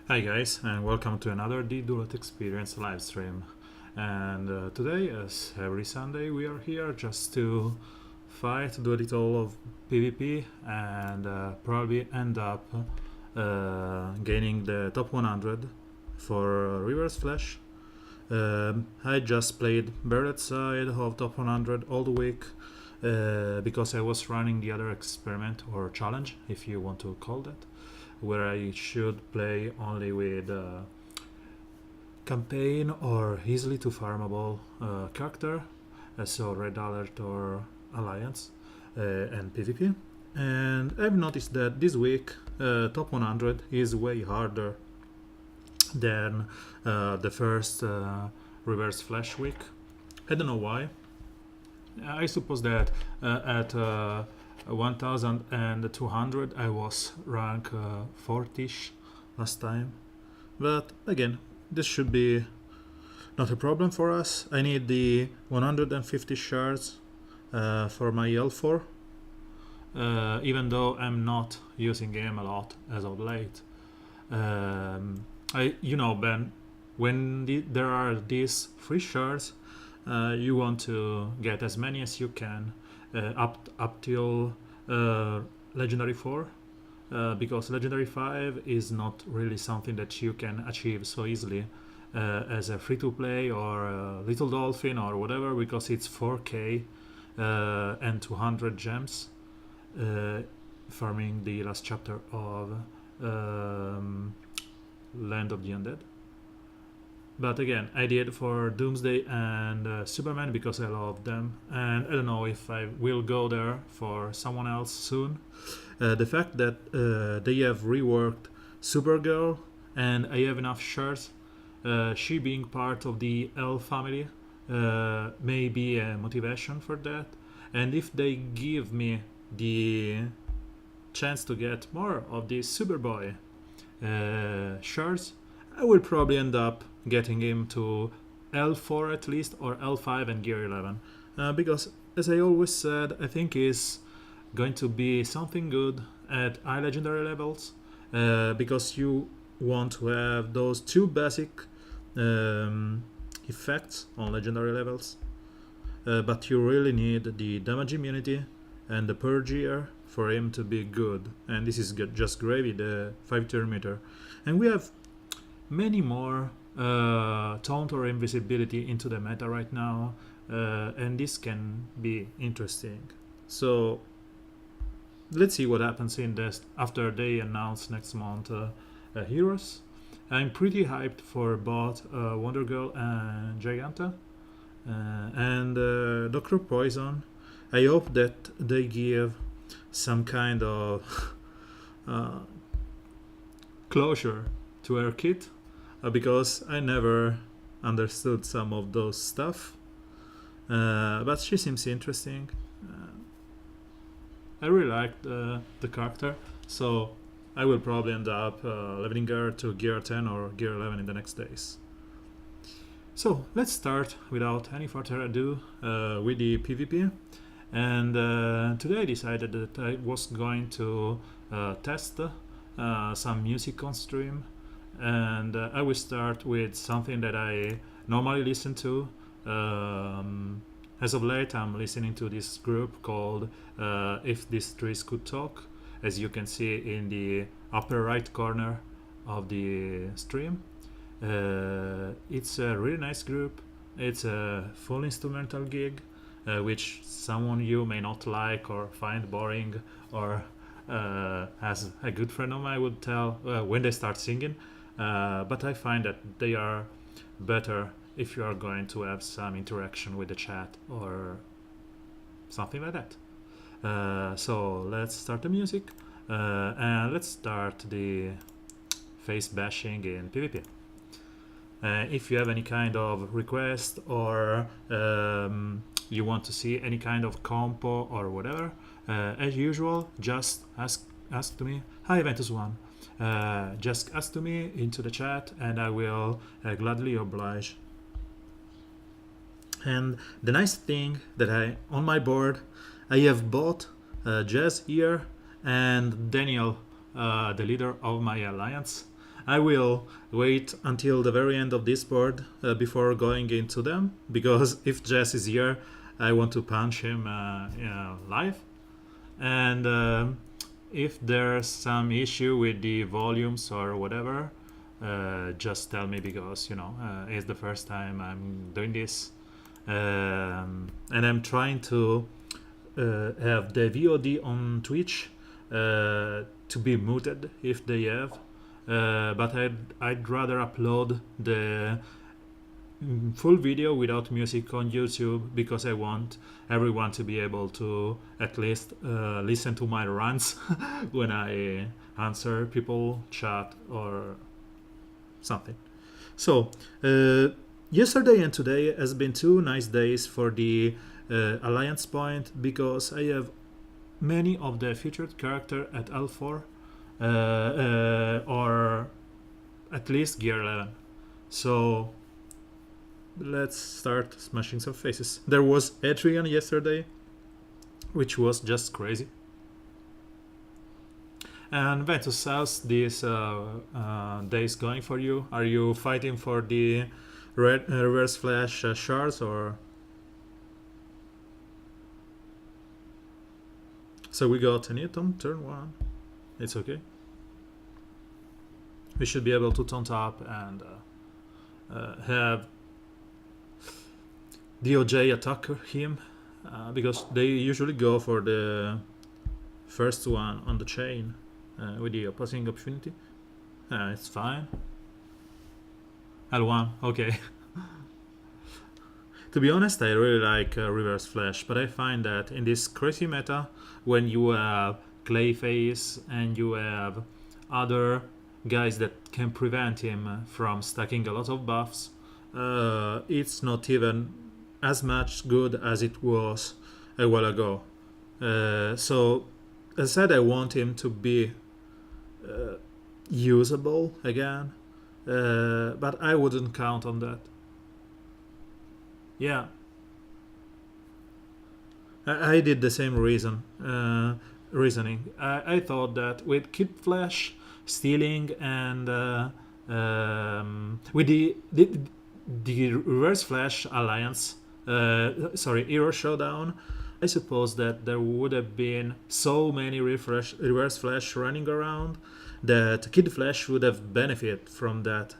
Hi guys, and welcome to another Duloth Experience live stream. And today, as every Sunday, we are here just to fight, do a little of PvP, and probably end up gaining the top 100 for Reverse Flash. I just played Barret side of top 100 all the week because I was running the other experiment or challenge, if you want to call that, where I should play only with campaign or easily to farmable character, so Red Alert or Alliance and PvP. And I've noticed that this week top 100 is way harder than the first Reverse Flash week. I don't know why. I suppose that at 1200 I was rank 40ish last time, but again, this should be not a problem for us. I need the 150 shards for my L4, even though I'm not using game a lot as of late. Ben, when there are these free shards, you want to get as many as you can up till Legendary 4, because Legendary 5 is not really something that you can achieve so easily as a free-to-play or a Little Dolphin or whatever, because it's 4k and 200 gems, farming the last chapter of Land of the Undead. But again, I did for Doomsday and Superman because I love them, and I don't know if I will go there for someone else soon. The fact that they have reworked Supergirl and I have enough shards, she being part of the L family, may be a motivation for that. And if they give me the chance to get more of these Superboy shards, I will probably end up getting him to L4 at least, or L5 and Gear 11. Because, as I always said, I think he's going to be something good at high legendary levels, because you want to have those two basic effects on legendary levels, but you really need the damage immunity and the purge gear for him to be good. And this is just gravy, the 5-tier meter. And we have many more taunt or invisibility into the meta right now, and this can be interesting. So let's see what happens in this after they announce next month heroes. I'm pretty hyped for both Wonder Girl and Giganta and Dr. Poison. I hope that they give some kind of closure to her kit, because I never understood some of those stuff, but she seems interesting. I really liked the character, so I will probably end up leveling her to Gear 10 or Gear 11 in the next days. So let's start without any further ado with the PvP. And today I decided that I was going to test some music on stream, and I will start with something that I normally listen to. As of late, I'm listening to this group called If These Trees Could Talk, as you can see in the upper right corner of the stream. It's a really nice group. It's a full instrumental gig, which someone you may not like or find boring, or as a good friend of mine would tell when they start singing. But I find that they are better if you are going to have some interaction with the chat or something like that. So let's start the music, and let's start the face bashing in PvP. If you have any kind of request, or you want to see any kind of compo or whatever, as usual, just ask to me. Hi, Ventus1. Just ask to me into the chat, and I will gladly oblige. And the nice thing that on my board, I have both Jazz here and Daniel, the leader of my alliance. I will wait until the very end of this board before going into them, because if Jess is here, I want to punch him live. And if there's some issue with the volumes or whatever, just tell me, because it's the first time I'm doing this, and I'm trying to have the VOD on Twitch to be muted if they have, but I'd rather upload the full video without music on YouTube, because I want everyone to be able to at least listen to my rants when I answer people, chat, or something. So yesterday and today has been two nice days for the Alliance point, because I have many of the featured character at L4 or at least gear 11. So let's start smashing some faces. There was Etrian yesterday, which was just crazy. And Ventus, how's these days going for you? Are you fighting for the reverse flash shards, or? So we got an hit on turn 1. It's okay. We should be able to taunt up and have DOJ attack him, because they usually go for the first one on the chain with the opposing opportunity. It's fine. L1, okay. To be honest, I really like reverse flash, but I find that in this crazy meta, when you have Clayface and you have other guys that can prevent him from stacking a lot of buffs, it's not even as much good as it was a while ago. So as I said, I want him to be usable again, but I wouldn't count on that. Yeah, I did the same reasoning. I thought that with Kid Flash stealing and with the Reverse Flash Alliance, Hero Showdown, I suppose that there would have been so many Reverse Flash running around that Kid Flash would have benefited from that.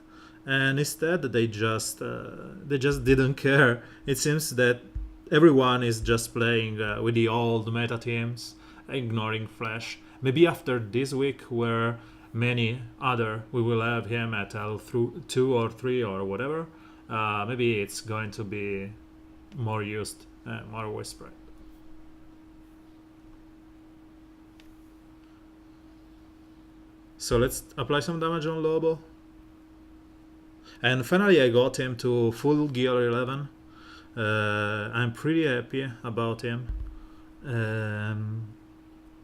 And instead they just didn't care. It seems that everyone is just playing with the old meta teams, ignoring Flash. Maybe after this week, where many other we will have him at L2 or 3 or whatever, maybe it's going to be more used, more widespread. So let's apply some damage on Lobo. And finally I got him to full gear 11. I'm pretty happy about him. And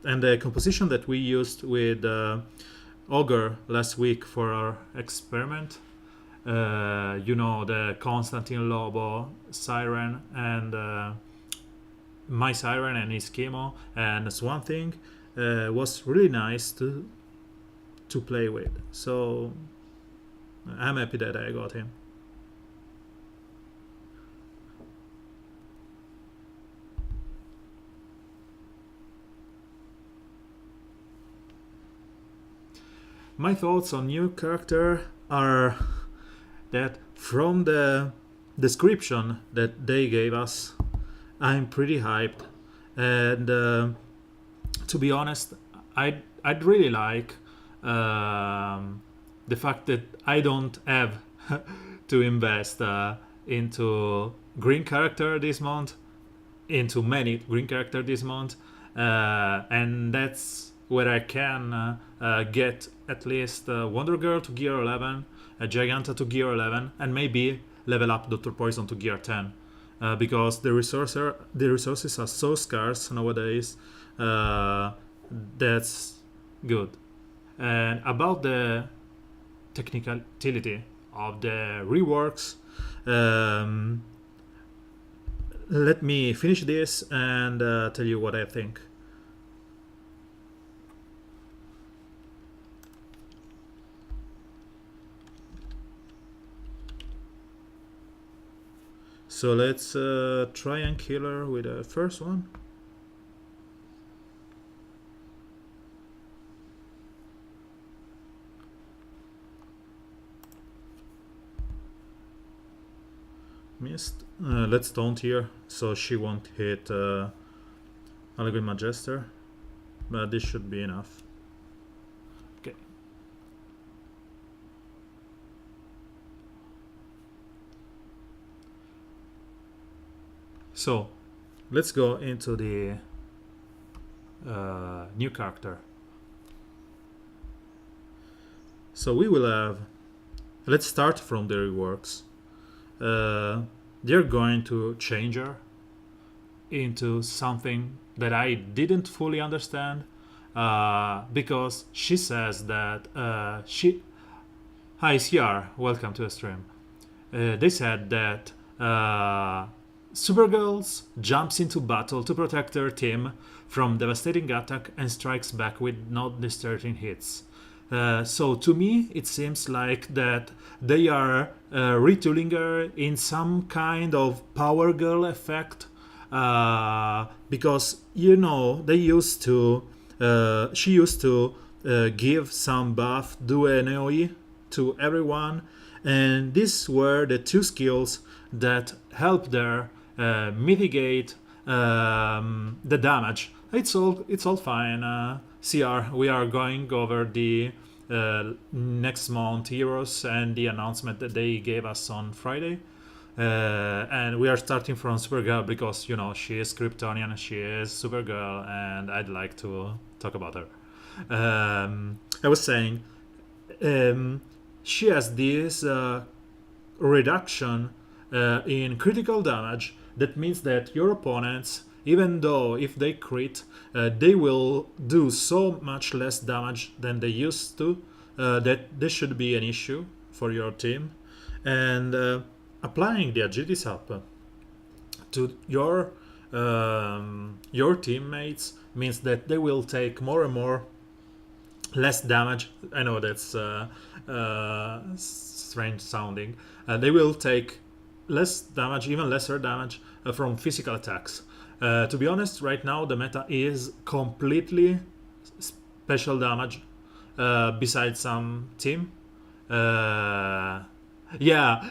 the composition that we used with Ogre last week for our experiment, the Constantine Lobo, Siren, and my Siren and his chemo and Swan Thing, was really nice to play with. So I'm happy that I got him. My thoughts on new character are that from the description that they gave us, I'm pretty hyped, and to be honest, I'd really like the fact that I don't have to invest into green character this month, into many green character this month, and that's where I can get at least Wonder Girl to gear 11, a Giganta to gear 11, and maybe level up Dr. Poison to gear 10, because the resources are so scarce nowadays. That's good. And about the technicality of the reworks, let me finish this and tell you what I think. So let's try and kill her with the first one. Missed. Let's taunt here, so she won't hit Allegory Magister. But this should be enough. Okay. So, let's go into the new character. So we will have... Let's start from the reworks. They're going to change her into something that I didn't fully understand, because she says that Hi CR, welcome to the stream. They said that Supergirl jumps into battle to protect her team from devastating attack and strikes back with not disturbing hits. So to me, it seems like that they are retooling her in some kind of Power Girl effect, because they used to she used to give some buff, do an AoE to everyone, and these were the two skills that helped her mitigate the damage. It's all fine. CR, we are going over the next month heroes and the announcement that they gave us on Friday. And we are starting from Supergirl because she is Kryptonian, she is Supergirl, and I'd like to talk about her. I was saying she has this reduction in critical damage. That means that your opponents, even though if they crit, they will do so much less damage than they used to, that this should be an issue for your team. And applying the agility sap to your teammates means that they will take more and more less damage. I know that's strange sounding. They will take less damage, even lesser damage, from physical attacks. To be honest, right now the meta is completely special damage, besides some team. Yeah,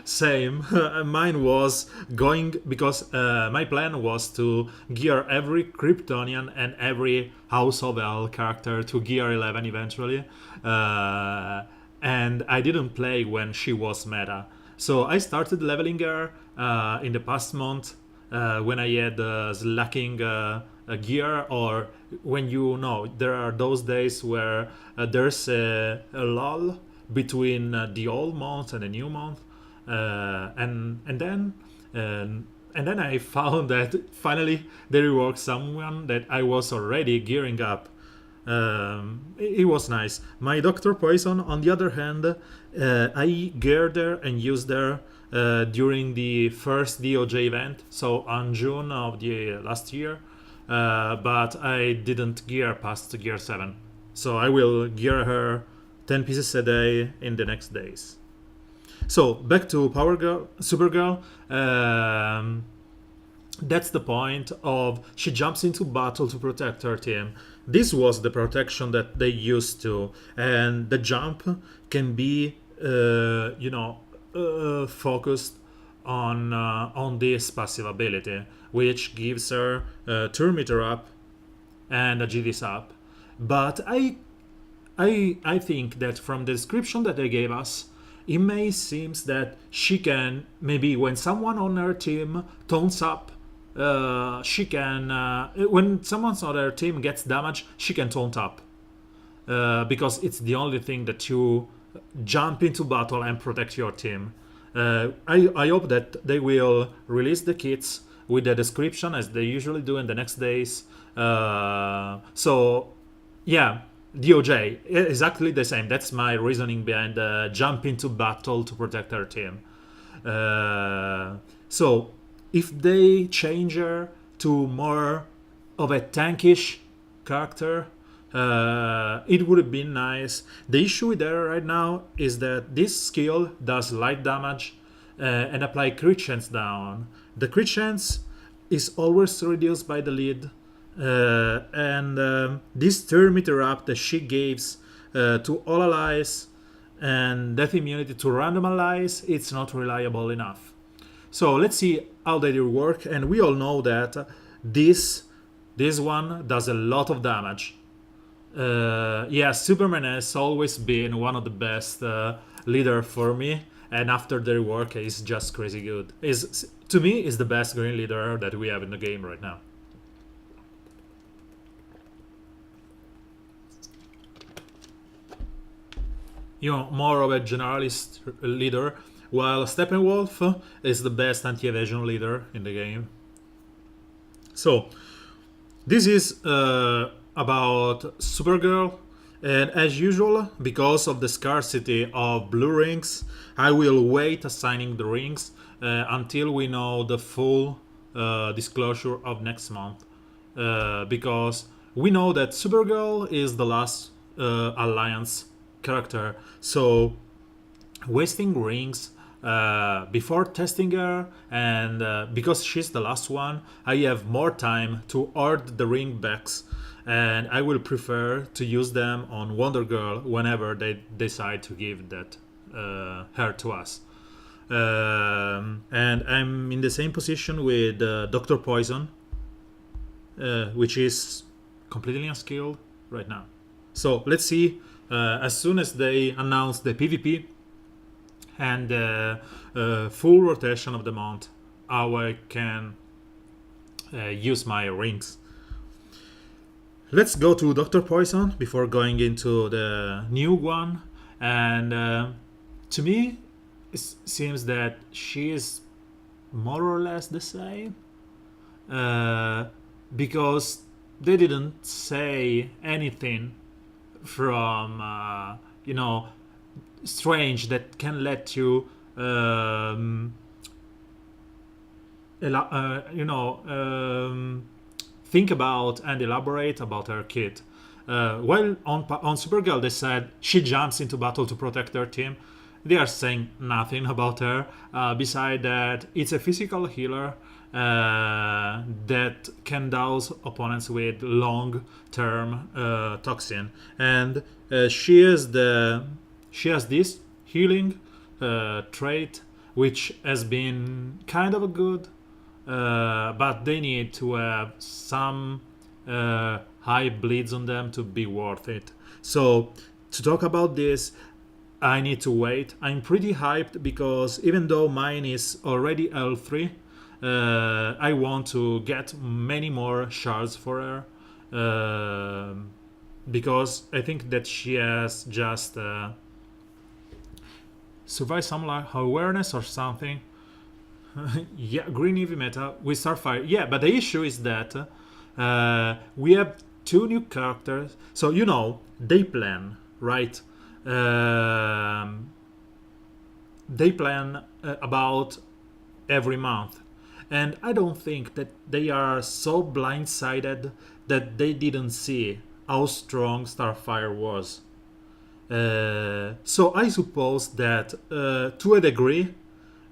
same. Mine was going because my plan was to gear every Kryptonian and every House of L character to gear 11 eventually, and I didn't play when she was meta. So I started leveling her in the past month when I had slacking gear, or when there are those days where there's a lull between the old month and the new month, and then I found that finally they reworked someone that I was already gearing up. It was nice. My Dr. Poison, on the other hand, I geared her and used her during the first DOJ event, so on June of the last year, but I didn't gear past gear 7. So I will gear her 10 pieces a day in the next days. So back to Supergirl. That's the point of she jumps into battle to protect her team. This was the protection that they used to, and the jump can be focused on this passive ability, which gives her turn meter up and agility up. But I think that from the description that they gave us, it may seem that she can, maybe when someone on her team tones up, she can, when someone on her team gets damage, she can taunt up, because it's the only thing that you jump into battle and protect your team. I hope that they will release the kits with the description as they usually do in the next days. So yeah, DOJ, exactly the same. That's my reasoning behind jump into battle to protect our team. So if they change her to more of a tankish character, it would have been nice. The issue with her right now is that this skill does light damage and apply crit chance down, The crit chance is always reduced by the lead, and this turn meter up that she gives to all allies and that immunity to random allies, it's not reliable enough. So let's see how they will work, and we all know that this one does a lot of damage. Yeah, Superman has always been one of the best leader for me, and after the rework is just crazy good. Is to me is the best green leader that we have in the game right now. You know, more of a generalist leader, while Steppenwolf is the best anti-evasion leader in the game. So this is about Supergirl, and as usual, because of the scarcity of blue rings, I will wait assigning the rings until we know the full disclosure of next month, because we know that Supergirl is the last Alliance character, so wasting rings before testing her, and because she's the last one, I have more time to order the ring backs, and I will prefer to use them on Wonder Girl whenever they decide to give that her to us. And I'm in the same position with Dr. Poison, which is completely unskilled right now. So let's see, as soon as they announce the PvP and full rotation of the mount, how I can use my rings. Let's go to Dr. Poison before going into the new one, and to me it seems that she is more or less the same, because they didn't say anything from strange that can let you think about and elaborate about her kit. While on Supergirl they said she jumps into battle to protect her team, they are saying nothing about her, beside that it's a physical healer that can douse opponents with long-term toxin, and she has this healing trait, which has been kind of a good, but they need to have some high bleeds on them to be worth it. So to talk about this, I need to wait. I'm pretty hyped because even though mine is already L3, I want to get many more shards for her, because I think that she has just survive some awareness or something. Yeah, green EV meta with Starfire. Yeah, but the issue is that we have two new characters, so they plan, right? They plan about every month, and I don't think that they are so blindsided that they didn't see how strong Starfire was. So I suppose that to a degree,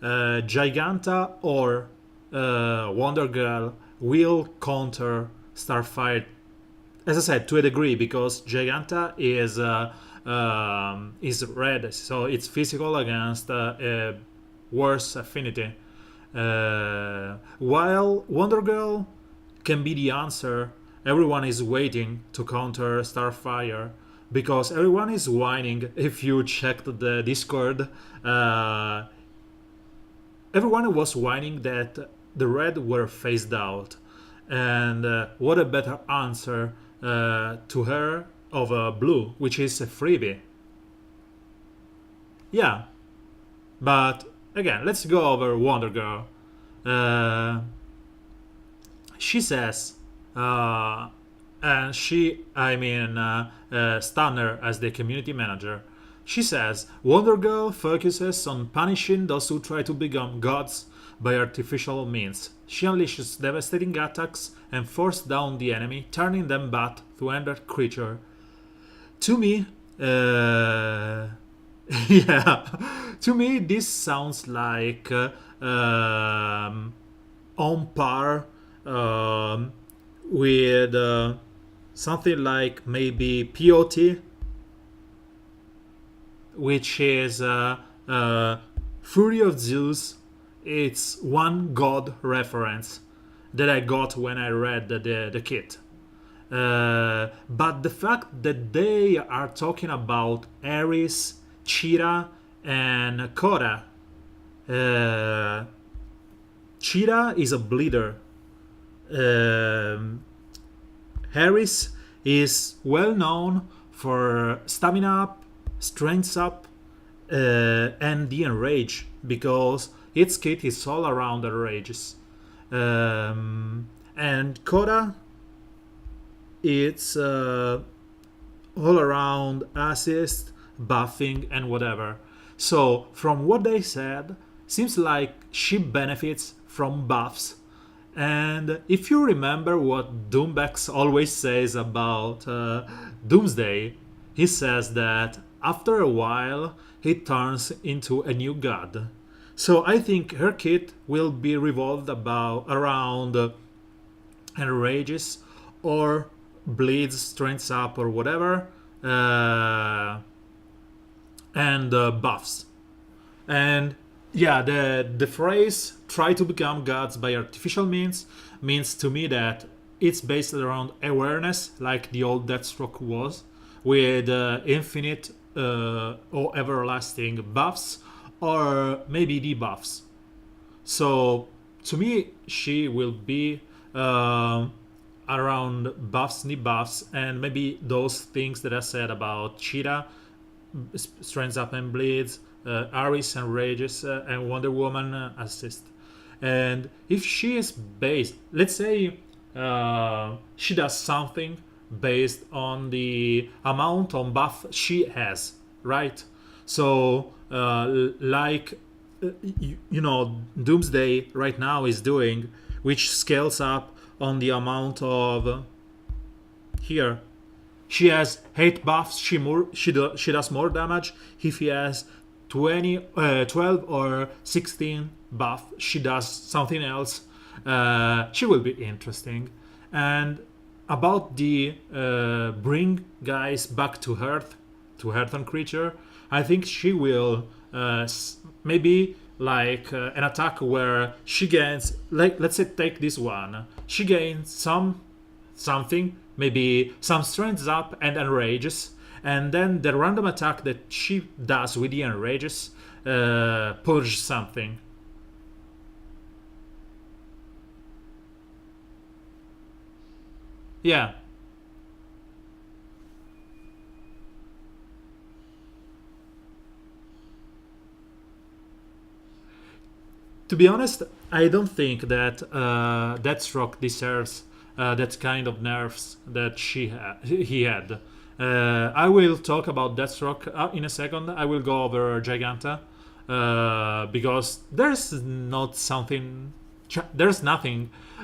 Giganta or Wonder Girl will counter Starfire, as I said, to a degree, because Giganta is red, so it's physical against a worse affinity, while Wonder Girl can be the answer. Everyone is waiting to counter Starfire because everyone is whining. If you checked the Discord, everyone was whining that the red were phased out, and what a better answer to her of blue, which is a freebie. Yeah, but again, let's go over Wonder Girl. She says, and Stunner as the community manager. She says, Wonder Girl focuses on punishing those who try to become gods by artificial means. She unleashes devastating attacks and forces down the enemy, turning them bat to end their creature. To me, yeah, to me this sounds like on par with something like maybe POT, which is Fury of Zeus. It's one god reference that I got when I read the kit. But the fact that they are talking about Ares, Cheetah, and Kora. Cheetah is a bleeder. Harris is well known for stamina up, strength up, and the enrage because its kit is all around enrages. And Kora, it's all around assist, buffing, and whatever. So from what they said, seems like she benefits from buffs. And if you remember what Doombex always says about Doomsday, he says that after a while he turns into a new god. So I think her kit will be revolved around enrages or bleeds, strengths up, or whatever, and buffs. And yeah, the phrase "try to become gods by artificial means to me that it's based around awareness, like the old Deathstroke was, with infinite or everlasting buffs, or maybe debuffs. So to me, she will be around buffs, debuffs, and maybe those things that I said about Cheetah, strengths up and bleeds, Ares and rages, and Wonder Woman assist. And if she is based, let's say she does something based on the amount of buff she has, right? So like Doomsday right now is doing, which scales up on the amount of here. She has 8 buffs. She does more damage. If he has 12 or 16 buff, she does something else. She will be interesting. And about the bring guys back to Earth and creature, I think she will maybe like an attack where she gains, like, let's say take this one, she gains something, maybe some strengths up and enrages, and then the random attack that she does with the enrages purge something. Yeah. To be honest, I don't think that Deathstroke deserves that kind of nerfs that he had. I will talk about Deathstroke in a second. I will go over Giganta because there's nothing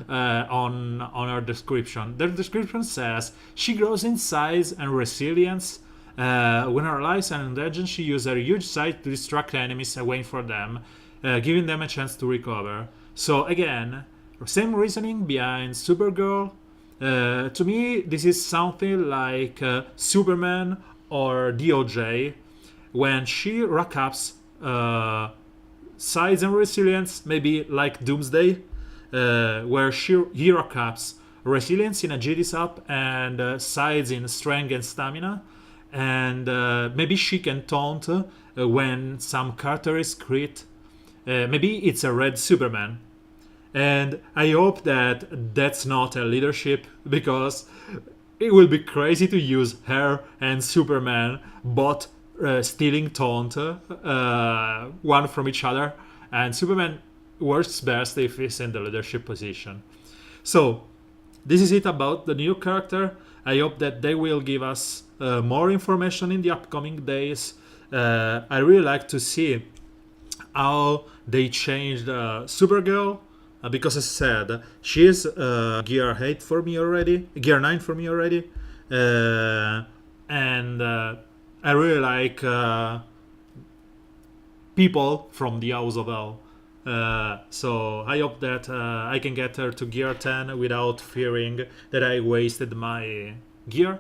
on her description. The description says she grows in size and resilience. When her allies are in danger, she uses her huge size to distract enemies away from them, giving them a chance to recover. So again, same reasoning behind Supergirl. To me, this is something like Superman or DOJ. When she rack ups size and resilience, maybe like Doomsday, where he rack ups resilience in agility up and size in strength and stamina, and maybe she can taunt when some character is crit. Maybe it's a red Superman. And I hope that that's not a leadership, because it will be crazy to use her and Superman both stealing taunt one from each other, and Superman works best if he's in the leadership position. So this is it about the new character. I hope that they will give us more information in the upcoming days. I really like to see how they changed Supergirl, because as I said, she is gear 8 for me already, gear 9 for me already, and I really like people from the House of L. So I hope that I can get her to gear 10 without fearing that I wasted my gear.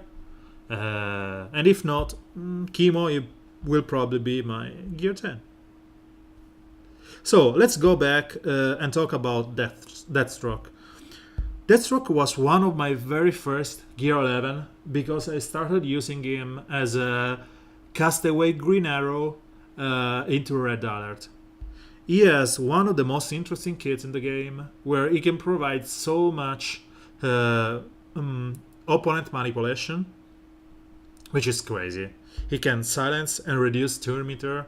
And if not, Chemo will probably be my gear 10. So let's go back and talk about Deathstroke. Deathstroke was one of my very first gear 11 because I started using him as a castaway green arrow into Red Alert. He has one of the most interesting kits in the game where he can provide so much opponent manipulation, which is crazy. He can silence and reduce turn meter.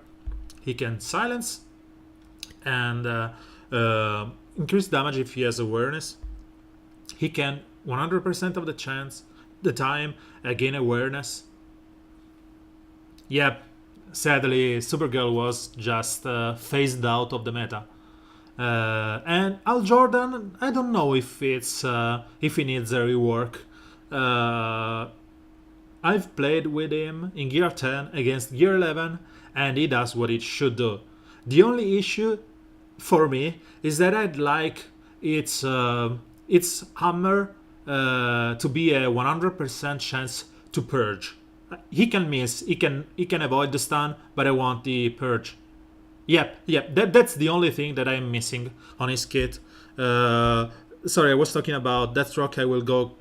He can silence and increase damage if he has awareness. He can 100% of the time gain awareness. Yep, sadly Supergirl was just phased out of the meta. And Al Jordan, I don't know if he needs a rework. I've played with him in Gear 10 against Gear 11, and he does what it should do. The only issue for me is that I'd like its hammer to be a 100% chance to purge. He can miss, he can avoid the stun, but I want the purge. Yep, that's the only thing that I'm missing on his kit. Sorry, I was talking about Deathstroke. I will go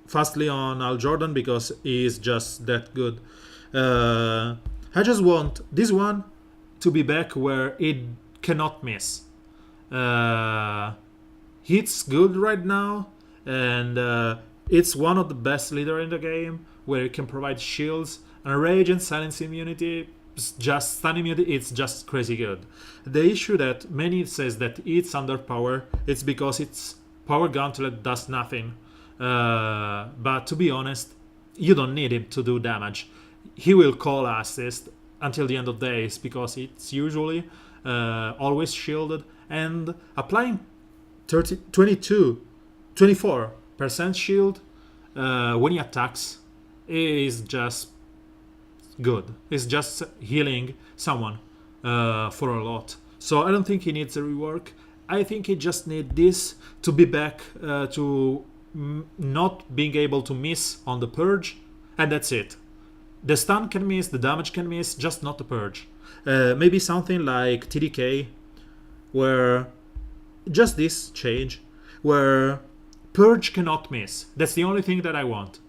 fastly on Al Jordan because he is just that good. I just want this one to be back where it cannot miss. It's good right now, and it's one of the best leader in the game where it can provide shields and rage and silence immunity. Just stun immunity, it's just crazy good. The issue that many says that it's underpowered, it's because its power gauntlet does nothing. But to be honest, you don't need him to do damage. He will call assist until the end of days because it's usually always shielded, and applying 24% shield when he attacks is just good. It's just healing someone for a lot. So I don't think he needs a rework. I think he just needs this to be back to not being able to miss on the purge, and that's it. The stun can miss, the damage can miss, just not the purge. Maybe something like TDK, where just this change, where purge cannot miss. That's the only thing that I want.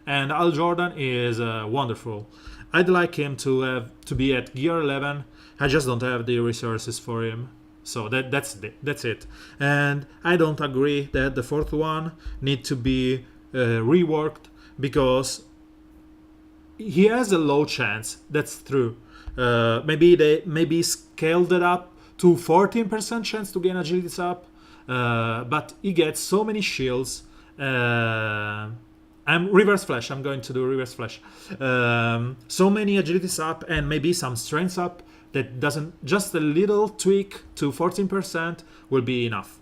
And Al Jordan is wonderful. I'd like him to be at gear 11. I just don't have the resources for him. So that's it. And I don't agree that the fourth one need to be reworked because he has a low chance. That's true. Maybe scaled it up to 14% chance to gain agilities up, but he gets so many shields. I'm reverse flash. I'm going to do reverse flash. So many agilities up and maybe some strengths up that doesn't, just a little tweak to 14% will be enough.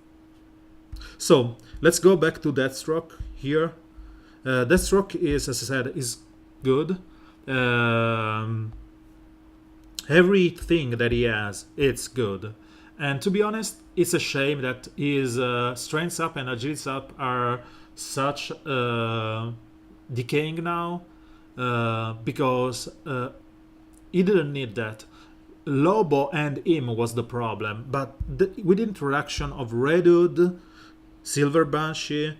So let's go back to Deathstroke here. Deathstroke is, as I said, is good. Everything that he has, it's good. And to be honest, it's a shame that his strengths up and agilities up are such decaying now, because he didn't need that. Lobo and him was the problem, but with the interaction of Red Hood, Silver Banshee,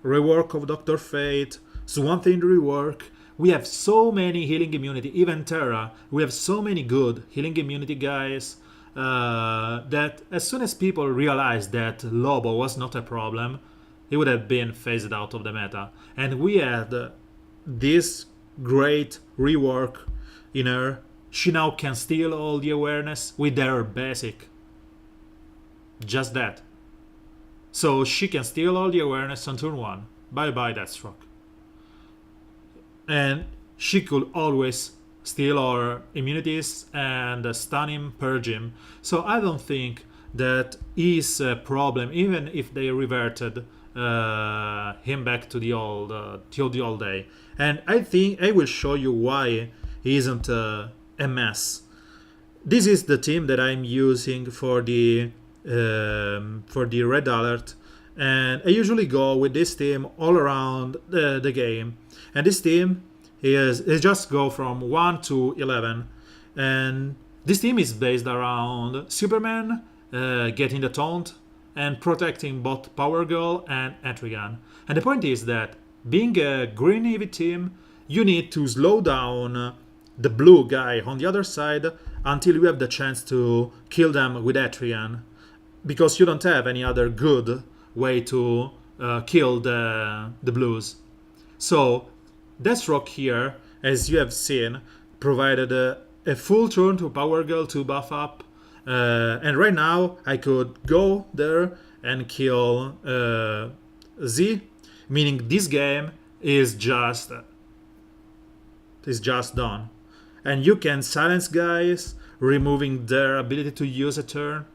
rework of Dr. Fate, Swamp Thing rework, we have so many healing immunity, even Terra, we have so many good healing immunity guys, that as soon as people realized that Lobo was not a problem, he would have been phased out of the meta. And we had this great rework in her. She now can steal all the awareness with their basic. Just that. So she can steal all the awareness on turn 1. Bye bye Deathstroke. And she could always steal our immunities and stun him, purge him. So I don't think that is a problem, even if they reverted him back to the old day. And I think I will show you why he isn't a mess. This is the team that I'm using for the for the red alert, and I usually go with this team all around the game. And this team is just go from 1 to 11, and this team is based around Superman getting the taunt and protecting both Power Girl and Etrigan. And the point is that being a green heavy team, you need to slow down the blue guy on the other side until you have the chance to kill them with Etrigan, because you don't have any other good way to kill the blues. So Deathstroke here, as you have seen, provided a full turn to Power Girl to buff up, and right now I could go there and kill Z, meaning this game is just done. And you can silence guys, removing their ability to use a turn.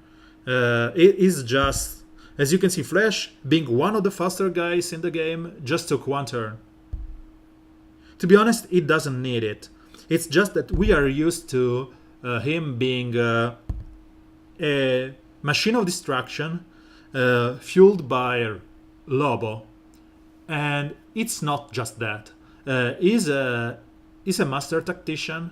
It is just, as you can see, Flash, being one of the faster guys in the game, just took one turn. To be honest, it doesn't need it. It's just that we are used to him being a machine of destruction fueled by Lobo. And it's not just that. He's a master tactician,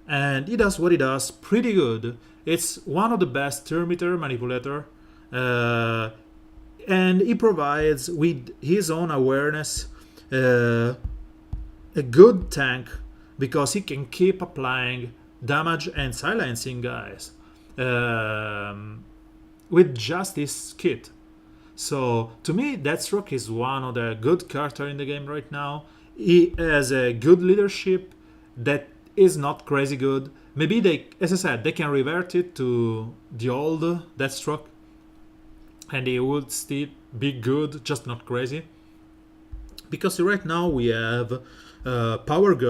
and he does what he does pretty good. It's one of the best turn meter manipulator, and he provides with his own awareness a good tank, because he can keep applying damage and silencing guys with just his kit. So to me, Deathstroke is one of the good characters in the game right now. He has a good leadership that is not crazy good. Maybe they, as I said, they can revert it to the old Deathstroke, and he would still be good, just not crazy. Because right now we have POT.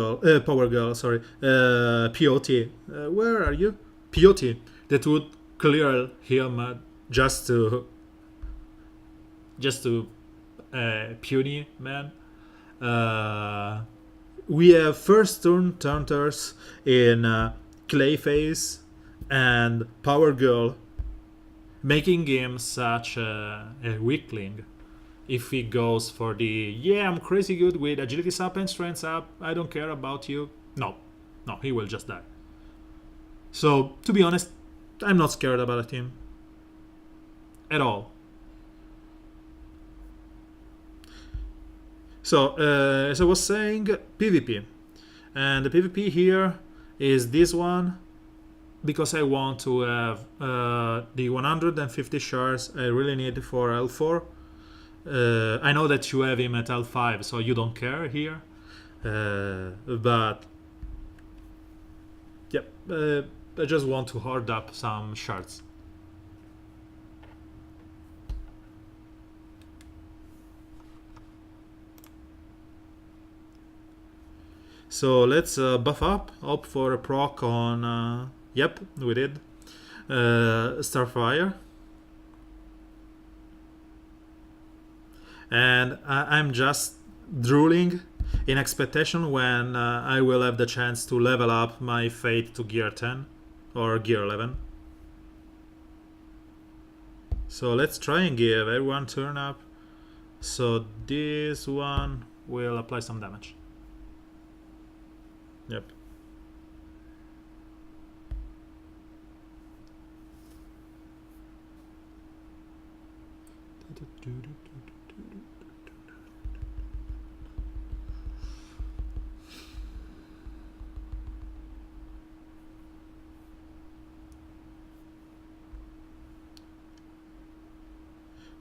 Where are you? POT. That would clear him just to puny man. We have first turn taunters in Clayface and Power Girl, making him such a weakling. If he goes for the I'm crazy good with agility up and strength up, I don't care about you. No, he will just die. So to be honest, I'm not scared about him at all. So as I was saying, PvP, and the PvP here is this one, because I want to have the 150 shards I really need for L4. I know that you have him at L5, so you don't care here, but yep, I just want to hoard up some shards. So let's buff up, opt for a proc on, yep, we did, Starfire. And I'm just drooling in expectation when I will have the chance to level up my Fate to gear 10 or gear 11. So let's try and give everyone turn up. So this one will apply some damage. Yep.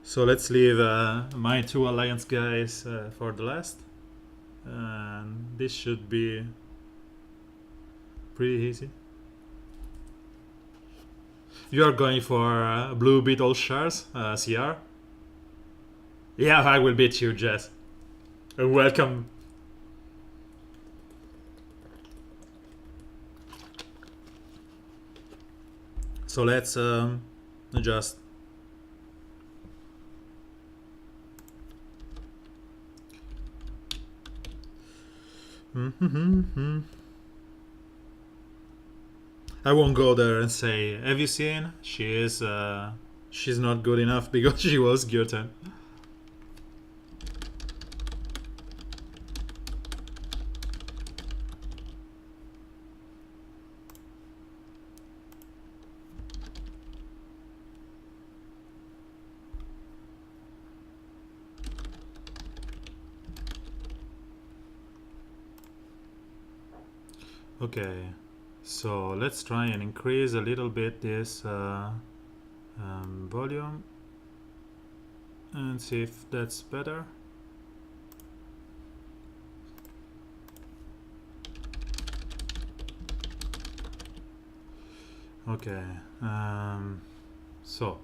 So let's leave my two alliance guys for the last, and this should be pretty easy. You are going for blue beetle shards, CR? Yeah, I will beat you, Jess. Welcome. So let's adjust. I won't go there and say, have you seen? She is she's not good enough because she was gear 10. Okay, so let's try and increase a little bit this volume and see if that's better. Okay, so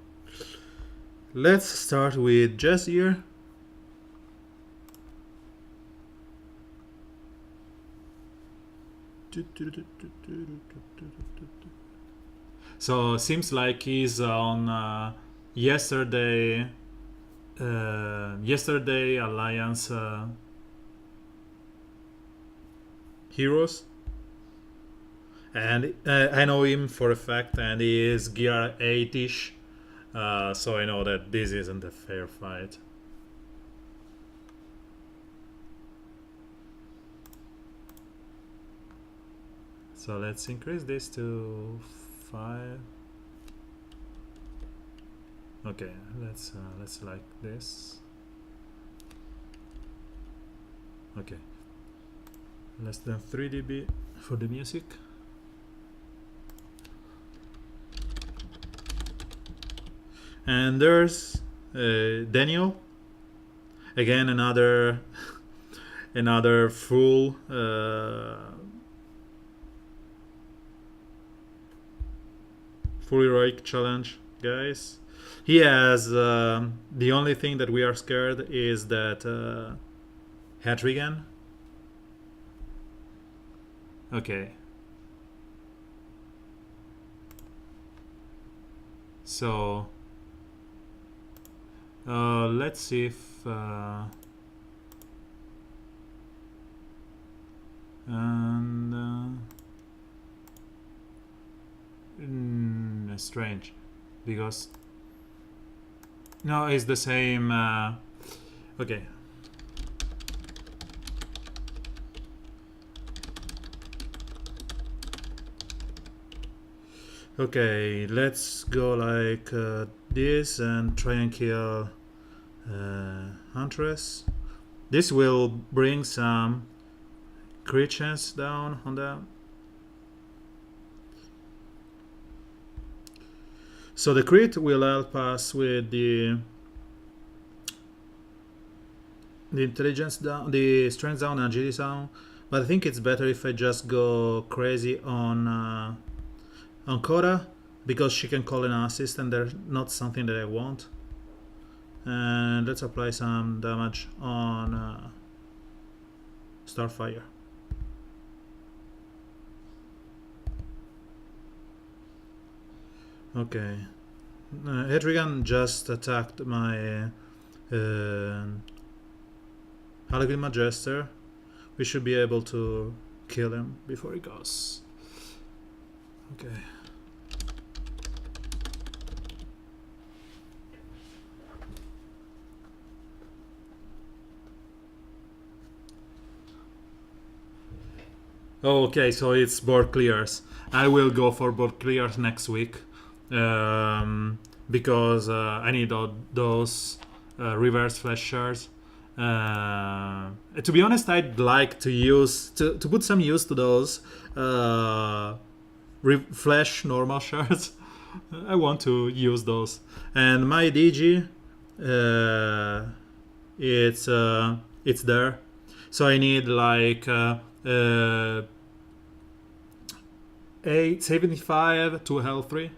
let's start with jazz here. So seems like he's on yesterday Alliance Heroes, and I know him for a fact, and he is gear 8ish, so I know that this isn't a fair fight. So let's increase this to 5. Okay, let's like this. Okay, less than 3 dB for the music. And there's Daniel, again another another full full heroic challenge, guys. He has the only thing that we are scared is that Hadrigan. Okay. So let's see if strange, because no, it's the same. Okay. Okay, let's go like this and try and kill Huntress. This will bring some crit chance down on them. So the crit will help us with the intelligence down, the strength down, and agility down. But I think it's better if I just go crazy on Koda, because she can call an assist, and they're not something that I want. And let's apply some damage on Starfire. Okay, Hadrigan just attacked my Harlequin Majester. We should be able to kill him before he goes. Okay. Okay, so it's board clears. I will go for board clears next week. Because I need those reverse flash shards. To be honest, I'd like to use to put some use to those flash normal shards. I want to use those. And my DG, it's there. So I need like 875 to health 3.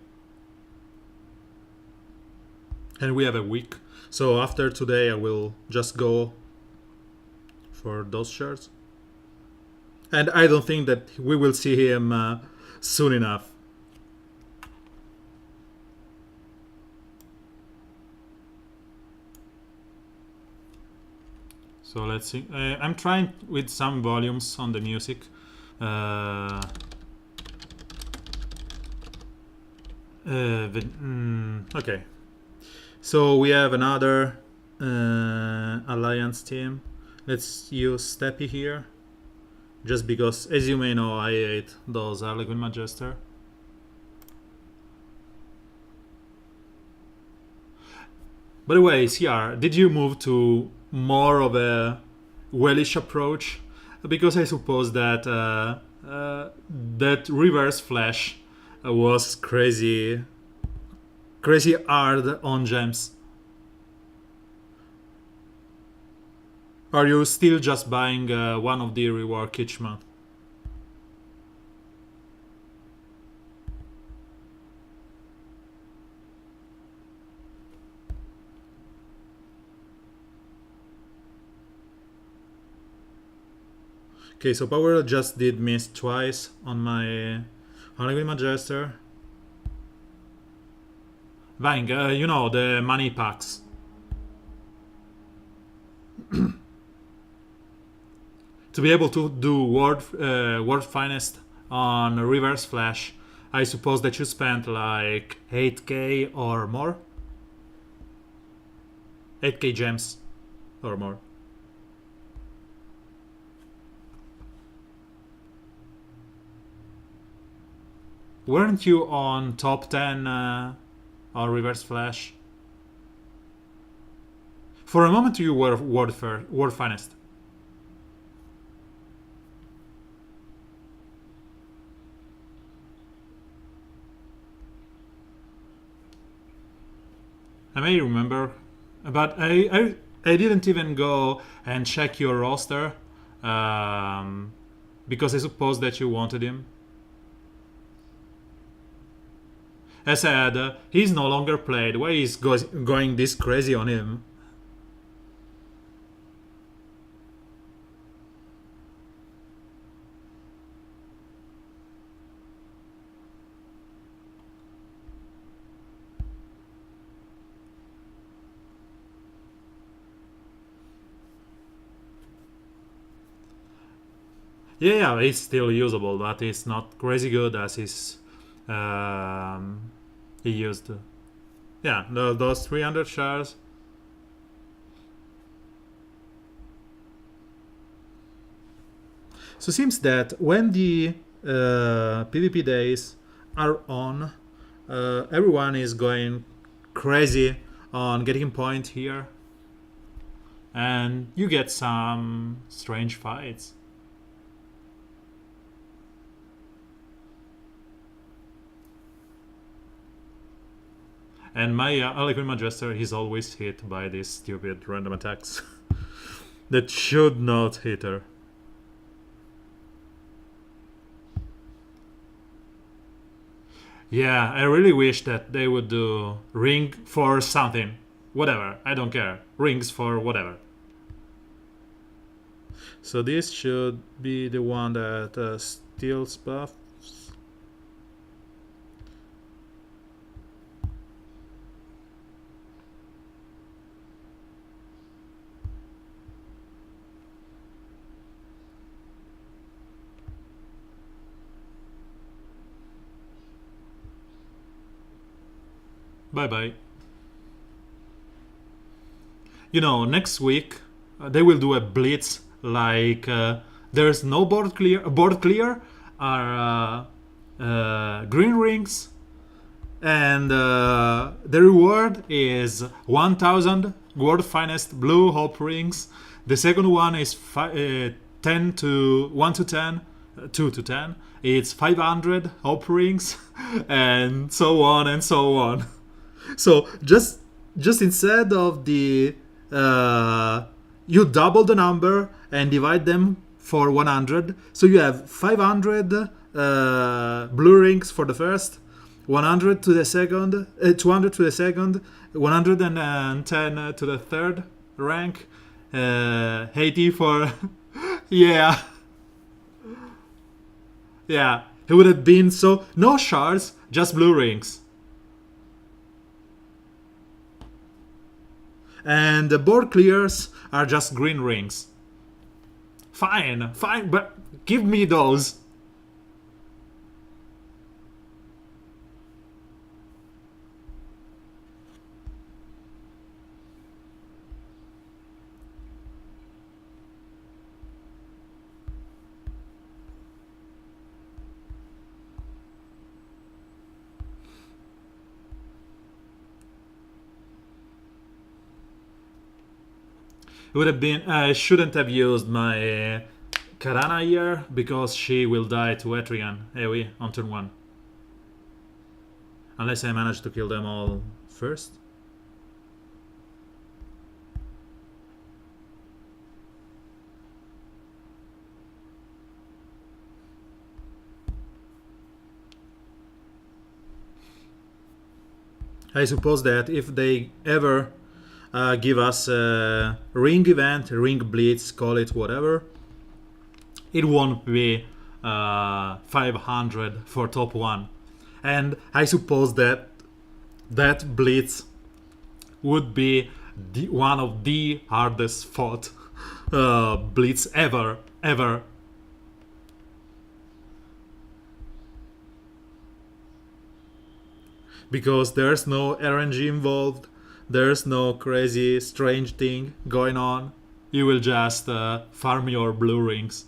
And we have a week, so after today I will just go for those shards. And I don't think that we will see him soon enough. So let's see. I'm trying with some volumes on the music. Okay. So we have another alliance team. Let's use Steppy here. Just because, as you may know, I hate those Harlequin Magister. By the way, CR, did you move to more of a wellish approach? Because I suppose that that reverse flash was crazy hard on gems. Are you still just buying one of the rework each month? Okay, so power just did miss twice on my Harlequin Magister. Buying, you know, the money packs. To be able to do World Finest on Reverse Flash, I suppose that you spent like 8k or more? 8k gems or more. Weren't you on top 10 on Reverse Flash? For a moment you were World Finest. I may remember, but I didn't even go and check your roster because I suppose that you wanted him. I said, he's no longer played. Why is going this crazy on him? Yeah, it's still usable, but it's not crazy good as he used to. Yeah, those 300 shards. So it seems that when the PvP days are on, everyone is going crazy on getting point here, and you get some strange fights. And my Harlequin Magister is always hit by these stupid random attacks that should not hit her. Yeah, I really wish that they would do ring for something. Whatever, I don't care. Rings for whatever. So this should be the one that steals buff. Bye-bye. You know, next week they will do a blitz like there's no board clear. Board clear are green rings, and the reward is 1000 world finest blue hope rings. The second one is 10 to 1 to 10, 2 to 10. It's 500 hope rings, and so on and so on. So just instead of the you double the number and divide them for 100, so you have 500 blue rings for the first, 100 to the second, 200 to the second, 110 to the third rank, 80 for yeah, it would have been so no shards, just blue rings. And the board clears are just green rings. Fine, but give me those. would have been. I shouldn't have used my Karana here because she will die to Etrigan AoE on turn 1. Unless I manage to kill them all first. I suppose that if they ever give us a ring event, ring blitz, call it whatever, it won't be 500 for top 1. And I suppose that that blitz would be one of the hardest fought blitz ever. Because there's no RNG involved, there's no crazy strange thing going on. You will just farm your blue rings.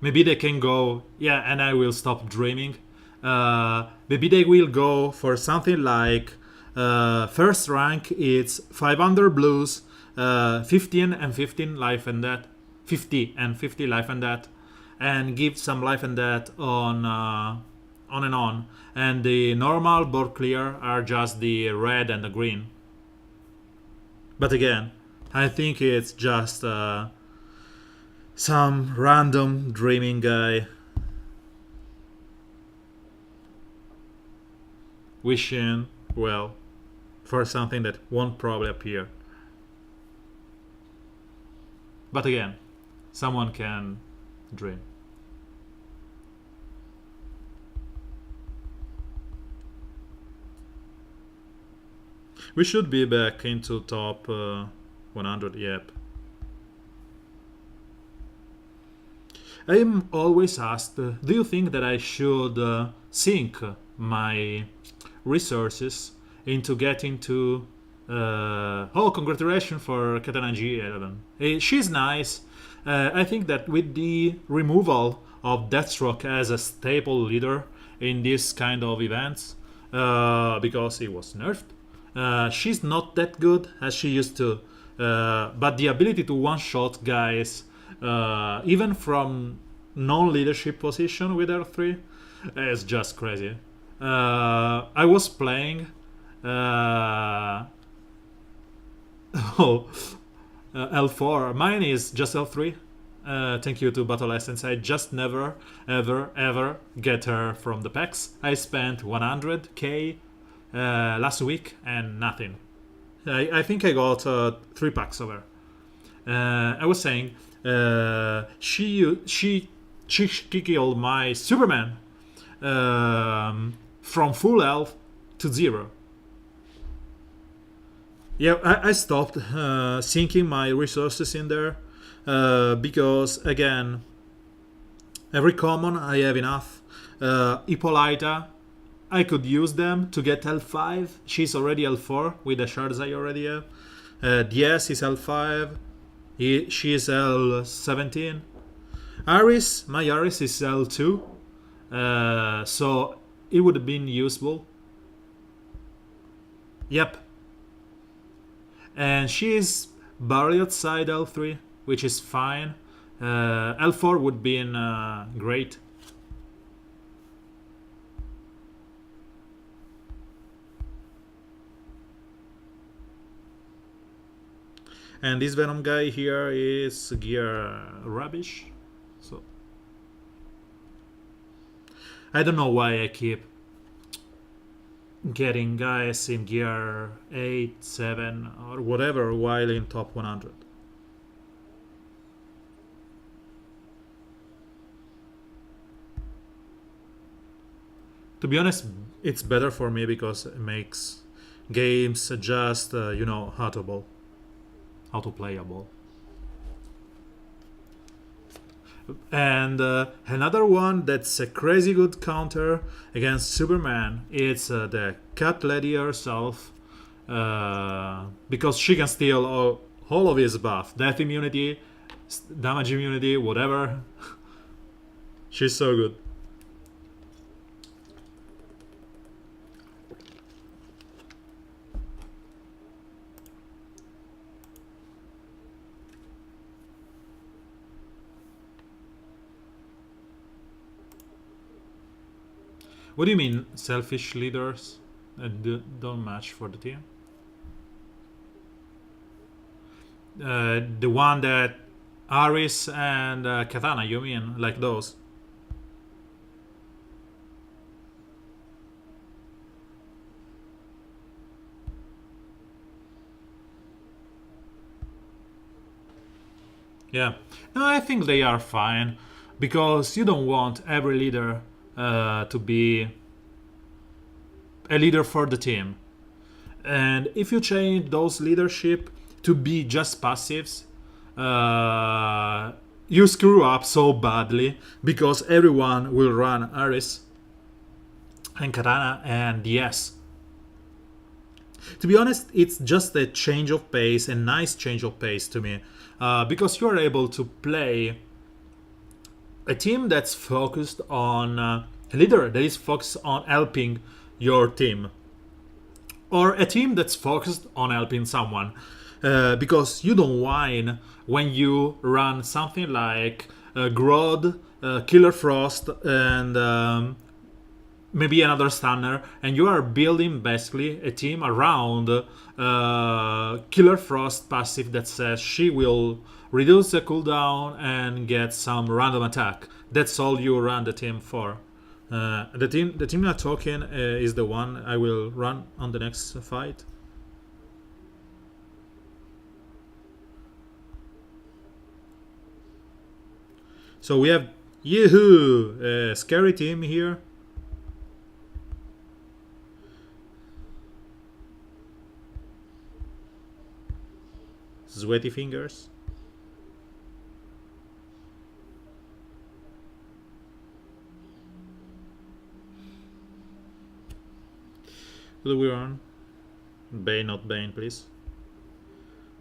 Maybe they can go, yeah, and I will stop dreaming. Maybe they will go for something like first rank, it's 500 blues, 15 and 15 life and that, 50 and 50 life and that, and give some life and that on and on. And the normal board clear are just the red and the green. But again, I think it's just some random dreaming guy wishing well for something that won't probably appear. But again, someone can dream. We should be back into top 100, yep. I am always asked, do you think that I should sink my resources into getting to... oh, congratulations for Katana G11. She's nice. I think that with the removal of Deathstroke as a staple leader in this kind of events, because he was nerfed, she's not that good as she used to. But the ability to one-shot guys, even from non-leadership position with R3, is just crazy. I was playing... L4. Mine is just L3. Thank you to Battle Essence. I just never, ever get her from the packs. I spent 100k last week and nothing. I think I got 3 packs of her. I was saying she killed my Superman from full health to 0. Yeah, I stopped sinking my resources in there because, again, every common I have enough. Hippolyta, I could use them to get L5. She's already L4 with the shards I already have. DS is L5. She is L17. Aris, my Aris is L2. So it would have been useful. Yep. And she is barely outside L3, which is fine. L4 would be great. And this Venom guy here is gear rubbish. So I don't know why I keep getting guys in gear 8, 7 or whatever while in top 100. To be honest, it's better for me because it makes games just, hautable, auto-playable. And another one that's a crazy good counter against Superman, it's the cat lady herself, because she can steal all of his buff, death immunity, damage immunity, whatever. She's so good. What do you mean, selfish leaders don't match for the team? The one that Aris and Katana, you mean, like those? Yeah, no, I think they are fine because you don't want every leader to be a leader for the team. And if you change those leadership to be just passives, you screw up so badly because everyone will run Aris and Katana and yes. To be honest, it's just a change of pace, a nice change of pace to me, because you are able to play a team that's focused on a leader that is focused on helping your team, or a team that's focused on helping someone, because you don't whine when you run something like Grod, Killer Frost, and maybe another stunner, and you are building basically a team around Killer Frost passive that says she will reduce the cooldown and get some random attack. That's all you run the team for. The team I'm talking is the one I will run on the next fight. So we have Yahoo! A scary team here. Sweaty fingers. Who do we run? Bane, not Bane, please.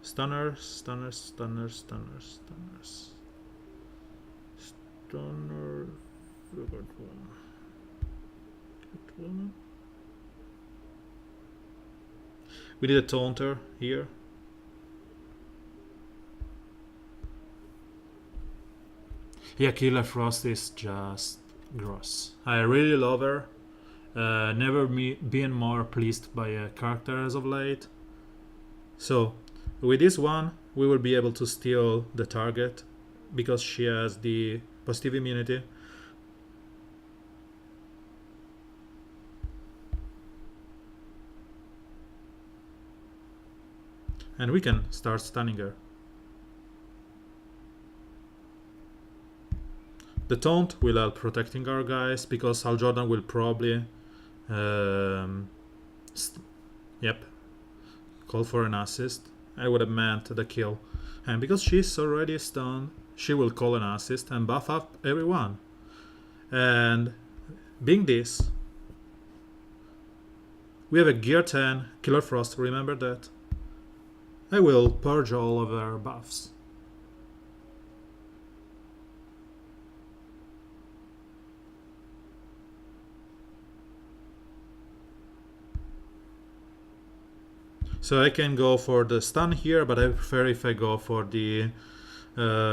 Stunners, stunners, stunners, stunners, stunners. Stunner. Good one. Good one. We did a taunter here. Yeah, Killer Frost is just gross. I really love her. Never been more pleased by a character as of late. So, with this one, we will be able to steal the target because she has the positive immunity. And we can start stunning her. The taunt will help protecting our guys because Hal Jordan will probably yep, call for an assist. I would have meant the kill. And because she's already stunned, she will call an assist and buff up everyone. And being this, we have a gear 10 Killer Frost, remember that? I will purge all of her buffs. So I can go for the stun here, but I prefer if I go for the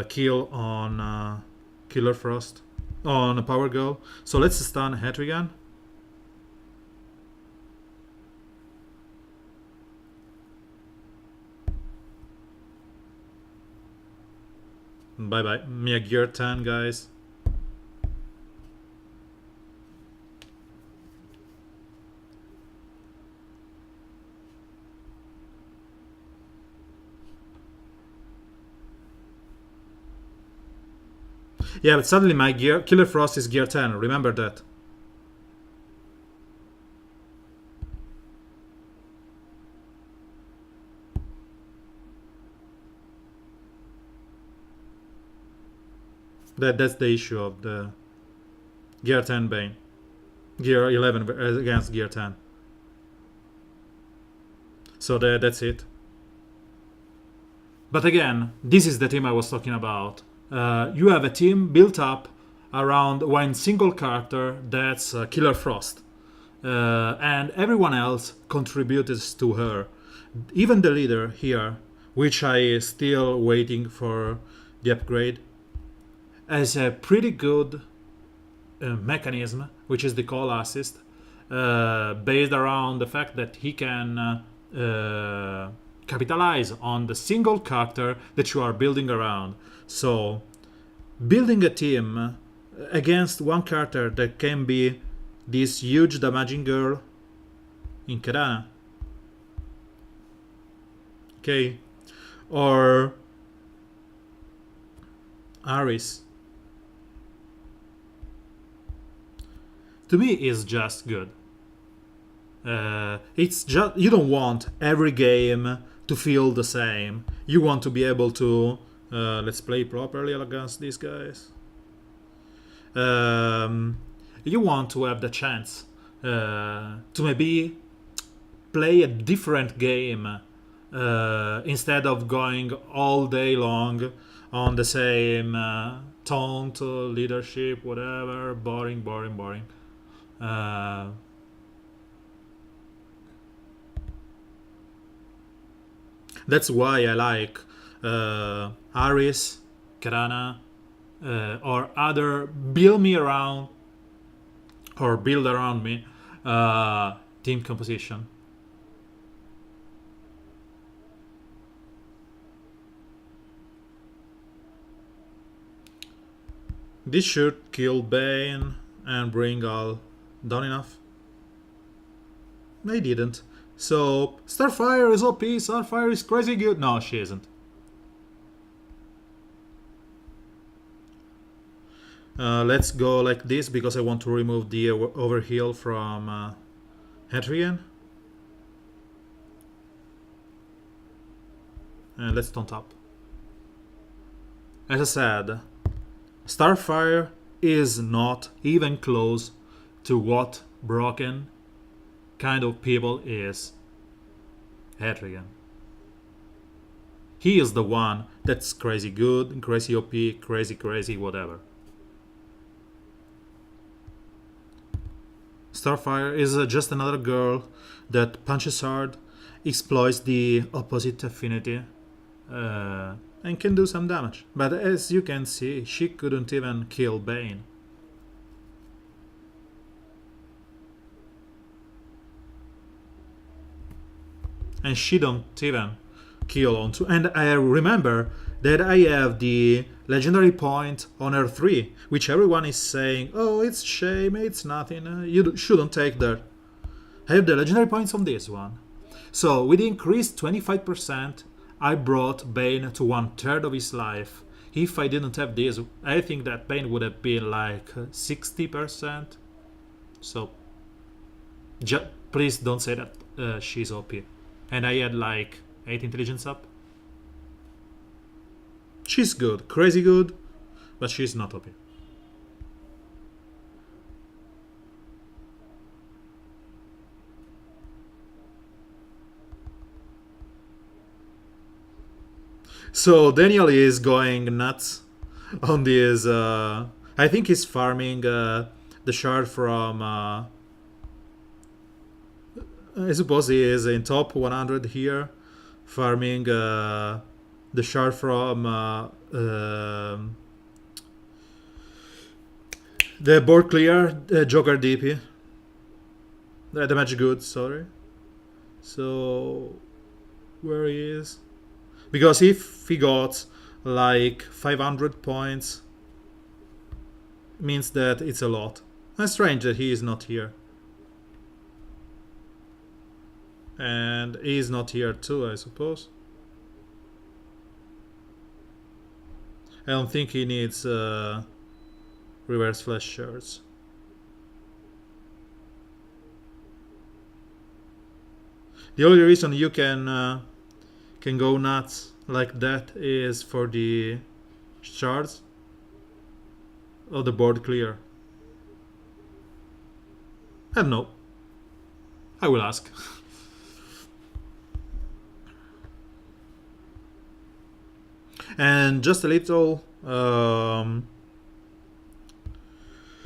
kill on Killer Frost, on Power Girl. So let's stun Hetrigan. Bye bye. Me a gear 10, guys. Yeah, but suddenly my gear Killer Frost is gear 10. Remember that. That's the issue of the gear 10 Bane. Gear 11 against gear 10. So that's it. But again, this is the team I was talking about. You have a team built up around one single character, that's Killer Frost. And everyone else contributes to her. Even the leader here, which I still waiting for the upgrade, has a pretty good mechanism, which is the call assist, based around the fact that he can capitalize on the single character that you are building around. So building a team against one character that can be this huge damaging girl in Kadana, okay, or Aris, to me is just good. It's just, you don't want every game to feel the same. You want to be able to let's play properly against these guys. You want to have the chance to maybe play a different game instead of going all day long on the same taunt, leadership, whatever. Boring. That's why I like Aris, Karana, or other build around me team composition. This should kill Bane and bring all down enough. They didn't. So Starfire is OP, Starfire is crazy good. No, she isn't. Let's go like this because I want to remove the overheal from Hadrian. And let's taunt up. As I said, Starfire is not even close to what broken kind of people is Hadrian. He is the one that's crazy good, crazy OP, crazy whatever. Starfire is just another girl that punches hard, exploits the opposite affinity, and can do some damage. But as you can see, she couldn't even kill Bane. And she don't even kill on two. And I remember that I have the legendary point on her 3, which everyone is saying, oh, it's shame, it's nothing, you shouldn't take that. I have the legendary points on this one. So with the increased 25%, I brought Bane to 1/3 of his life. If I didn't have this, I think that Bane would have been like 60%. So please don't say that she's OP. And I had like 8 intelligence up. She's good, crazy good, but she's not OP. So Daniel is going nuts on this. I think he's farming the shard from. I suppose he is in top 100 here, farming the shard from the board clear, Joker DP, the damage good. Sorry. So where he is? Because if he got like 500 points, means that it's a lot. It's strange that he is not here. And he is not here too, I suppose. I don't think he needs reverse flash shards. The only reason you can go nuts like that is for the shards of the board clear. I don't know. I will ask. And just a little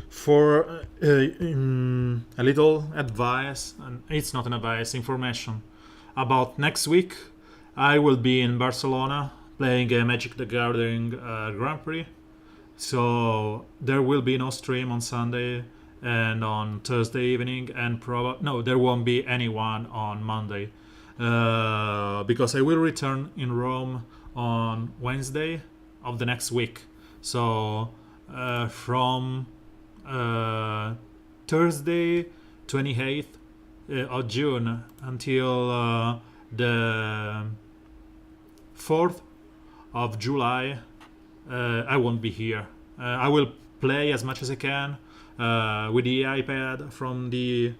for a little advice, and it's not an advice, information about next week. I will be in Barcelona playing a Magic the Gathering Grand Prix So there will be no stream on Sunday and on Thursday evening, and no, there won't be anyone on Monday, because I will return in Rome on Wednesday of the next week. So from Thursday 28th of June until the 4th of July, I won't be here. I will play as much as I can with the iPad from the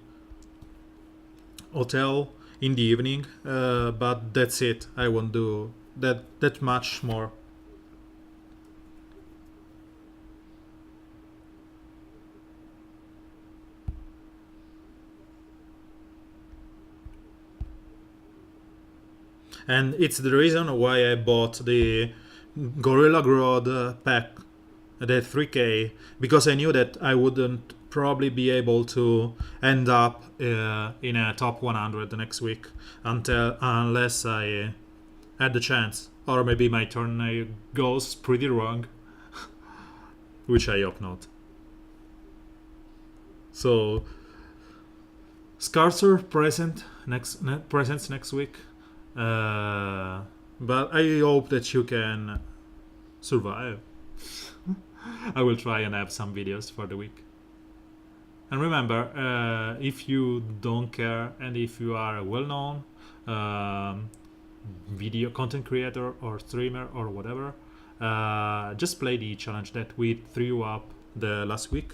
hotel in the evening, but that's it. I won't do that much more. And it's the reason why I bought the Gorilla Grodd pack, the 3K, because I knew that I wouldn't probably be able to end up in a top 100 next week unless I had the chance, or maybe my turn goes pretty wrong, which I hope not. So scarcer presents next week. But I hope that you can survive. I will try and have some videos for the week. And remember, if you don't care and if you are a well-known video content creator or streamer or whatever, just play the challenge that we threw up the last week.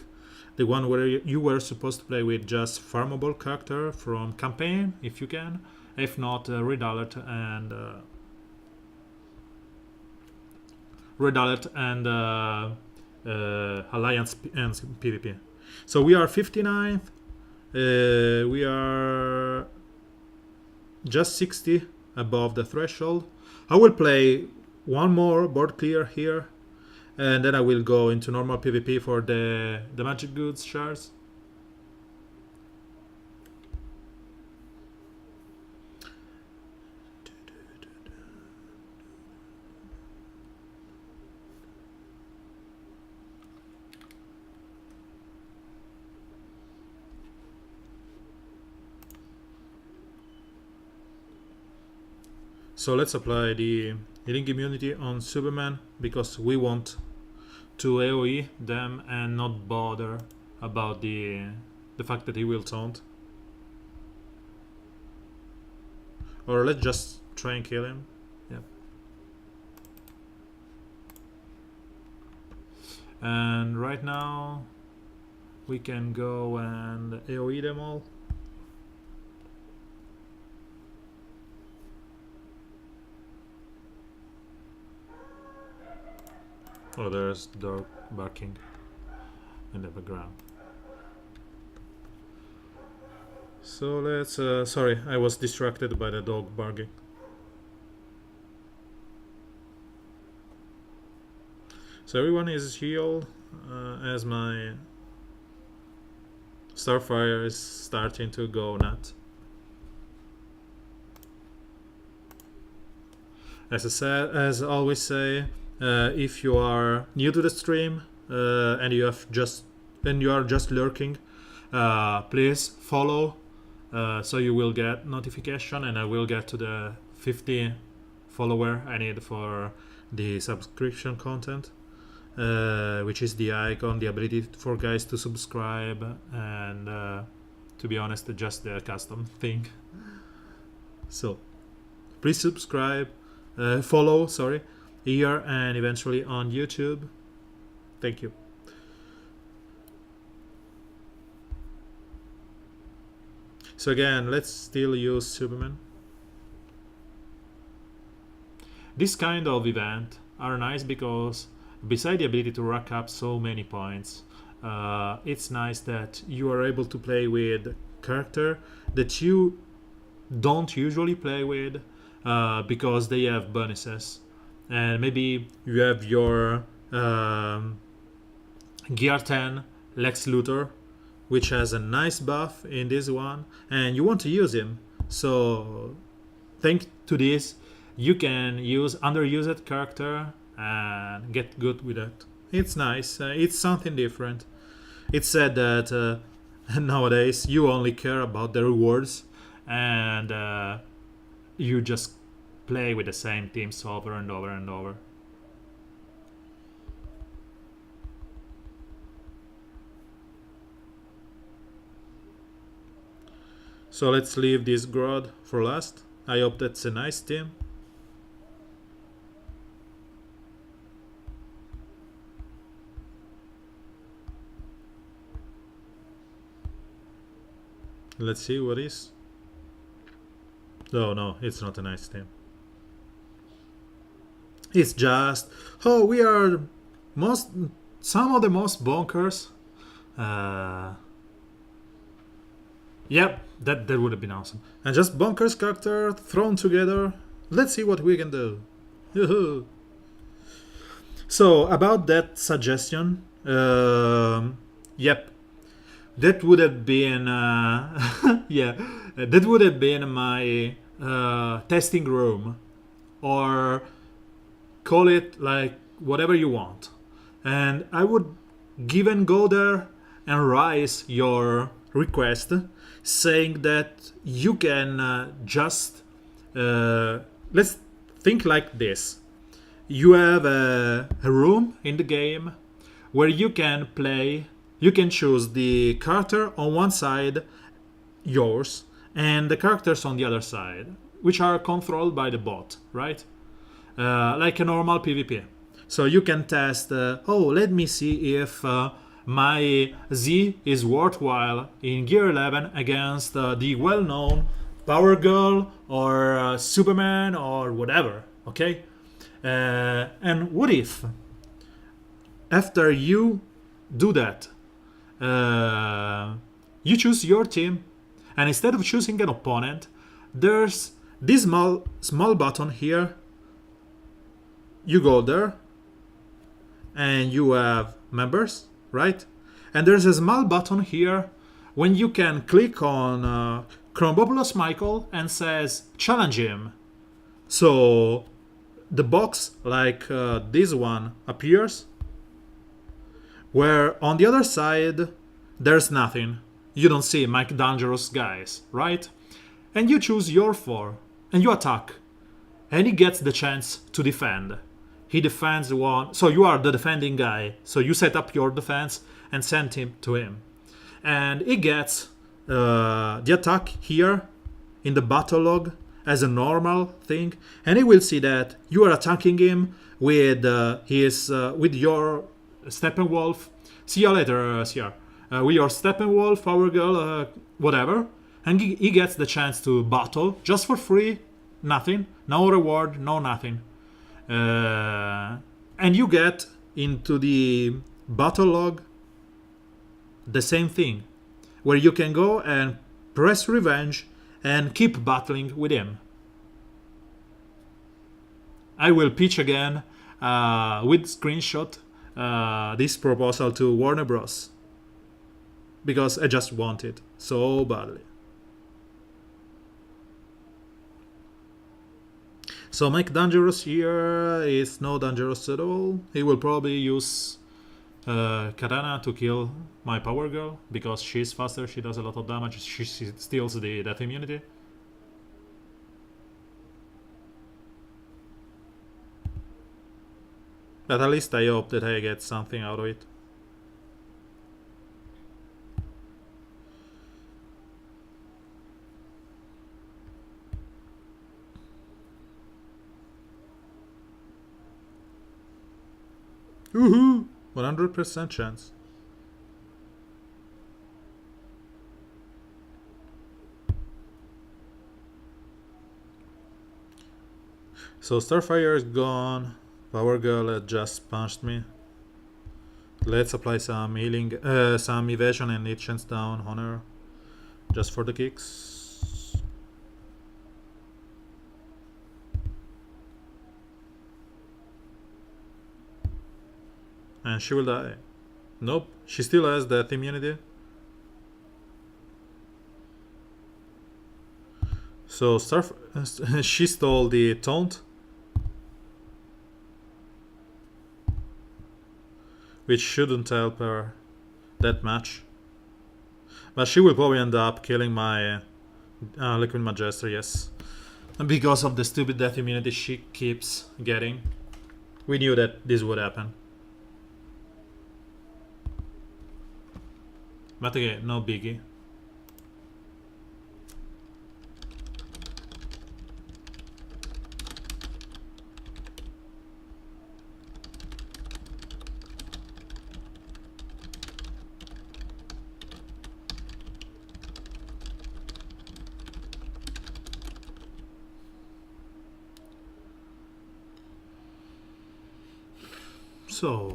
The one where you were supposed to play with just farmable character from campaign, if you can. If not, Red Alert and Alliance and PvP. So we are 59th. We are just 60 above the threshold. I will play one more board clear here, and then I will go into normal PvP for the magic goods shards. So let's apply the healing immunity on Superman, because we want to AoE them and not bother about the fact that he will taunt. Or let's just try and kill him. Yeah. And right now we can go and AoE them all. Oh, there's dog barking in the background. So let's... sorry, I was distracted by the dog barking. So everyone is healed as my Starfire is starting to go nuts. As I said, as I always say, if you are new to the stream and you are just lurking, please follow, so you will get notification, and I will get to the 50 follower I need for the subscription content, which is the icon, the ability for guys to subscribe, and to be honest, just the custom thing. So please subscribe, follow, sorry, here and eventually on YouTube. Thank you. So again, let's still use Superman. This kind of event are nice because beside the ability to rack up so many points, it's nice that you are able to play with character that you don't usually play with, because they have bonuses. And maybe you have your Gear 10 Lex Luthor, which has a nice buff in this one, and you want to use him. So thanks to this, you can use underused character and get good with it. It's nice. It's something different. It's said that nowadays you only care about the rewards, and you just play with the same teams over and over and over. So let's leave this Grodd for last. I hope that's a nice team. Let's see what is. Oh no, it's not a nice team. It's just, oh, we are some of the most bonkers. Yep, that would have been awesome. And just bonkers character thrown together. Let's see what we can do. Yoo-hoo. So about that suggestion, yep, that would have been yeah, that would have been my testing room, or call it like whatever you want, and I would give and go there and raise your request, saying that you can just let's think like this. You have a room in the game where you can play. You can choose the character on one side, yours, and the characters on the other side, which are controlled by the bot, right? Like a normal PvP. So you can test, oh, let me see if my Z is worthwhile in Gear 11 against the well-known Power Girl or Superman or whatever, okay? And what if, after you do that, you choose your team, and instead of choosing an opponent, there's this small button here. You go there, and you have members, right? And there's a small button here when you can click on Chrombopoulos Michael and says challenge him. So the box like this one appears, where on the other side there's nothing. You don't see Mike Dangerous guys, right? And you choose your 4 and you attack, and he gets the chance to defend. He defends one, so you are the defending guy, so you set up your defense and send him to him, and he gets the attack here in the battle log as a normal thing, and he will see that you are attacking him with with your Steppenwolf. See you later, CR. With your Steppenwolf, Power Girl, whatever, and he gets the chance to battle just for free, nothing, no reward, no nothing. And you get into the battle log the same thing, where you can go and press revenge and keep battling with him. I will pitch again with screenshot this proposal to Warner Bros. Because I just want it so badly. So Mike Dangerous here is no dangerous at all. He will probably use Katana to kill my Power Girl because she's faster, she does a lot of damage, she steals the death immunity. But at least I hope that I get something out of it. Woohoo! 100% chance. So Starfire is gone. Power Girl had just punched me. Let's apply some healing, some evasion and hit chance down on her, just for the kicks. And she will die. Nope, she still has that immunity. So she stole the taunt. which shouldn't help her that much. But she will probably end up killing my Liquid Magister, yes. And because of the stupid death immunity she keeps getting. We knew that this would happen. But again, no biggie.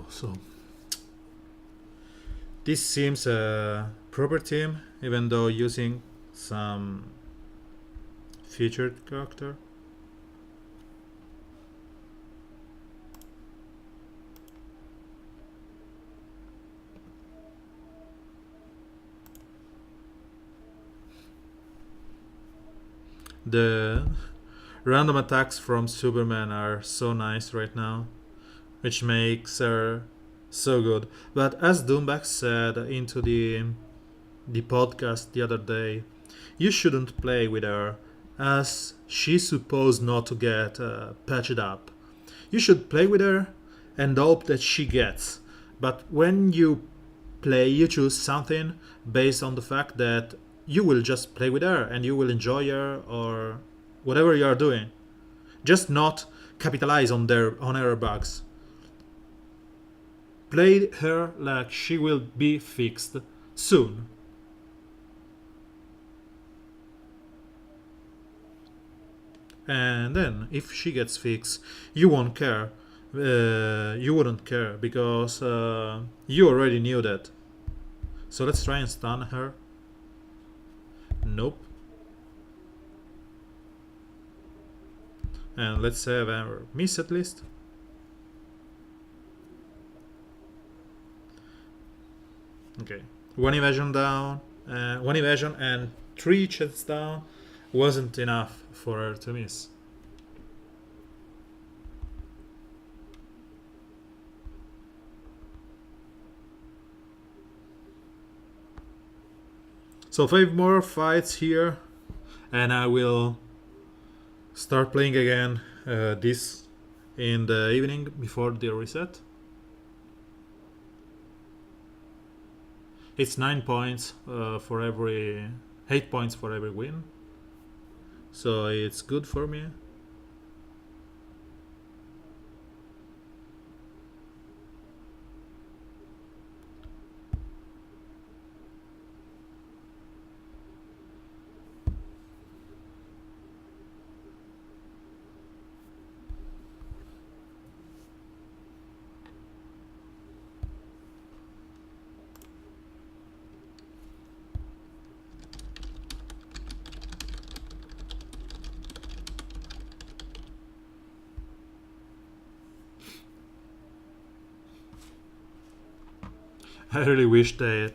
So this seems a proper team, even though using some featured character. The random attacks from Superman are so nice right now, which makes her so good. But as Doomback said into the podcast the other day, you shouldn't play with her, as she's supposed not to get patched up. You should play with her and hope that she gets. But when you play, you choose something based on the fact that you will just play with her and you will enjoy her or whatever you are doing. Just not capitalize on her bugs. Play her like she will be fixed soon. And then, if she gets fixed, you won't care. You wouldn't care because you already knew that. So let's try and stun her. Nope. And let's have a miss at least. Okay. One evasion down. One evasion and 3 chats down wasn't enough for her to miss. So 5 more fights here and I will start playing again this in the evening before the reset. It's 9 points for every 8 points for every win, so it's good for me. I really wish they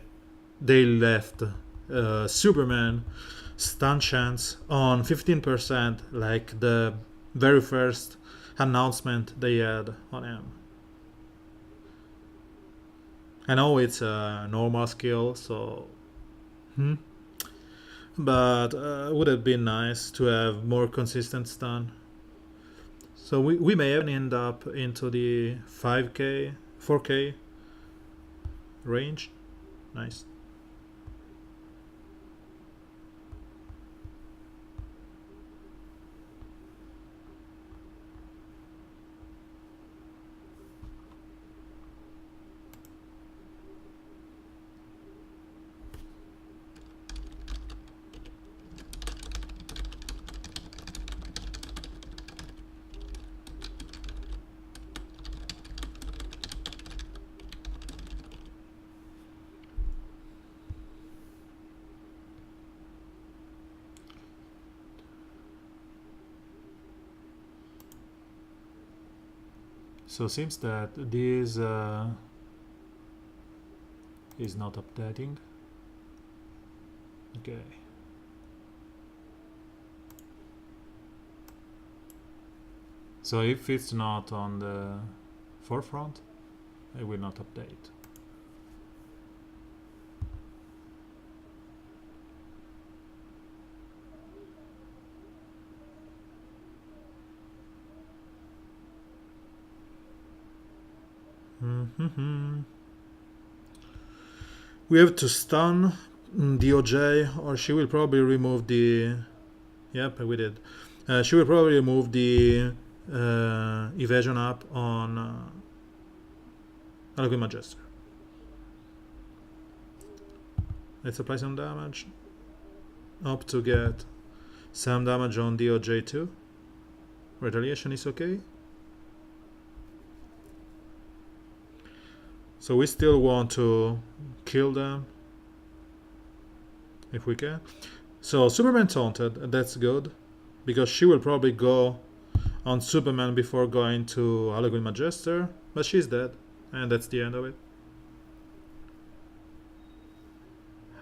left Superman stun chance on 15% like the very first announcement they had on him. I know it's a normal skill, so but would have been nice to have more consistent stun. So we may even end up into the 5k, 4k range. Nice. So seems that this is not updating. Okay. So if it's not on the forefront, it will not update. We have to stun DOJ, or she will probably remove the... Yep, we did. She will probably remove the evasion up on Liquid Magister. Let's apply some damage. Up to get some damage on DOJ too. Retaliation is okay. So we still want to kill them if we can. So Superman taunted, that's good, because she will probably go on Superman before going to Harlequin Magister, but she's dead, and that's the end of it.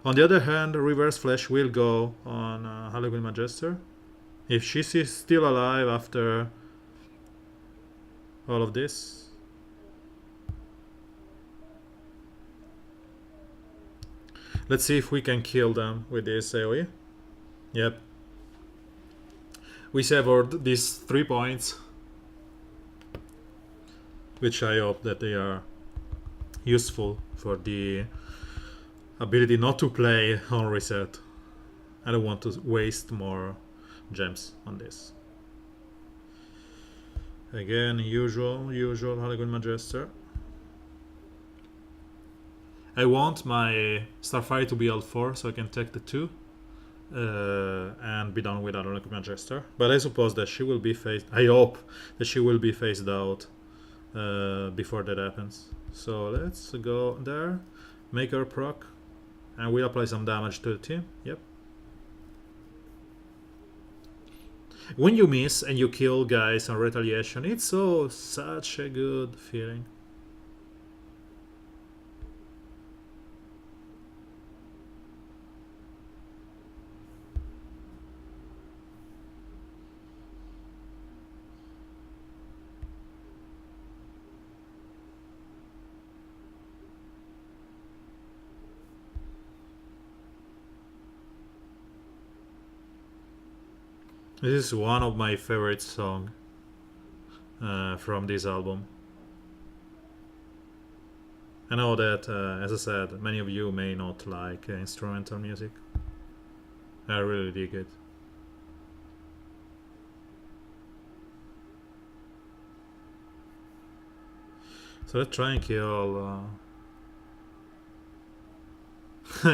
On the other hand, Reverse Flash will go on Harlequin Magister. If she's still alive after all of this. Let's see if we can kill them with this AoE. Yep. We savored these 3 points, which I hope that they are useful for the ability not to play on reset. I don't want to waste more gems on this. Again, usual Harlequin Magister. I want my Starfire to be L4 so I can take the 2 and be done with Harlequin Magister. But I suppose that she will be phased. I hope that she will be phased out before that happens. So let's go there, make her proc, and we'll apply some damage to the team. Yep. When you miss and you kill guys on retaliation, it's such a good feeling. This is one of my favorite songs from this album. I know that, as I said, many of you may not like instrumental music. I really dig it. So let's try and kill...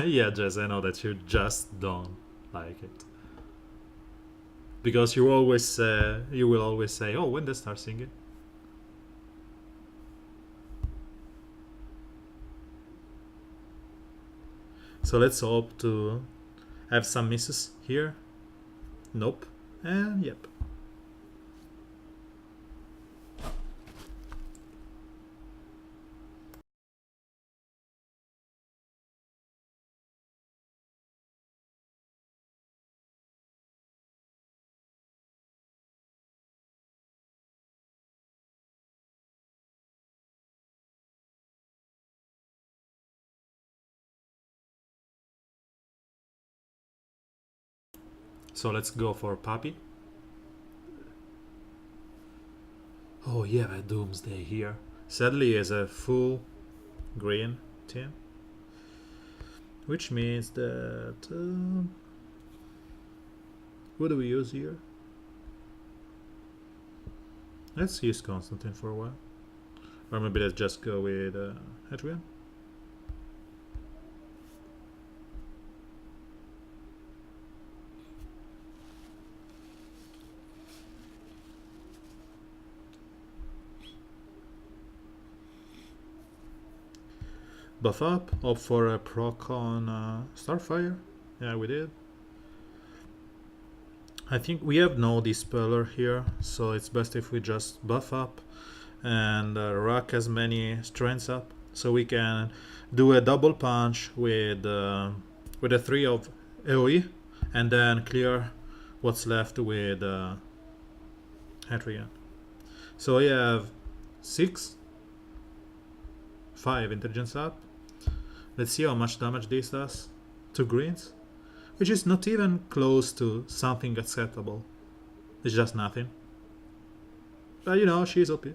yeah, Jess, I know that you just don't like it. Because you will always say, oh, when they start singing. So let's hope to have some misses here. Nope. And yep. So let's go for Papi. Oh yeah, Doomsday here. Sadly, is a full green team, which means that what do we use here? Let's use Constantine for a while, or maybe let's just go with Hadrian. Buff up, opt for a proc on Starfire. Yeah, we did. I think we have no Dispeller here, so it's best if we just buff up and rack as many strengths up, so we can do a double punch with a 3 of AoE, and then clear what's left with Hadrian. So I have 6 5 intelligence up. Let's see how much damage this does. 2 greens, which is not even close to something acceptable. It's just nothing. But you know, she's OP.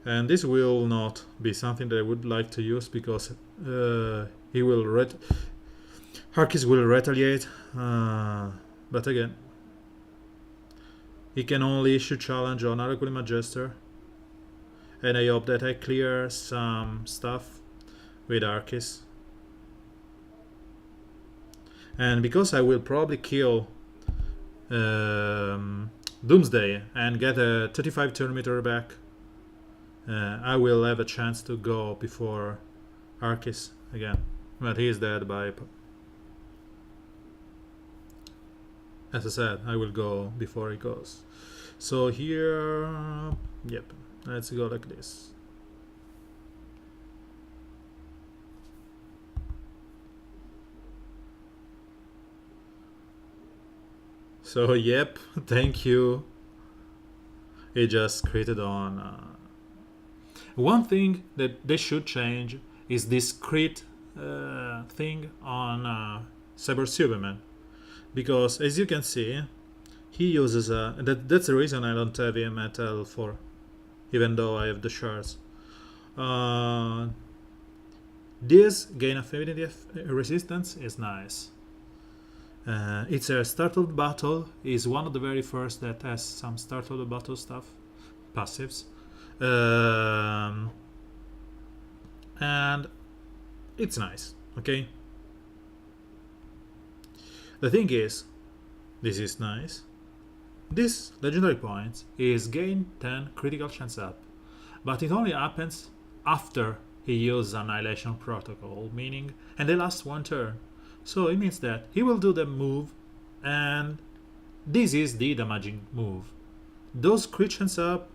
And this will not be something that I would like to use because he will Harkis will retaliate. But again, he can only issue challenge on Arakulima Jester. And I hope that I clear some stuff with Arkis. And because I will probably kill Doomsday and get a 35 turn meter back, I will have a chance to go before Arkis again. But he is dead by... As I said, I will go before he goes. So here... Yep, let's go like this. So yep, thank you. It just created on... One thing that they should change is this crit thing on Cyber Superman. Because as you can see, he uses a... That's the reason I don't have him at L4. Even though I have the shards. This gain affinity resistance is nice. It's a startled battle. Is one of the very first that has some startled battle stuff. Passives. And it's nice, okay? The thing is, this is nice. This legendary point is gain 10 critical chance up, but it only happens after he uses Annihilation Protocol, meaning, and they last 1 turn. So it means that he will do the move, and this is the damaging move. Those crit chance up,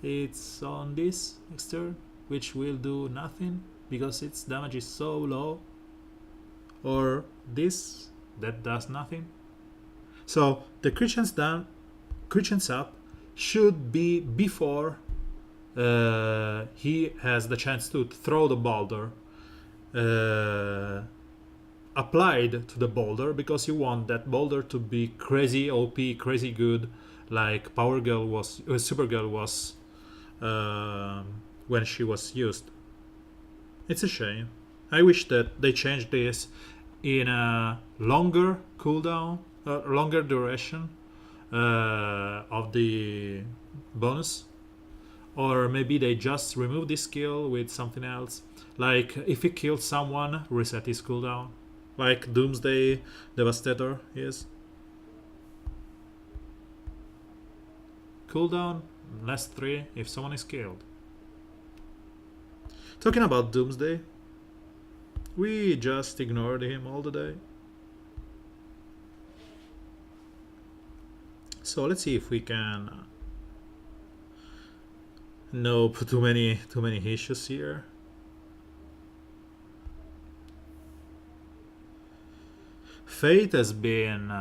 it's on this next turn, which will do nothing because its damage is so low, or this that does nothing. So the crit chance up should be before he has the chance to throw the boulder applied to the boulder, because you want that boulder to be crazy OP, crazy good, like Supergirl was when she was used. It's a shame. I wish that they changed this in a longer cooldown, longer duration of the bonus, or maybe they just remove this skill with something else. Like if he kills someone, reset his cooldown, like Doomsday Devastator is. Cooldown less 3 if someone is killed. Talking about Doomsday, we just ignored him all the day. So let's see if we can no put too many issues here. Fate has been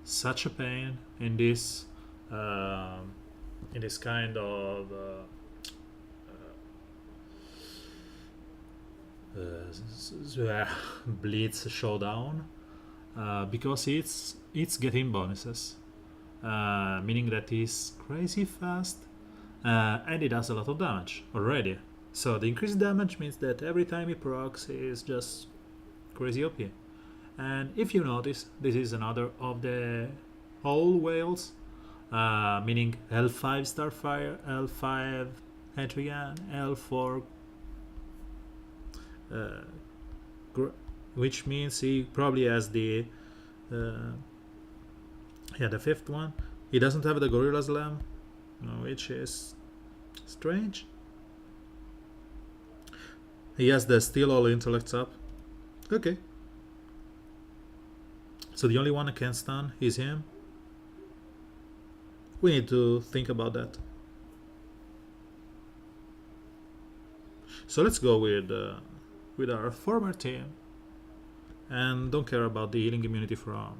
such a pain in this kind of Blitz showdown, because it's getting bonuses, meaning that he's crazy fast, and he does a lot of damage already. So the increased damage means that every time he procs is just crazy OP. And if you notice, this is another of the whole whales, meaning L5 Starfire, L5 Etrigan, L4, which means he probably has the fifth one. He doesn't have the Gorilla Slam, which is strange. He has the Steal All Intellects up. Okay. So the only one that can stun is him. We need to think about that. So let's go with our former team, and don't care about the healing immunity from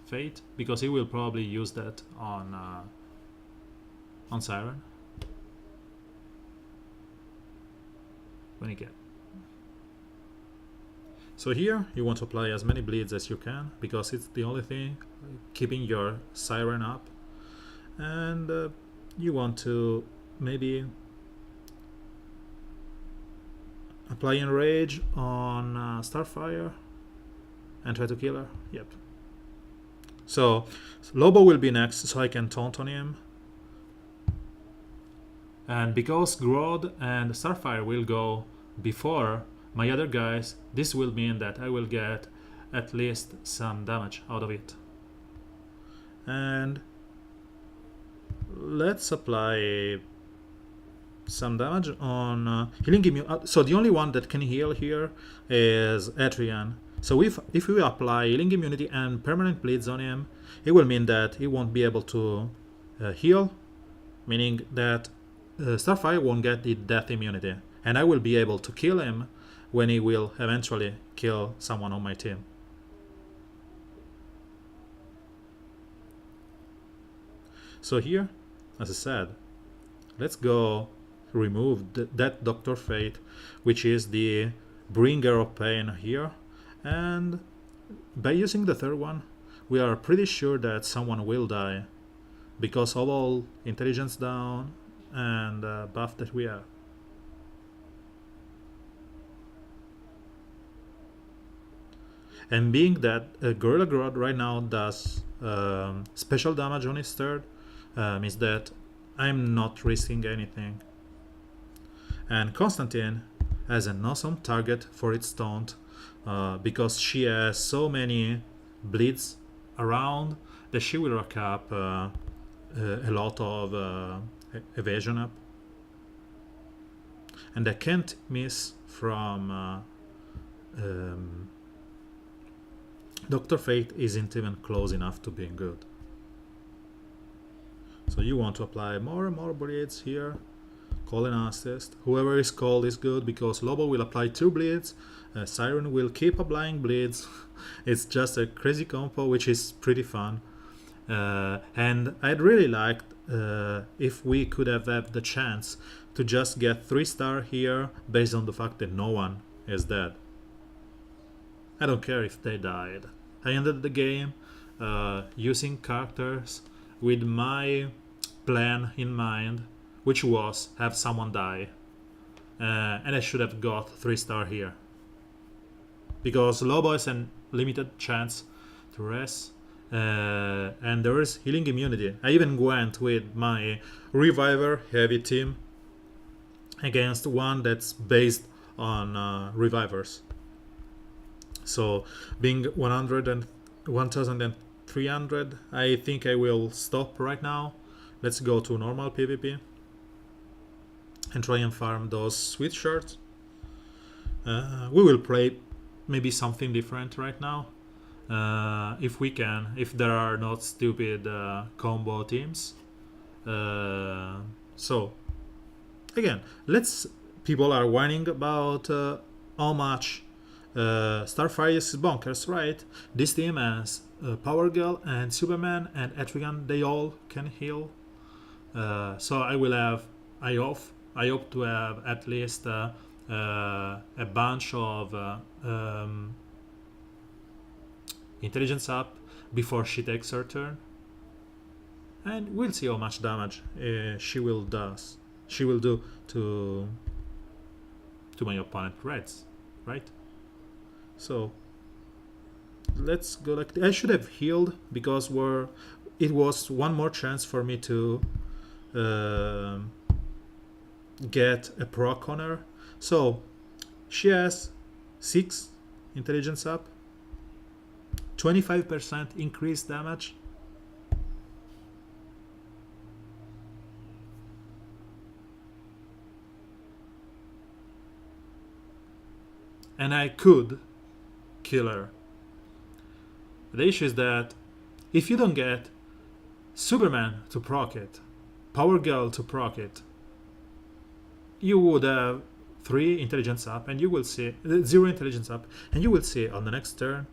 Fate, because he will probably use that on Siren when he can. So here you want to apply as many bleeds as you can, because it's the only thing keeping your Siren up, and you want to maybe apply Enrage on Starfire and try to kill her. Yep. So Lobo will be next, so I can taunt on him. And because Grodd and Starfire will go before my other guys, this will mean that I will get at least some damage out of it. And let's apply some damage on healing immune. So the only one that can heal here is Atrian. So if we apply healing immunity and permanent bleeds on him, it will mean that he won't be able to heal, meaning that Starfire won't get the death immunity, and I will be able to kill him when he will eventually kill someone on my team. So here, as I said, let's go remove that Dr. Fate, which is the bringer of pain here, and by using the third one, we are pretty sure that someone will die because of all intelligence down and buff that we have. And being that Gorilla Grodd right now does special damage on his third, means that I'm not risking anything. And Constantine has an awesome target for its taunt, because she has so many bleeds around that she will rack up a lot of evasion up. And I can't miss from Dr. Fate isn't even close enough to being good. So you want to apply more and more bleeds here. Call an assist. Whoever is called is good, because Lobo will apply 2 bleeds. Siren will keep applying bleeds. It's just a crazy combo, which is pretty fun. And I'd really liked if we could have had the chance to just get 3-star here based on the fact that no one is dead. I don't care if they died. I ended the game using characters with my plan in mind, which was have someone die. And I should have got 3-star here, because Lobo has a limited chance to rest, and there is healing immunity. I even went with my Reviver heavy team against one that's based on Revivers. So being 100 and 1300, I think I will stop right now. Let's go to normal PvP and try and farm those sweet shirts. We will play maybe something different right now, if we can, if there are not stupid combo teams. So again, people are whining about how much Starfire is bonkers, right? This team has Power Girl and Superman and Etrigan. They all can heal. So I hope to have at least a bunch of intelligence up before she takes her turn, and we'll see how much damage she will do to my opponent Reds, right? So let's go. Like I should have healed, because it was one more chance for me to get a proc on her. So she has 6 intelligence up, 25% increased damage. And I could kill her. The issue is that if you don't get Superman to proc it, Power Girl to proc it, you would have 3 intelligence up, and you will see 0 intelligence up, and you will see on the next turn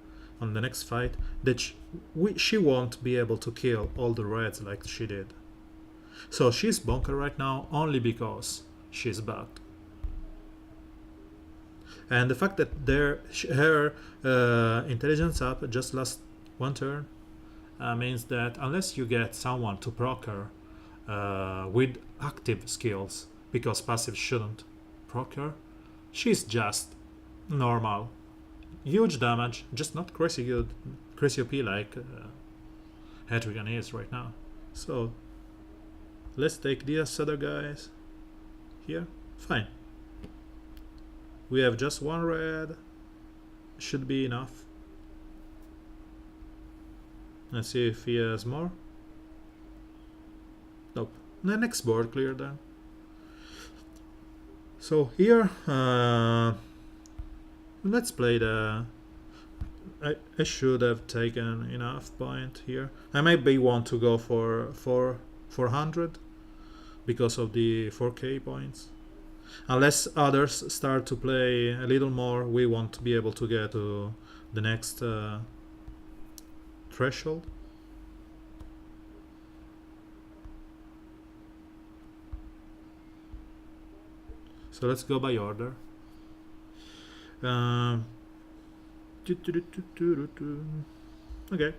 on the next fight that she won't be able to kill all the reds like she did. So she's bonker right now only because she's bugged. And the fact that her intelligence up just last one turn means that unless you get someone to proc her with active skills, because passive shouldn't proc her, she's just normal. Huge damage, just not crazy good, crazy OP like Hedrigan is right now. So let's take these other guys here. Fine. We have just one red. Should be enough. Let's see if he has more. Nope. The next board clear then. So here, let's play the... I should have taken enough point here. I maybe want to go for 400 because of the 4k points. Unless others start to play a little more, we won't be able to get to the next threshold. So let's go by order. Okay.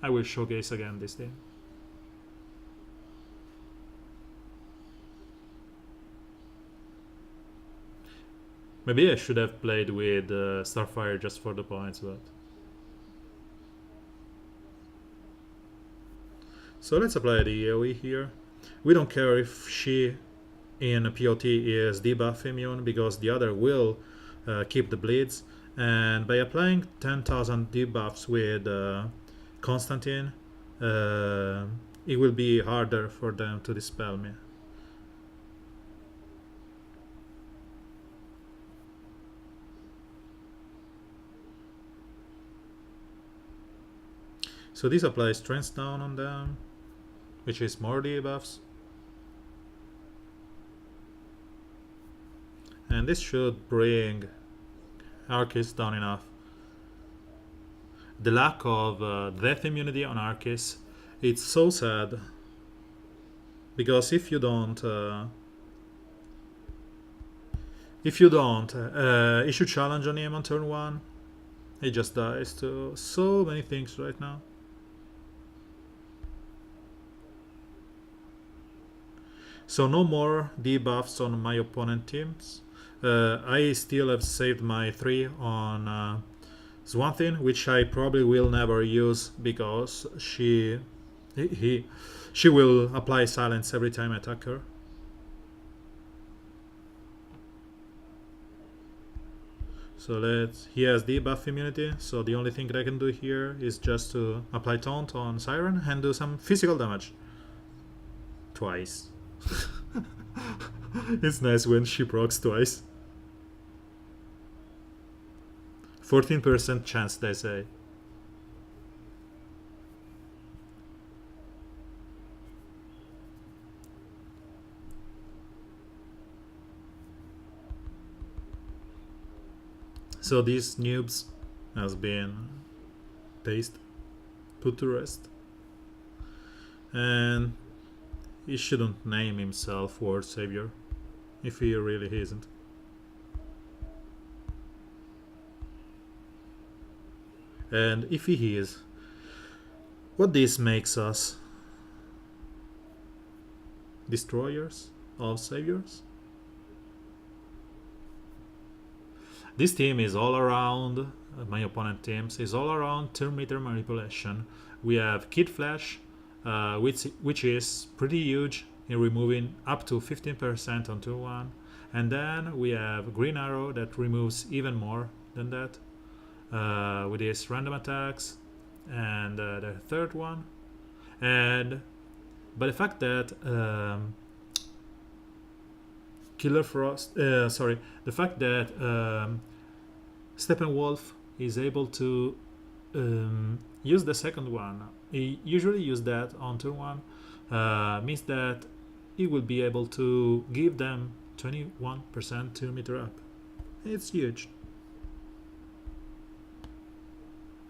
I will showcase again this day. Maybe I should have played with Starfire just for the points, but... So let's apply the AoE here. We don't care if she in a POT is debuff immune, because the other will keep the bleeds. And by applying 10,000 debuffs with Constantine, it will be harder for them to dispel me. So this applies strength down on them, which is more debuffs. And this should bring Arcus down enough. The lack of death immunity on Arcus, it's so sad. Because if you don't issue challenge on him on turn 1, he just dies to so many things right now. So no more debuffs on my opponent teams. I still have saved my 3 on Swanthin, which I probably will never use because she will apply silence every time I attack her. So he has debuff immunity, so the only thing that I can do here is just to apply taunt on Siren and do some physical damage. Twice. It's nice when she procs twice. 14% chance, they say. So these noobs has been put to rest. And he shouldn't name himself World Savior, if he really isn't. And if he is, what this makes us? Destroyers of saviors? This team is all around, my opponent teams, is all around turn meter manipulation. We have Kid Flash, which is pretty huge in removing up to 15% on turn 1. And then we have Green Arrow that removes even more than that. With his random attacks, and the third one, and by the fact that Killer Frost, the fact that Steppenwolf is able to use the second one, he usually use that on turn 1, means that he will be able to give them 21% 2 meter up. It's huge.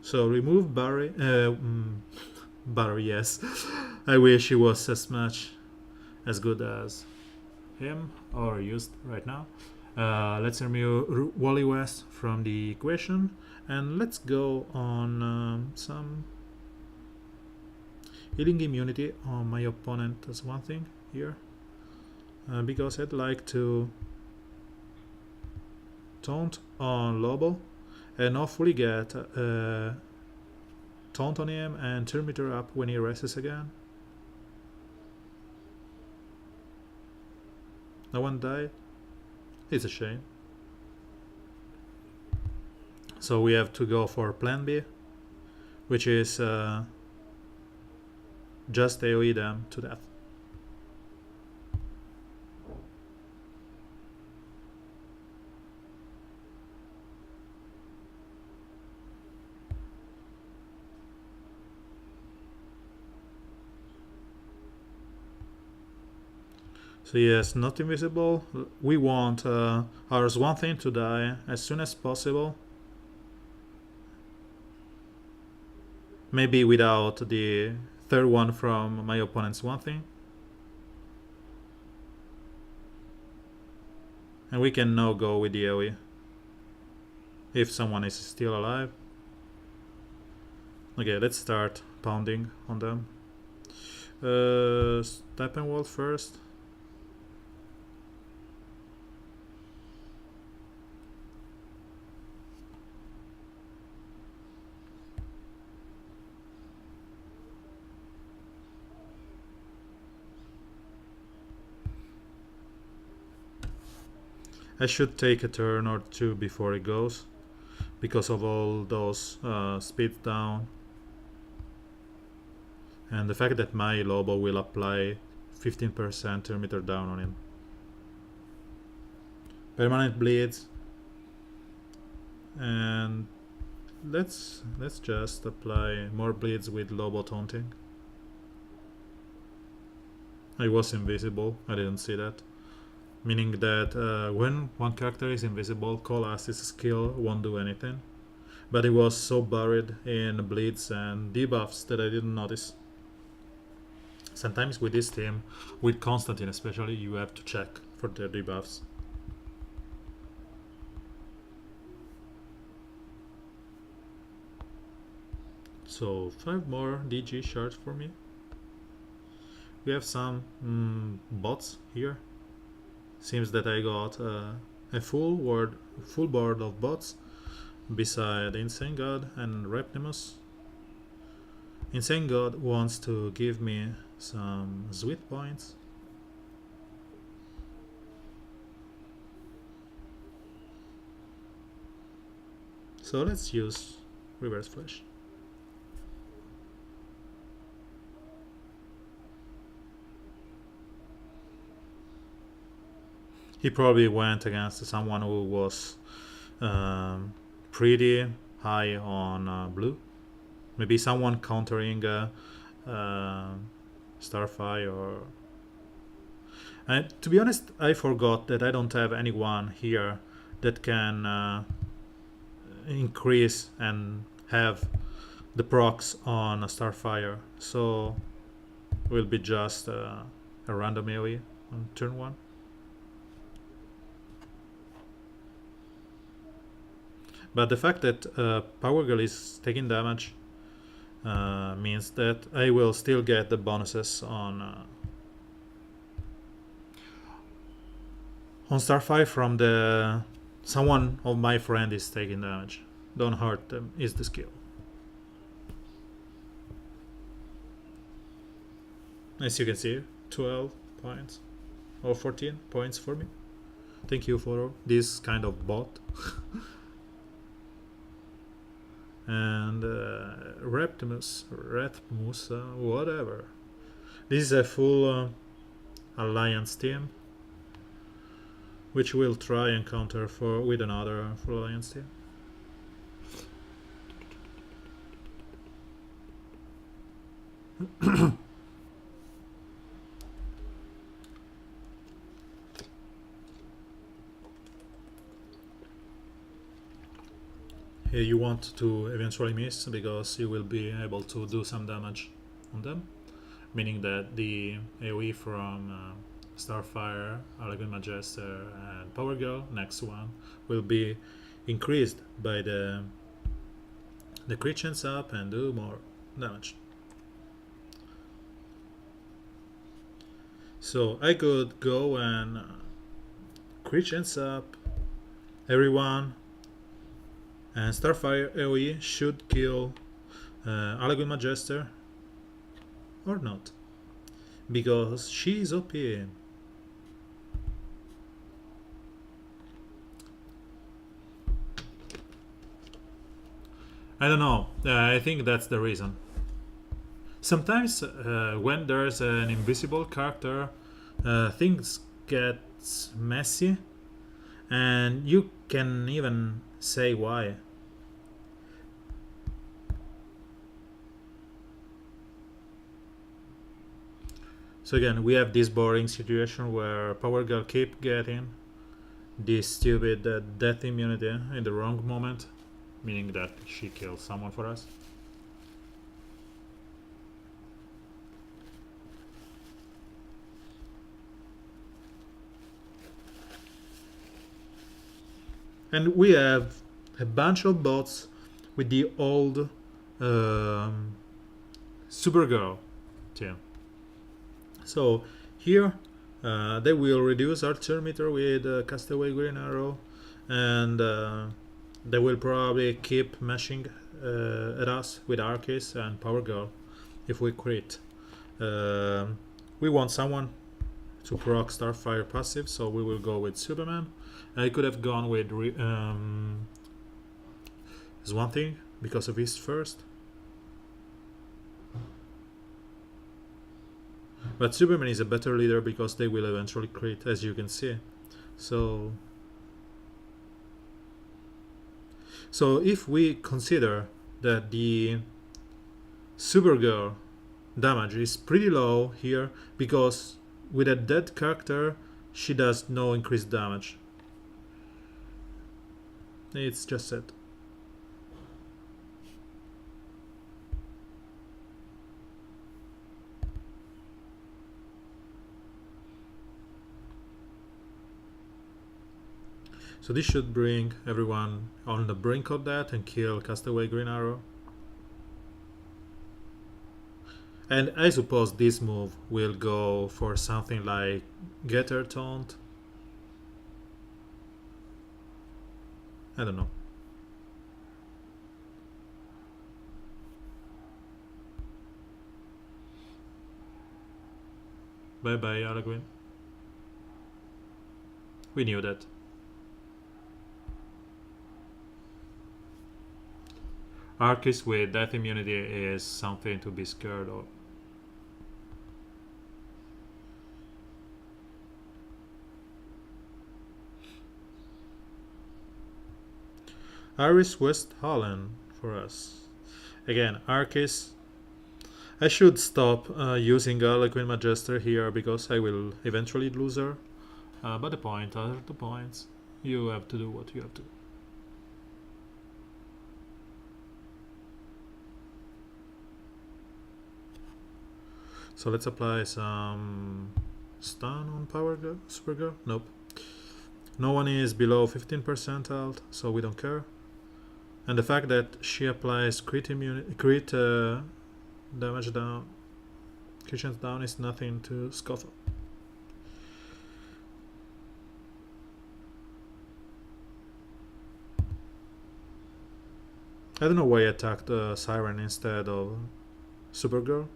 So remove Barry. Barry, yes. I wish he was as much as good as him or used right now. Let's remove Wally West from the equation, and let's go on some healing immunity on my opponent as one thing here, because I'd like to taunt on Lobo and hopefully get taunt on him and turn meter up when he rests again. No one died. It's a shame. So we have to go for plan B, which is just AoE them to death. So yes, not invisible. We want our Swamp Thing to die as soon as possible. Maybe without the third one from my opponent's Swamp Thing. And we can now go with the AoE. If someone is still alive. Okay, let's start pounding on them. Steppenwolf first. I should take a turn or two before it goes, because of all those speeds down. And the fact that my Lobo will apply 15% turn meter down on him. Permanent bleeds. And let's just apply more bleeds with Lobo taunting. I was invisible, I didn't see that. Meaning that when one character is invisible, Colas's skill won't do anything. But it was so buried in bleeds and debuffs that I didn't notice. Sometimes with this team, with Constantine especially, you have to check for the debuffs. So 5 more DG shards for me. We have some bots here. Seems that I got a full board of bots beside Insane God and Reptimus. Insane God wants to give me some sweet points. So let's use Reverse Flash. He probably went against someone who was pretty high on blue. Maybe someone countering Starfire or... And to be honest, I forgot that I don't have anyone here that can increase and have the procs on Starfire. So it will be just a random AoE on turn 1. But the fact that Power Girl is taking damage means that I will still get the bonuses on Starfire from the someone of my friend is taking damage. Don't hurt them is the skill. As you can see, 12 points or 14 points for me. Thank you for this kind of bot. And Reptimus, whatever. This is a full alliance team, which we'll try and counter with another full alliance team. you want to eventually miss, because you will be able to do some damage on them, meaning that the AoE from Starfire, Elegant Magister, and Power Girl, next one, will be increased by the crit chance up and do more damage. So I could go and crit chance up everyone, and Starfire AoE should kill Elegant Magister, or not, because she's OP. I don't know. I think that's the reason. Sometimes when there's an invisible character, things get messy, and you can even say why. So again, we have this boring situation where Power Girl keep getting this stupid death immunity in the wrong moment, meaning that she kills someone for us. And we have a bunch of bots with the old Supergirl team. So here they will reduce Archer meter with Castaway Green Arrow, and they will probably keep mashing at us with Arcus and Power Girl if we crit. We want someone to proc Starfire passive, so we will go with Superman. I could have gone with Swamp Thing because of his first. But Superman is a better leader because they will eventually crit, as you can see. So if we consider that the Supergirl damage is pretty low here, because with a dead character she does no increased damage. It's just set. So this should bring everyone on the brink of that and kill Castaway Green Arrow. And I suppose this move will go for something like Getter Taunt. I don't know. Bye bye, Aragorn. We knew that. Arcus with death immunity is something to be scared of. Iris West Holland for us. Again, Arcus. I should stop using Harlequin Magister here because I will eventually lose her. But the point are the points. You have to do what you have to do. So let's apply some stun on Supergirl. Nope. No one is below 15% health, so we don't care. And the fact that she applies crit damage down, crit chance down, is nothing to scoff at. I don't know why I attacked Siren instead of Supergirl.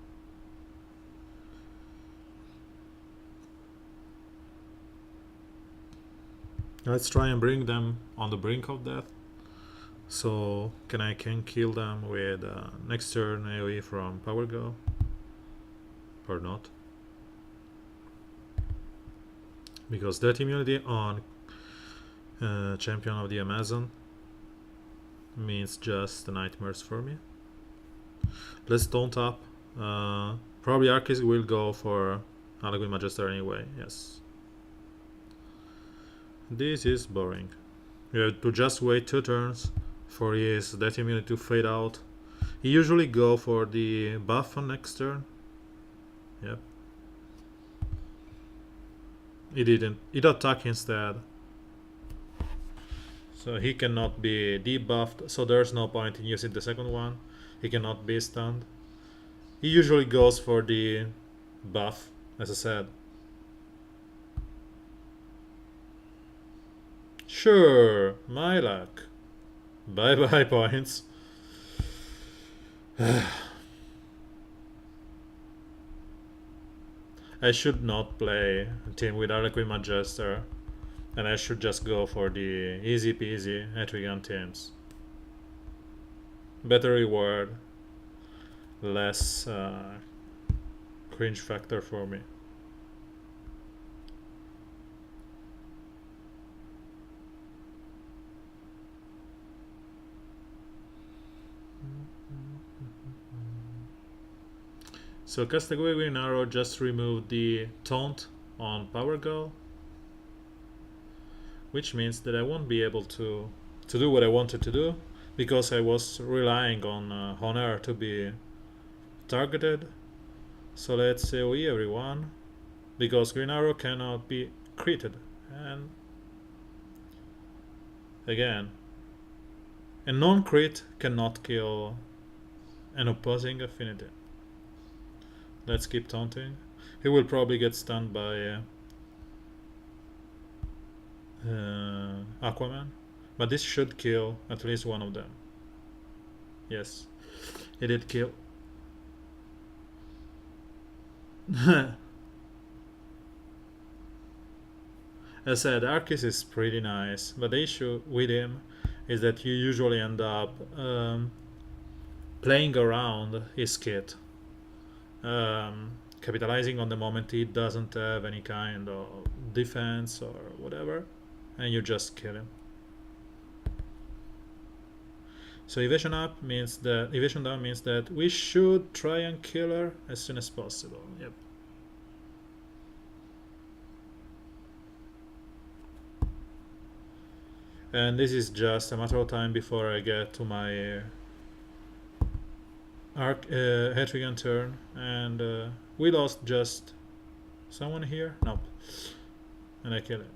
Let's try and bring them on the brink of death. So I can kill them with next turn AoE from Power Girl, or not, because that immunity on Champion of the Amazon means just nightmares for me. Let's taunt up. Probably Arcus will go for Harlequin Magister anyway. Yes. This is boring. You have to just wait 2 turns for his death immunity to fade out. He usually go for the buff on next turn. Yep. He didn't. It attack instead. So he cannot be debuffed, so there's no point in using the second one. He cannot be stunned. He usually goes for the buff, as I said. Sure, my luck. Bye bye points. I should not play a team with Harlequin Magister, and I should just go for the easy peasy Etrigan teams. Better reward, less cringe factor for me. So Castaway Green Arrow just removed the taunt on Power Girl, which means that I won't be able to do what I wanted to do, because I was relying on Honor to be targeted. So let's AoE everyone, because Green Arrow cannot be critted. And again, a non-crit cannot kill an opposing affinity. Let's keep taunting. He will probably get stunned by Aquaman, but this should kill at least one of them. Yes, it did kill. As said, Arceus is pretty nice, but the issue with him is that you usually end up playing around his kit. Capitalizing on the moment he doesn't have any kind of defense or whatever, and you just kill him. So evasion up means that evasion down means that we should try and kill her as soon as possible. Yep. And this is just a matter of time before I get to my Hetrigan turn, and we lost just someone here? Nope. And I kill it.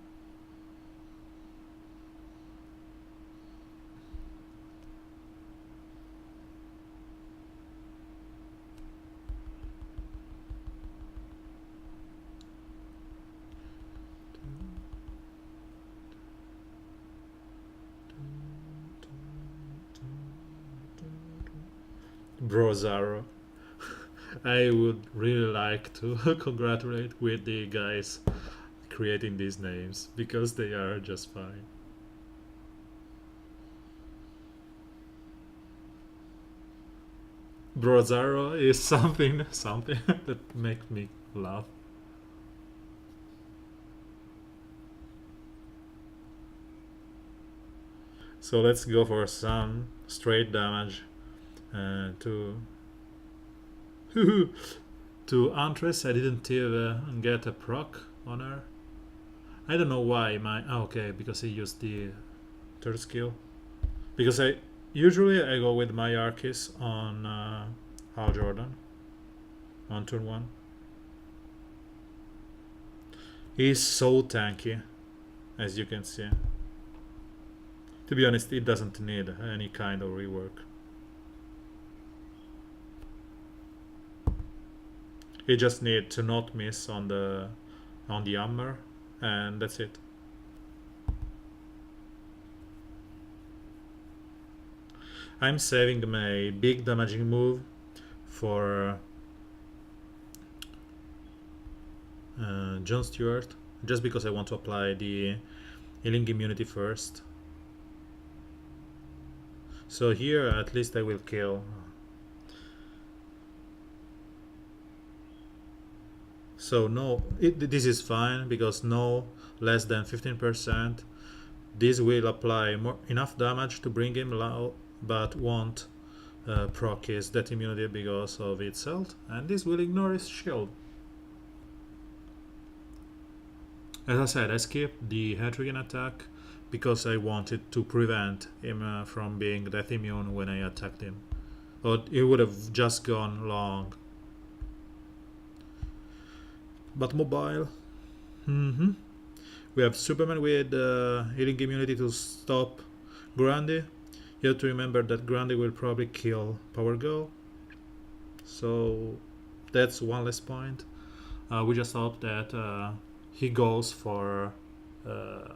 Brozaro. I would really like to congratulate with the guys creating these names, because they are just fine. Brozaro is something that makes me laugh. So let's go for some straight damage to to Huntress. I didn't even get a proc on her. I don't know why okay, because he used the third skill. Because I usually go with my Arceus on Hal Jordan on turn 1. He's so tanky, as you can see. To be honest, it doesn't need any kind of rework. He just needs to not miss on the hammer, and that's it. I'm saving my big damaging move for Jon Stewart, just because I want to apply the healing immunity first. So here at least I will kill. So no, this is fine, because no less than 15%. This will apply enough damage to bring him low, but won't proc his death immunity because of its health, and this will ignore his shield. As I said, I skipped the Hetrigan attack because I wanted to prevent him from being death immune when I attacked him. But it would have just gone long. But mobile. We have Superman with healing immunity to stop Grande. You have to remember that Grande will probably kill Power Girl. So that's one less point. We just hope that he goes for the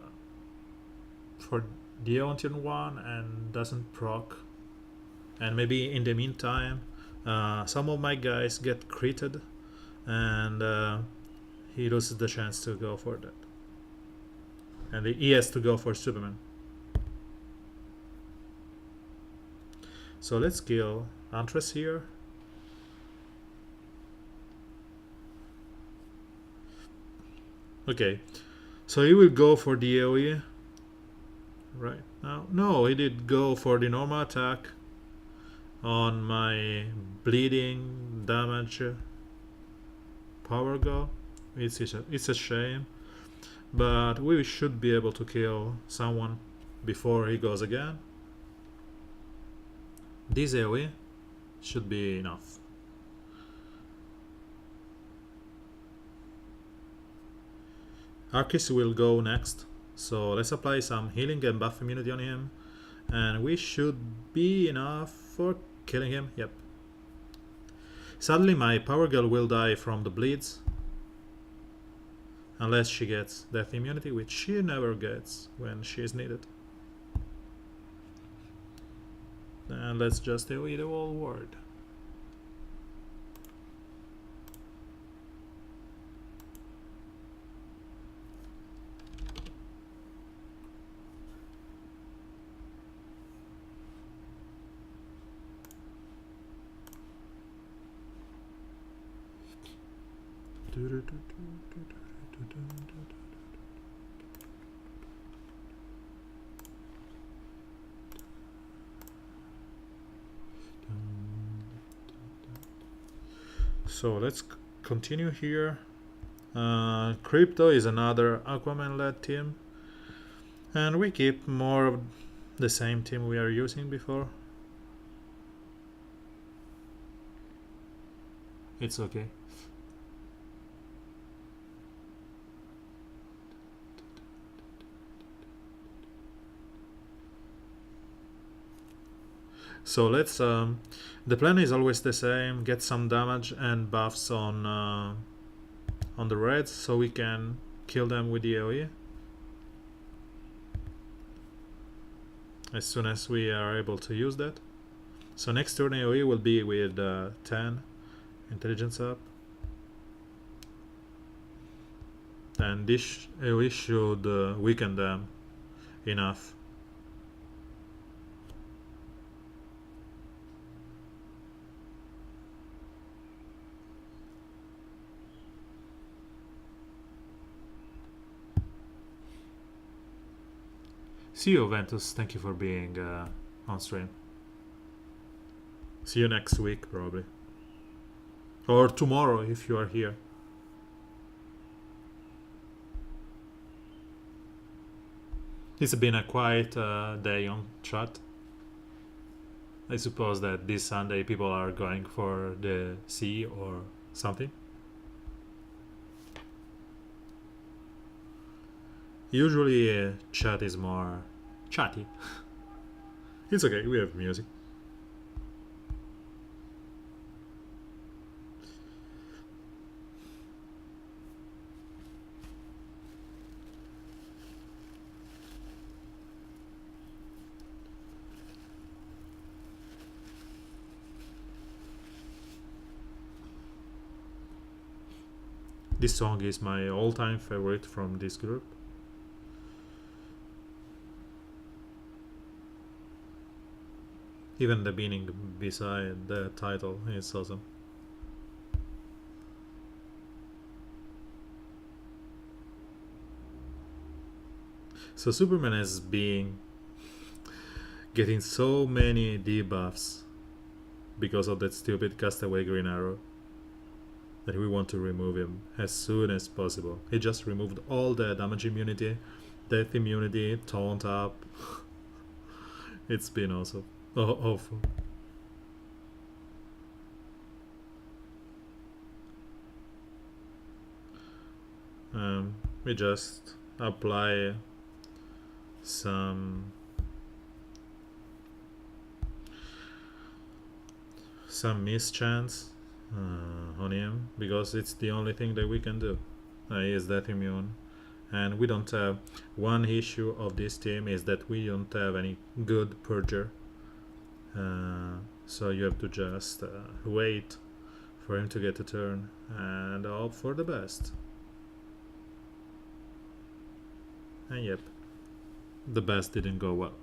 on turn 1 and doesn't proc. And maybe in the meantime, some of my guys get critted and he loses the chance to go for that. And he has to go for Superman. So let's kill Huntress here. Okay, so he will go for the AoE right now. No, he did go for the normal attack on my bleeding damage Power Girl. It's a shame, but we should be able to kill someone before he goes again. This AoE should be enough. Arcus will go next, so let's apply some healing and buff immunity on him, and we should be enough for killing him. Yep. Sadly, my Power Girl will die from the bleeds, unless she gets death immunity, which she never gets when she is needed. And let's just AoE the whole ward. So let's continue here. Crypto is another Aquaman-led team, and we keep more of the same team we are using before. It's okay. So let's the plan is always the same: get some damage and buffs on the reds so we can kill them with the AoE as soon as we are able to use that. So next turn AoE will be with 10 intelligence up, and this AoE should weaken them enough. See you, Ventus. Thank you for being on stream. See you next week, probably. Or tomorrow, if you are here. It's been a quiet day on chat. I suppose that this Sunday people are going for the sea or something. Usually chat is more chatty. It's okay, we have music. This song is my all-time favorite from this group. Even the meaning beside the title is awesome. So Superman is getting so many debuffs because of that stupid Castaway Green Arrow that we want to remove him as soon as possible. He just removed all the damage immunity death immunity, taunt up. It's been also awful. We just apply some mischance on him, because it's the only thing that we can do. He is that immune, and we don't have. One issue of this team is that we don't have any good purger, so you have to just wait for him to get a turn and hope for the best. And yep, the best didn't go well.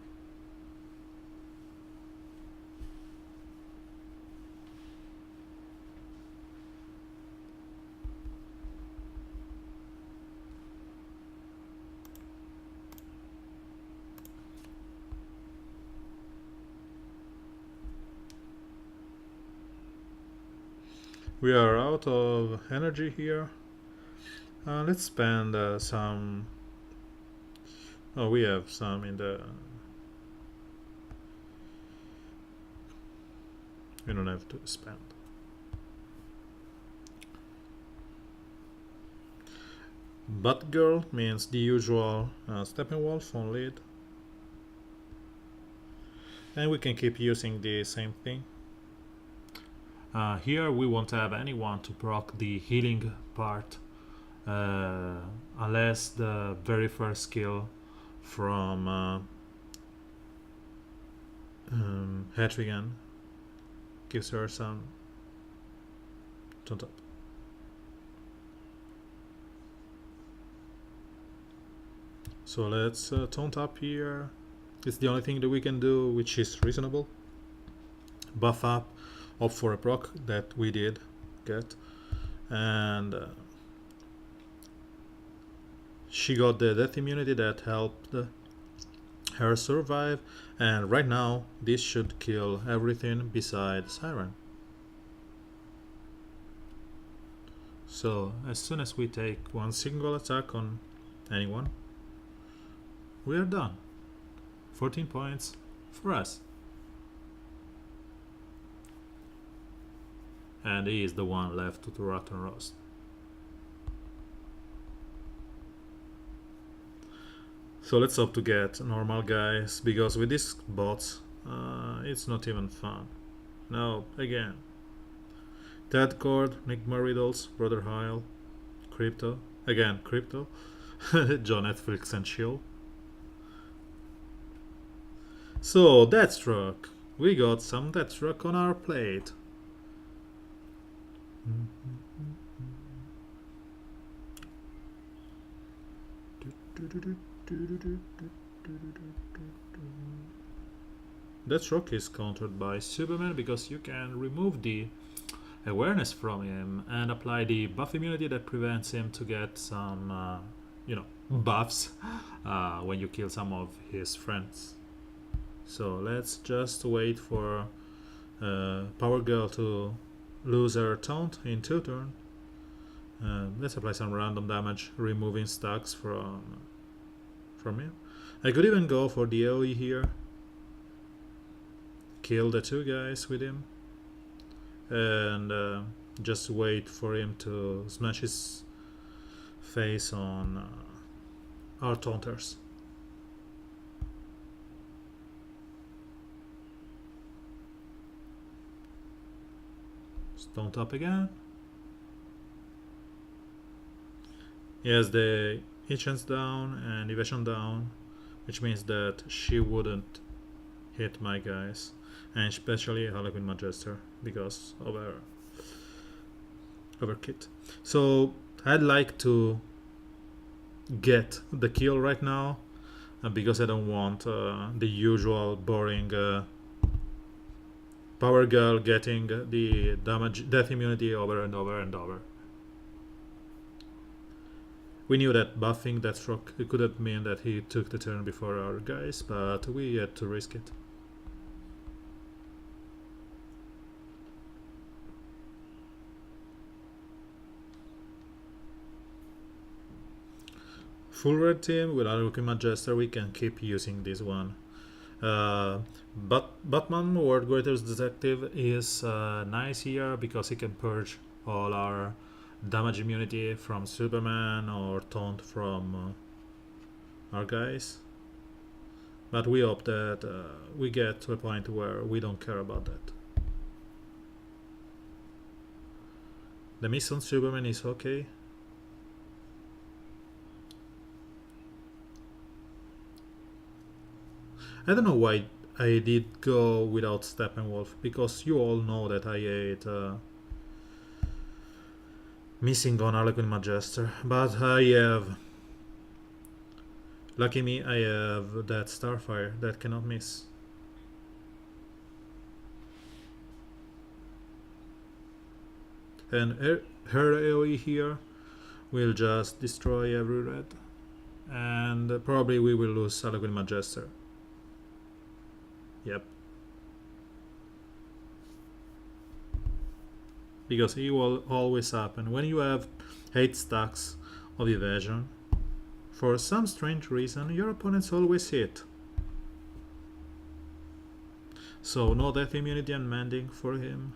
We are out of energy here. Let's spend some. Oh, we have some in the. We don't have to spend. But girl means the usual Steppenwolf on lead. And we can keep using the same thing. Here we won't have anyone to proc the healing part, unless the very first skill from Hedrigan gives her some taunt up. So let's taunt up here. It's the only thing that we can do, which is reasonable. Buff up, opt for a proc that we did get, and she got the death immunity that helped her survive, and right now this should kill everything besides Siren. So as soon as we take one single attack on anyone, we are done. 14 points for us. And he is the one left to rot and roast. So let's hope to get normal guys, because with these bots it's not even fun. Now again, Ted Cord, Nick Riddles, Brother Heil, Crypto, again Crypto, John Netflix and Chill. So Deathstroke, we got some Deathstroke on our plate. Deathstroke is countered by Superman because you can remove the awareness from him and apply the buff immunity that prevents him to get some, buffs when you kill some of his friends. So let's just wait for Power Girl to lose her taunt in 2 turns. Let's apply some random damage, removing stacks from him. I could even go for the AoE here, kill the 2 guys with him, and just wait for him to smash his face on our taunters. Taunt up again. He has the chance down and evasion down, which means that she wouldn't hit my guys, and especially Harlequin Magister because of her kit. So I'd like to get the kill right now, because I don't want the usual boring Power Girl getting the death immunity over and over and over. We knew that buffing Deathstroke, it could have meant that he took the turn before our guys, but we had to risk it. full red team with Harlequin Magister, we can keep using this one. But Batman World Greatest Detective is nice here because he can purge all our damage immunity from Superman or taunt from our guys. But we hope that we get to a point where we don't care about that. The miss on Superman is okay. I don't know why I did go without Steppenwolf, because you all know that I hate missing on Harlequin Magister, but I have, lucky me, I have that Starfire that cannot miss. And her AoE here will just destroy every red, and probably we will lose Harlequin Magister. Yep. Because it will always happen when you have 8 stacks of evasion. For some strange reason, your opponents always hit. So no death immunity and mending for him.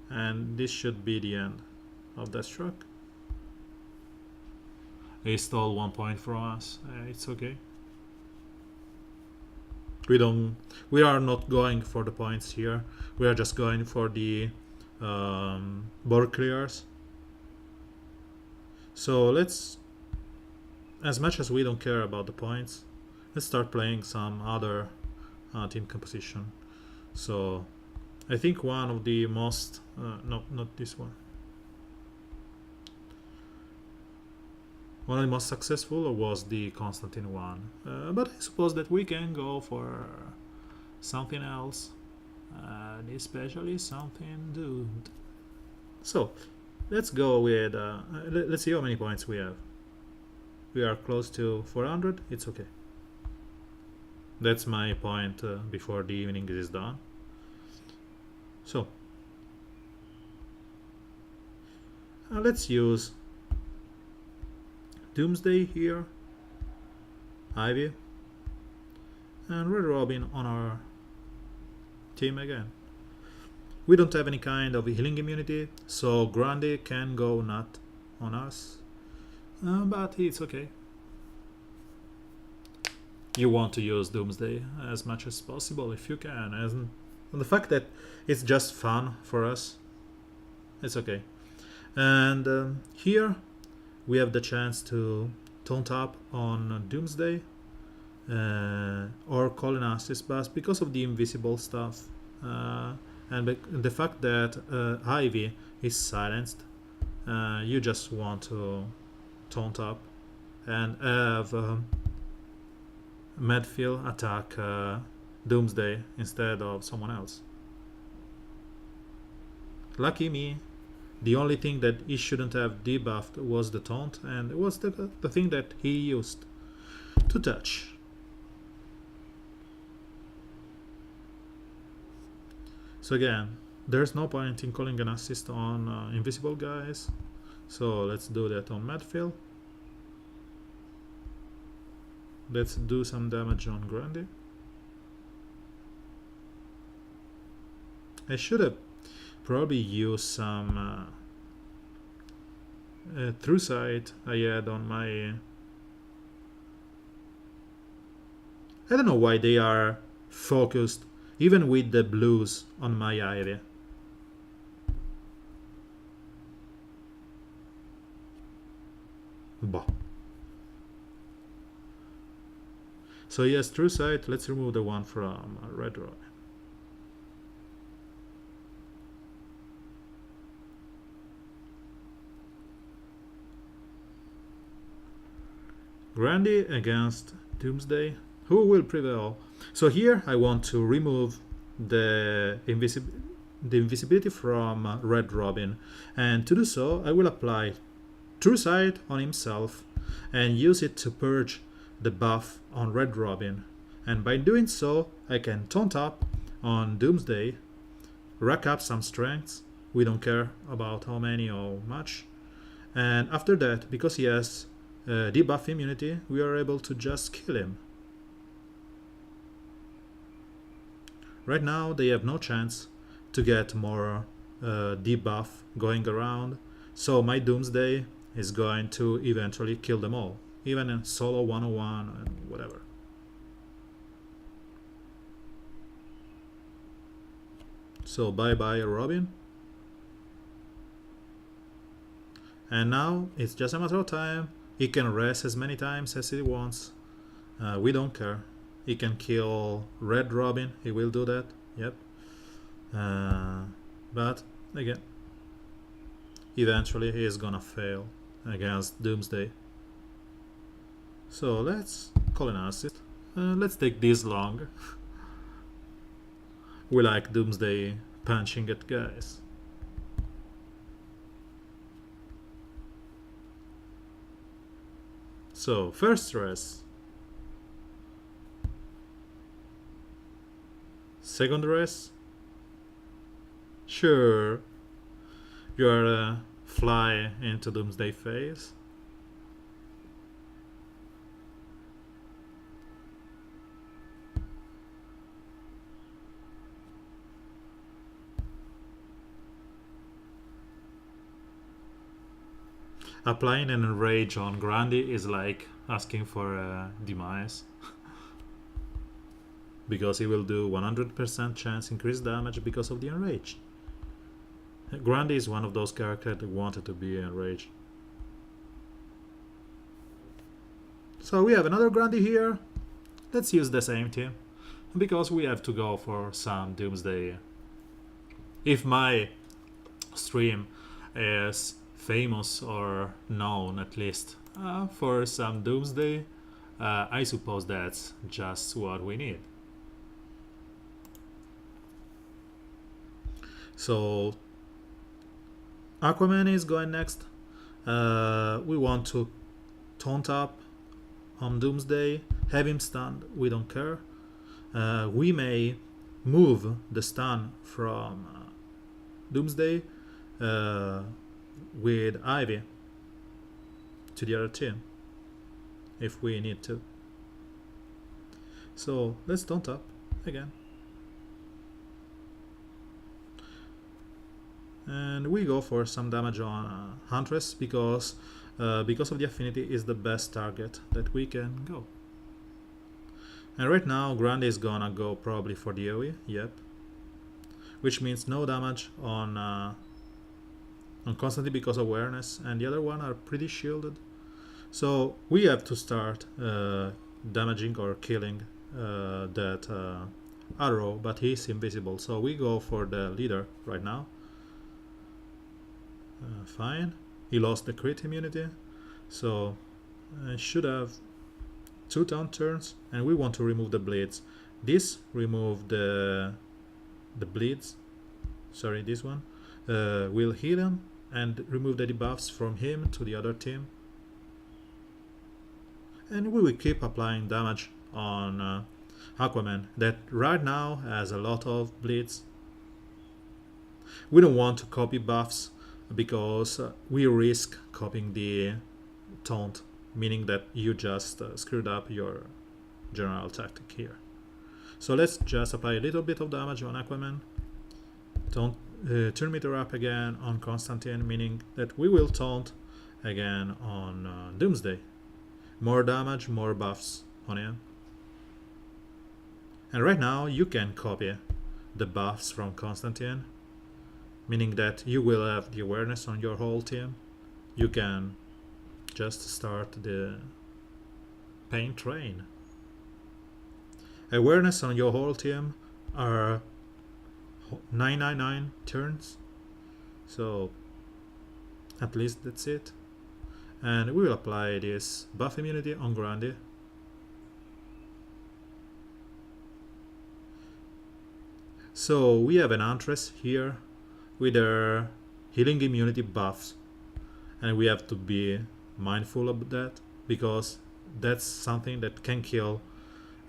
And this should be the end of Deathstroke. He stole 1 point from us. It's okay. We are not going for the points here. We are just going for the board clears. So let's, as much as we don't care about the points, let's start playing some other team composition. So I think one of the most no, not this one. One of the most successful was the Constantine one, but I suppose that we can go for something else, especially something doomed. So let's go with, let's see how many points we have. We are close to 400, it's okay. That's my point before the evening is done. So let's use Doomsday here, Ivy, and Red Robin on our team again. We don't have any kind of healing immunity, so Grundy can go not on us, but it's okay. You want to use Doomsday as much as possible if you can, and the fact that it's just fun for us, it's okay. And here we have the chance to taunt up on Doomsday or call an assist, but because of the invisible stuff and the fact that Ivy is silenced, you just want to taunt up and have Medfield attack Doomsday instead of someone else. Lucky me. The only thing that he shouldn't have debuffed was the taunt, and it was the thing that he used to touch. So again, there's no point in calling an assist on invisible guys, so let's do that on Medfield. Let's do some damage on Grundy. I should have probably use some True Sight I had on my... I don't know why they are focused, even with the blues, on my Ivy. Bah. So yes, True Sight, let's remove the one from Red Roy. Grundy against Doomsday. Who will prevail? So here I want to remove the invisibility from Red Robin, and to do so I will apply True Sight on himself and use it to purge the buff on Red Robin, and by doing so I can taunt up on Doomsday, rack up some strengths, we don't care about how many or much, and after that, because he has debuff immunity, we are able to just kill him. Right now they have no chance to get more debuff going around, so my Doomsday is going to eventually kill them all, even in solo 101 and whatever. So bye bye Robin. And now it's just a matter of time. He can rest as many times as he wants. We don't care. He can kill Red Robin. He will do that. Yep. But again, eventually he is gonna fail against Doomsday. So let's call an assist. Let's take this long. We like Doomsday punching at guys. So first rest. Second rest. Sure. You're a fly into Doomsday phase. Applying an enrage on Grandi is like asking for a demise. Because he will do 100% chance increased damage because of the enrage. Grandi is one of those characters that wanted to be enraged. So we have another Grandi here. Let's use the same team. Because we have to go for some Doomsday. If my stream is famous or known at least for some Doomsday, I suppose that's just what we need. So Aquaman is going next. We want to taunt up on Doomsday, have him stunned, we don't care. We may move the stun from Doomsday with Ivy to the other team if we need to. So let's taunt up again. And we go for some damage on Huntress because of the affinity is the best target that we can go. And right now Grande is gonna go probably for the AoE, yep. Which means no damage on Constantine because of awareness, and the other one are pretty shielded. So we have to start damaging or killing that arrow, but he's invisible. So we go for the leader right now. Fine. He lost the crit immunity, so I should have 2 taunt turns, and we want to remove the bleeds. This remove the bleeds. Sorry, this one will heal him and remove the debuffs from him to the other team. And we will keep applying damage on Aquaman that right now has a lot of bleeds. We don't want to copy buffs because we risk copying the taunt, meaning that you just screwed up your general tactic here. So let's just apply a little bit of damage on Aquaman. Taunt, turn meter up again on Constantine, meaning that we will taunt again on Doomsday. More damage, more buffs on him. And right now you can copy the buffs from Constantine, meaning that you will have the awareness on your whole team. You can just start the pain train. Awareness on your whole team are 999 turns, so at least that's it. And we will apply this buff immunity on Grandi. So we have an Huntress here with their healing immunity buffs, and we have to be mindful of that because that's something that can kill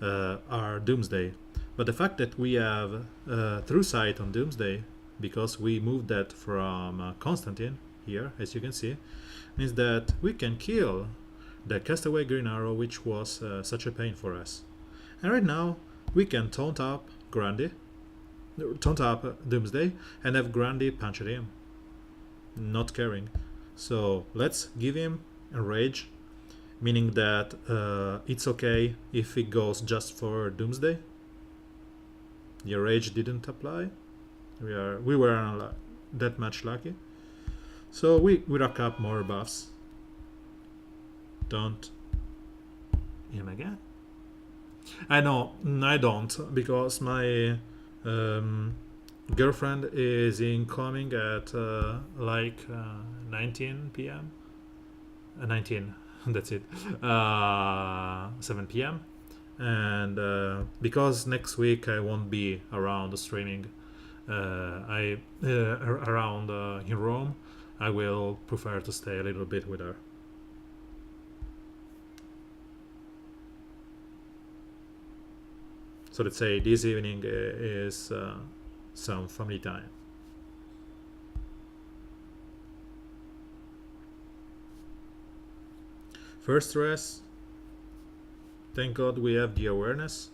our Doomsday. But the fact that we have True Sight on Doomsday, because we moved that from Constantine here, as you can see, means that we can kill the castaway green arrow, which was such a pain for us. And right now we can taunt up Doomsday, and have Grundy punch at him, not caring. So let's give him a rage, meaning that it's okay if he goes just for Doomsday. The rage didn't apply. We were that much lucky. So we rack up more buffs. Don't him again. I know I don't, because my girlfriend is incoming at 19 p.m. 19. That's it. 7 p.m. And because next week I won't be around streaming, around in Rome, I will prefer to stay a little bit with her. So let's say this evening is some family time. First rest. Thank God we have the awareness.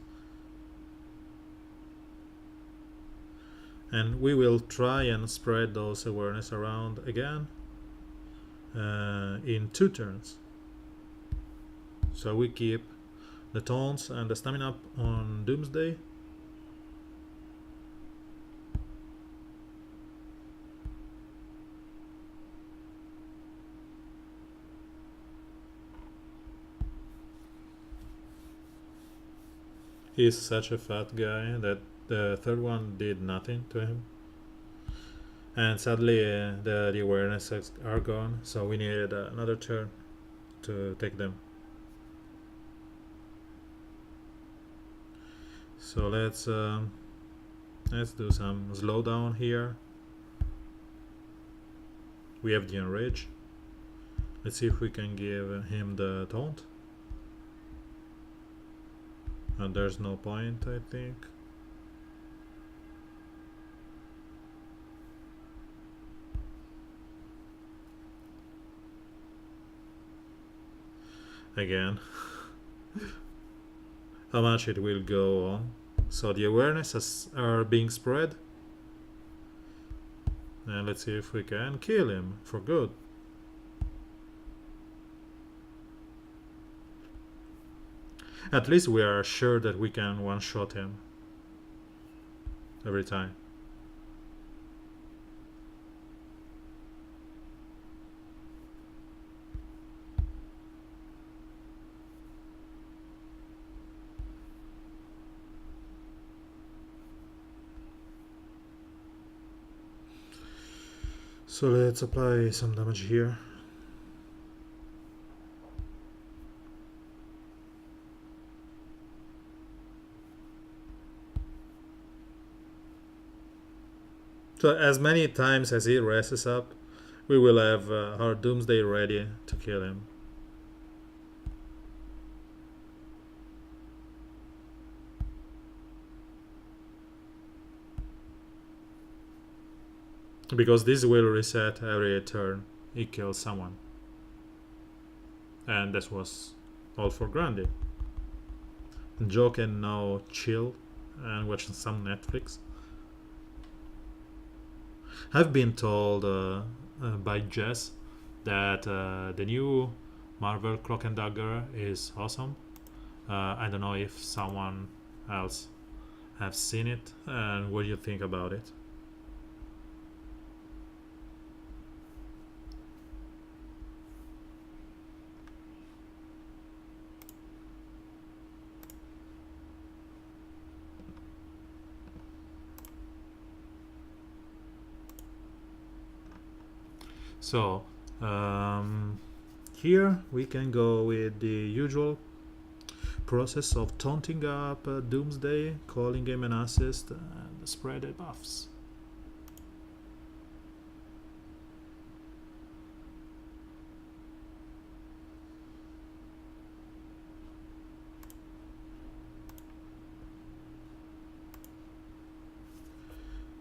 And we will try and spread those awareness around again in 2 turns. So we keep the taunts and the stamina up on Doomsday. He's such a fat guy that the third one did nothing to him. And sadly the awareness are gone, so we needed another turn to take them. So let's do some slowdown here. We have the enrage. Let's see if we can give him the taunt. And there's no point, I think. Again. How much it will go on. So the awarenesses are being spread. And let's see if we can kill him for good. At least we are sure that we can one-shot him every time. So let's apply some damage here. So as many times as he rests up, we will have our Doomsday ready to kill him. Because this will reset every turn he kills someone. And that was all for Grundy. Joe can now chill and watch some Netflix. I've been told by Jess that the new Marvel Cloak and Dagger is awesome. I don't know if someone else has seen it, and what do you think about it? So here we can go with the usual process of taunting up Doomsday, calling him an assist, and spread the buffs.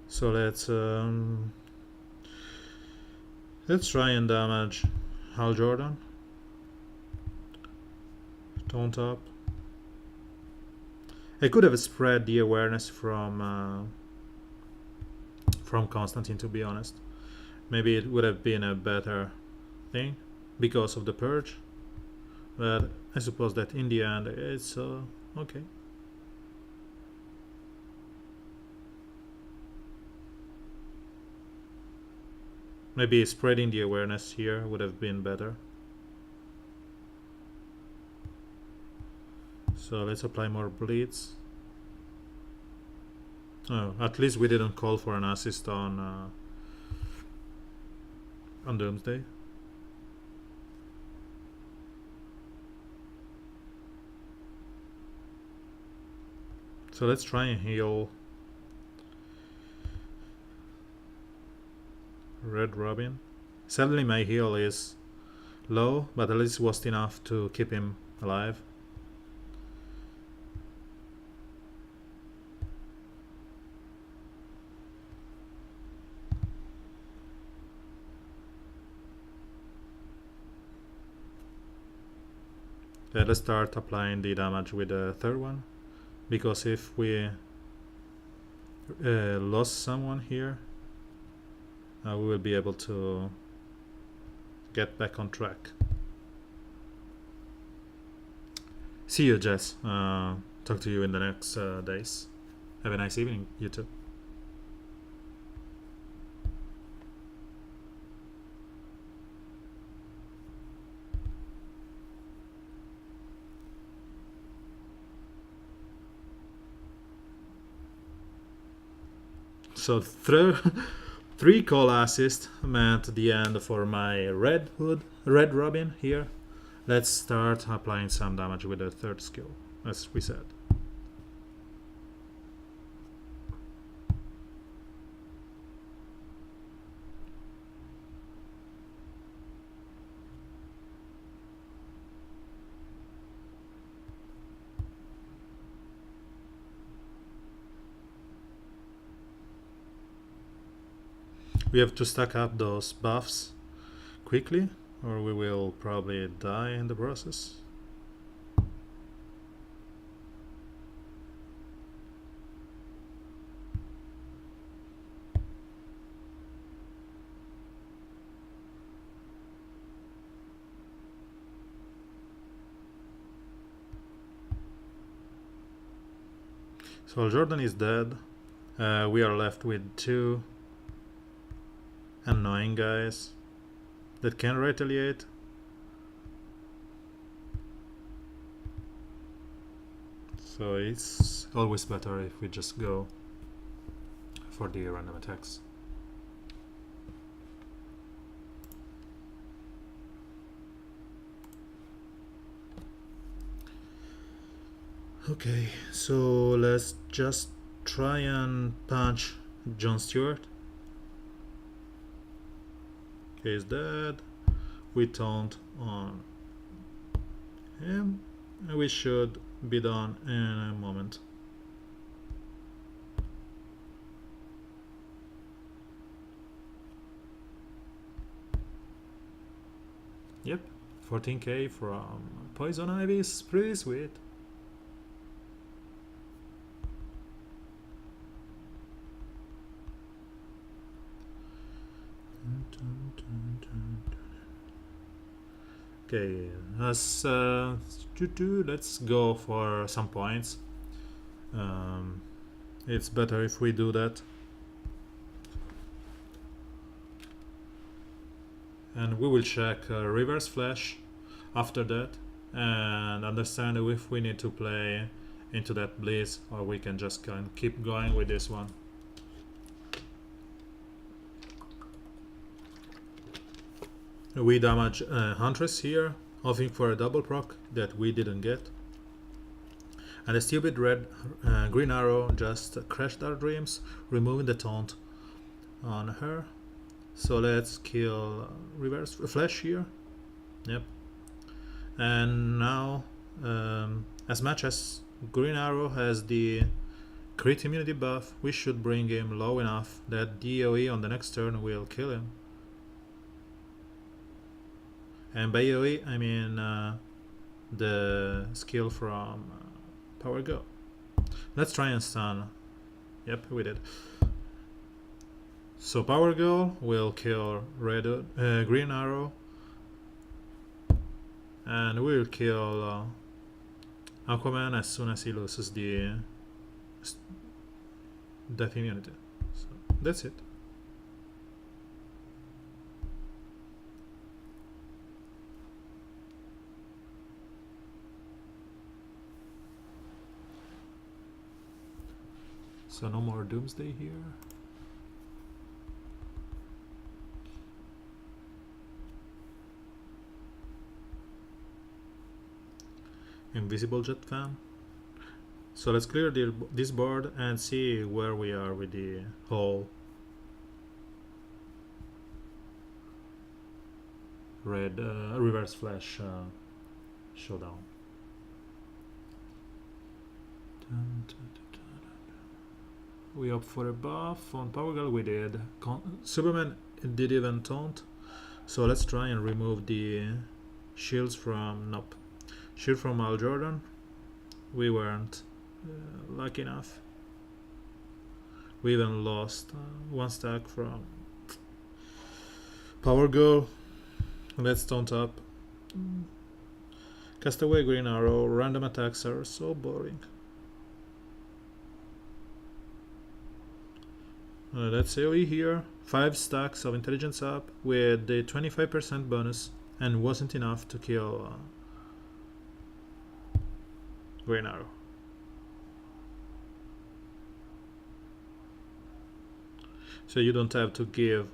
So let's try and damage Hal Jordan. Taunt up. I could have spread the awareness from Constantine, to be honest. Maybe it would have been a better thing because of the purge, but I suppose that in the end it's okay. Maybe spreading the awareness here would have been better. So let's apply more bleeds. Oh, at least we didn't call for an assist on Doomsday. So let's try and heal Red Robin. Sadly my heal is low, but at least was enough to keep him alive. Let's start applying the damage with the third one, because if we lost someone here, we will be able to get back on track. See you, Jess. Talk to you in the next days. Have a nice evening, you too. So 3 call assist meant the end for my Red Robin here. Let's start applying some damage with the third skill, as we said. We have to stack up those buffs quickly, or we will probably die in the process. So Jordan is dead. We are left with 2 annoying guys that can retaliate. So it's always better if we just go for the random attacks. Okay, so let's just try and punch Jon Stewart. Okay, he's dead. We taunt on him, and we should be done in a moment. Yep, 14k from Poison Ivy is pretty sweet. Okay, let's go for some points. It's better if we do that. And we will check Reverse Flash after that and understand if we need to play into that Blitz or we can just keep going with this one. We damage Huntress here, hoping for a double proc that we didn't get. And a stupid green arrow just crashed our dreams, removing the taunt on her. So let's kill Reverse Flash here. Yep. And now, as much as green arrow has the crit immunity buff, we should bring him low enough that DOE on the next turn will kill him. And by AoE, I mean the skill from Power Go. Let's try and stun. Yep, we did. So Power Go will kill Green Arrow, and we'll kill Aquaman as soon as he loses the death immunity. So that's it. So no more Doomsday here. Invisible Jet Fan. So let's clear this board and see where we are with the whole red reverse flash showdown. We opt for a buff. On Power Girl we did. Superman did even taunt. So let's try and remove the shields from... Nope. Shield from Al Jordan. We weren't lucky enough. We even lost one stack from Power Girl. Let's taunt up. Castaway Green Arrow. Random attacks are so boring. Let's AoE here. 5 stacks of intelligence up with the 25% bonus, and wasn't enough to kill Green Arrow. So you don't have to give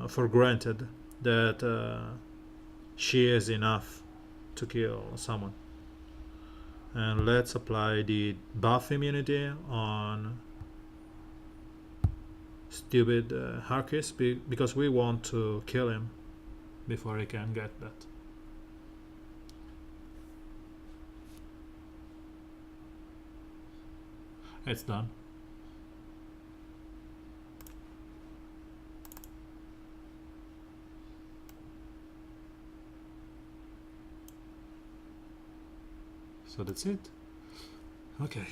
for granted that she is enough to kill someone. And let's apply the buff immunity on stupid Harkis because we want to kill him before he can get that. It's done. So that's it. Okay.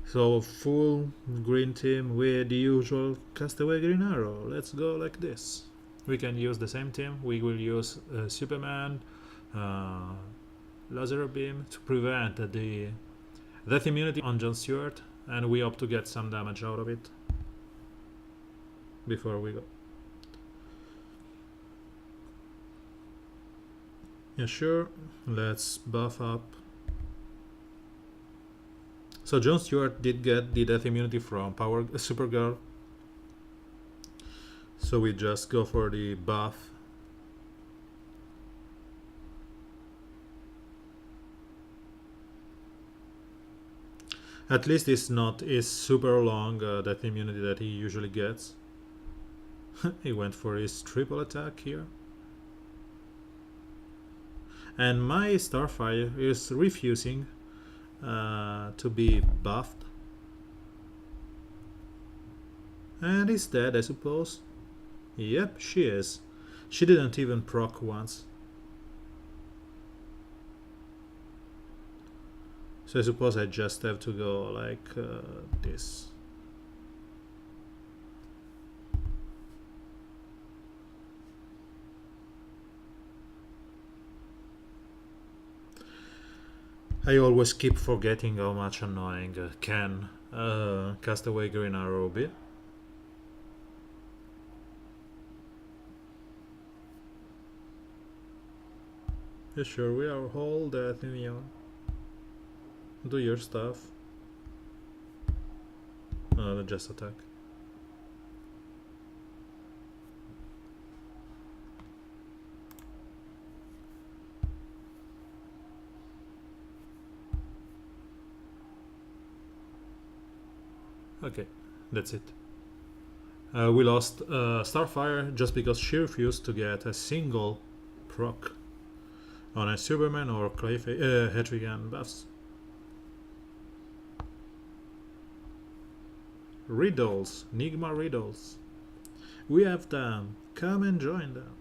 So full green team with the usual Castaway Green Arrow. Let's go like this. We can use the same team. We will use Superman, Laser Beam to prevent the death immunity on Jon Stewart, and we hope to get some damage out of it before we go. Yeah, sure. Let's buff up. So Jon Stewart did get the death immunity from Supergirl. So we just go for the buff. At least it's not his super long death immunity that he usually gets. He went for his triple attack here. And my Starfire is refusing to be buffed. And is dead, I suppose. Yep, she is. She didn't even proc once. So I suppose I just have to go like this. I always keep forgetting how much annoying can Castaway Green Arrow be. Yeah, sure, we are all death immune. Do your stuff. No, just attack. Okay, that's it. We lost Starfire just because she refused to get a single proc on a Superman or Hedrigan buffs. riddles, Enigma riddles. We have them. Come and join them.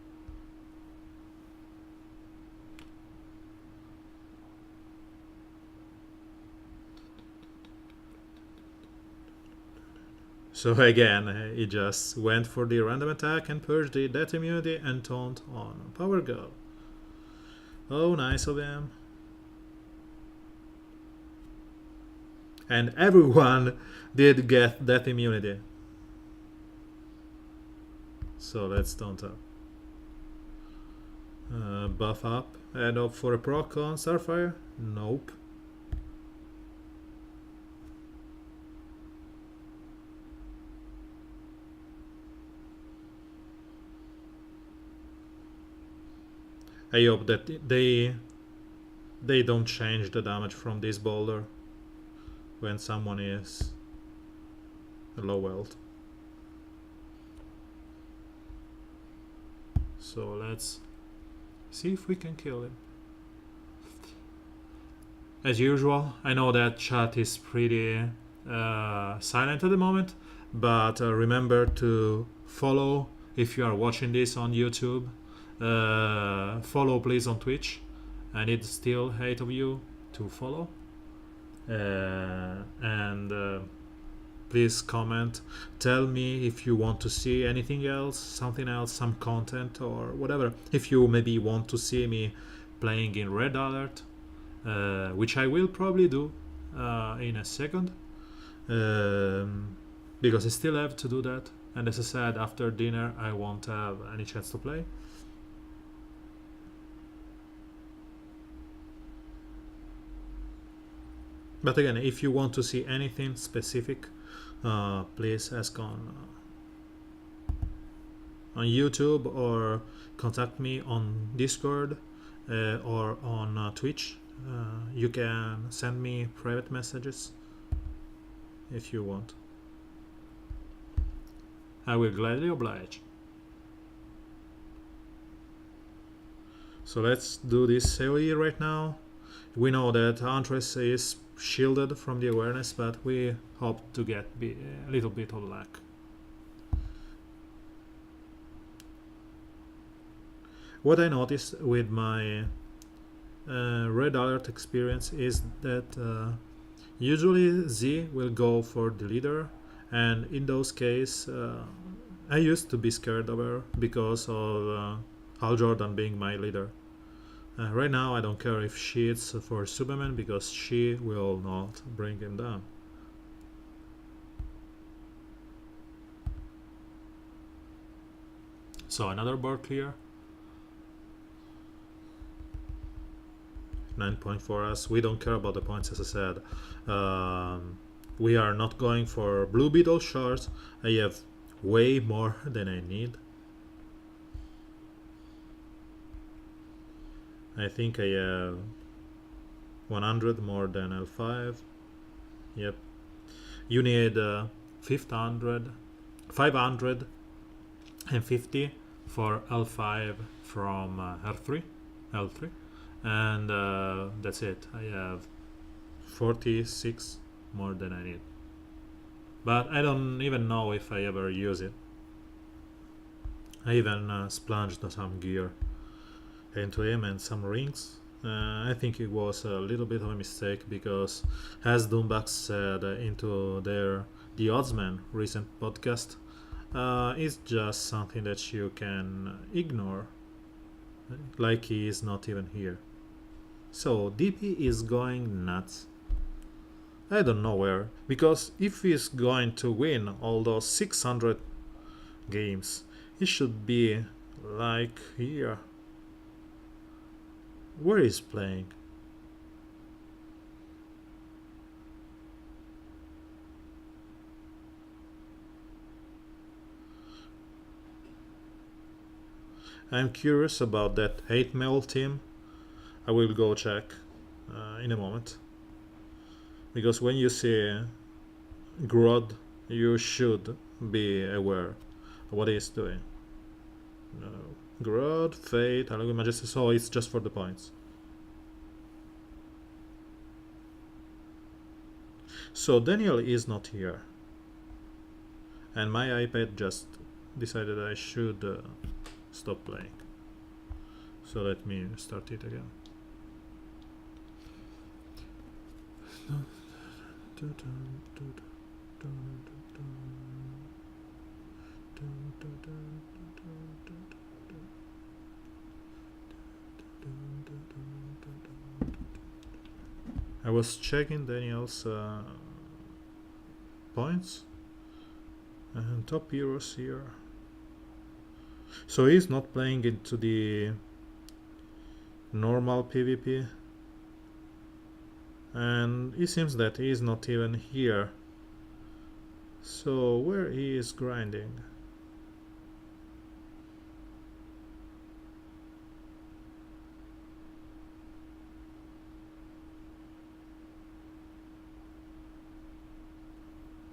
So again, he just went for the random attack and purged the death immunity and taunt on Power Go. Oh, nice of him. And everyone did get death immunity. So let's taunt up. Buff up. Add up for a proc on Starfire? Nope. I hope that they don't change the damage from this boulder when someone is low health. So let's see if we can kill him. As usual, I know that chat is pretty silent at the moment, but remember to follow if you are watching this on YouTube. Follow please on Twitch. I need still 8 of you to follow. And please comment. Tell me if you want to see anything else, something else, some content or whatever. If you maybe want to see me playing in Red Alert, which I will probably do in a second, because I still have to do that. And as I said, after dinner I won't have any chance to play. But again, if you want to see anything specific, please ask on YouTube or contact me on Discord or on Twitch. You can send me private messages if you want. I will gladly oblige. So let's do this AoE right now. We know that Huntress is shielded from the awareness, but we hope to get a little bit of luck. What I noticed with my Red Alert experience is that usually Z will go for the leader, and in those cases I used to be scared of her because of Hal Jordan being my leader. Right now I don't care if she is for Superman because she will not bring him down. So another board clear. 9 point for us. We don't care about the points, as I said. We are not going for Blue Beetle shards. I have way more than I need. I think I have 100 more than L5. Yep. You need 550 for L5 from L3, and that's it. I have 46 more than I need. But I don't even know if I ever use it. I even splunged some gear into him and some rings. I think it was a little bit of a mistake because, as Doombucks said into the Oddsman recent podcast, it's just something that you can ignore, like he is not even here. So DP is going nuts. I don't know where, because if he's going to win all those 600 games, he should be like here. Where is playing? I'm curious about that 8-mil team. I will go check in a moment. Because when you see Grodd, you should be aware of what he's doing. Grodd, Fate, Halloween Majesty, so it's just for the points. So Daniel is not here. and my iPad just decided I should stop playing. So let me start it again. I was checking Daniel's points and top heroes here. So he's not playing into the normal PvP, and it seems that he is not even here. So where he is grinding?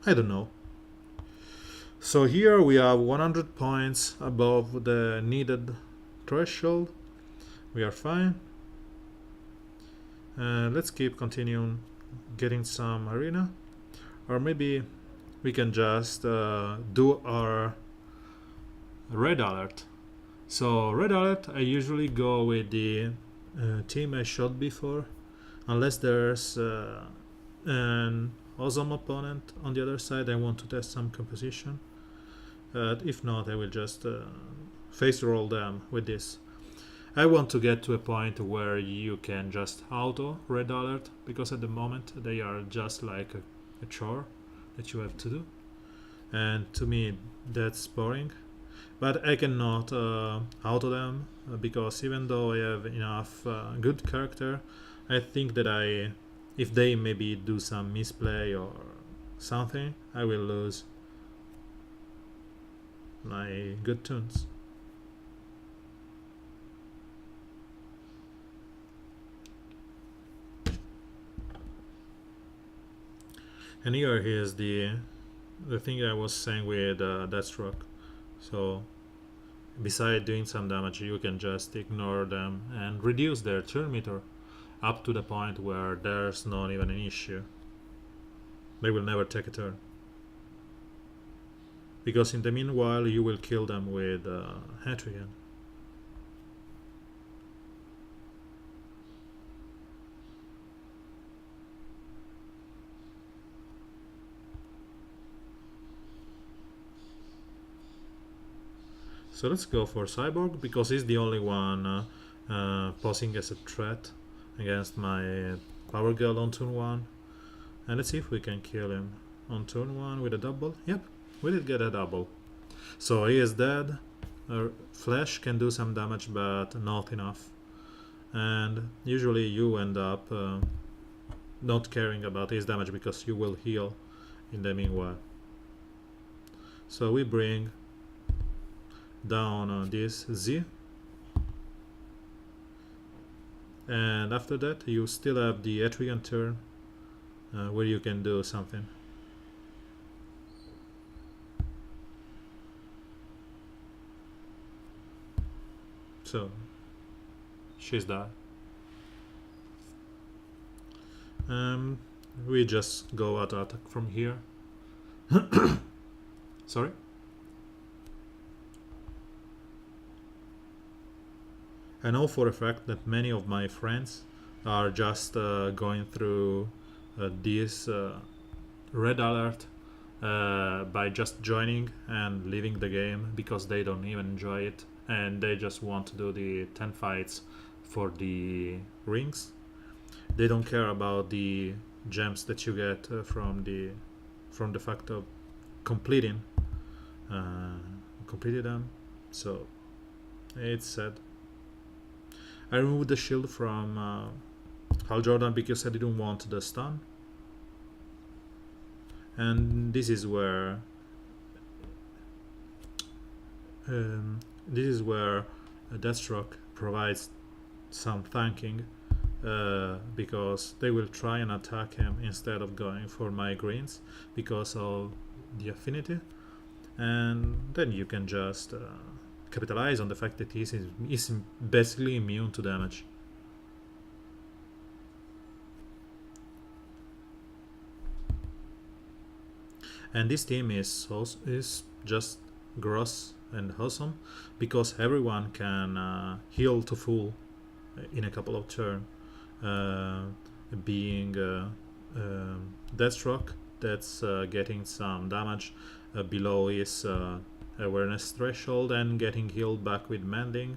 I don't know. So here we have 100 points above the needed threshold. We are fine. Let's keep continuing getting some arena, or maybe we can just do our red alert. So red alert, I usually go with the team I shot before, unless there's an awesome opponent on the other side. I want to test some composition. If not, I will just face roll them with this. I want to get to a point where you can just auto red alert, because at the moment they are just like a chore that you have to do, and to me that's boring. But I cannot auto them because even though I have enough good character, I think that if they maybe do some misplay or something, I will lose my good tunes. And here is the thing I was saying with Deathstroke. So besides doing some damage, you can just ignore them and reduce their turn meter up to the point where there's not even an issue. They will never take a turn, because in the meanwhile you will kill them with Hatrian. So let's go for Cyborg, because he's the only one posing as a threat against my Power Girl on turn 1. And let's see if we can kill him on turn 1 with a double. Yep, we did get a double. So he is dead. Flash can do some damage, but not enough. And usually you end up not caring about his damage because you will heal in the meanwhile. So we bring down this Z, and after that you still have the Etrigan turn where you can do something. So she's dead. We just go out attack from here. Sorry. I know for a fact that many of my friends are just going through this red alert by just joining and leaving the game because they don't even enjoy it, and they just want to do the 10 fights for the rings. They don't care about the gems that you get from the fact of completed them. So it's sad. I removed the shield from Hal Jordan because I didn't want the stun. And this is where Deathstroke provides some thanking, because they will try and attack him instead of going for my greens because of the affinity, and then you can just capitalize on the fact that he is basically immune to damage. And this team is just gross and awesome because everyone can heal to full in a couple of turns. Being Deathstroke, that's getting some damage below his awareness threshold and getting healed back with Mending,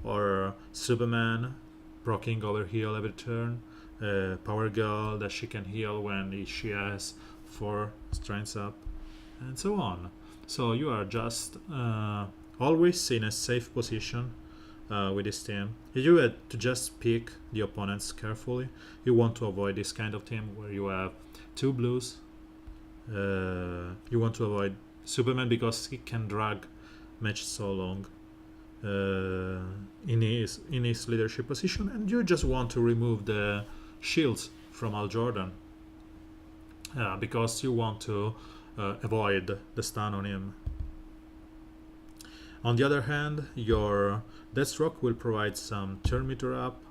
or Superman proccing over heal every turn, Power Girl that she can heal when she has 4 strengths up, and so on. So you are just always in a safe position with this team. If you had to just pick the opponents carefully, you want to avoid this kind of team where you have 2 blues. You want to avoid Superman because he can drag match so long in his leadership position, and you just want to remove the shields from Al Jordan because you want to avoid the stun on him. On the other hand, your Deathstroke will provide some turn meter up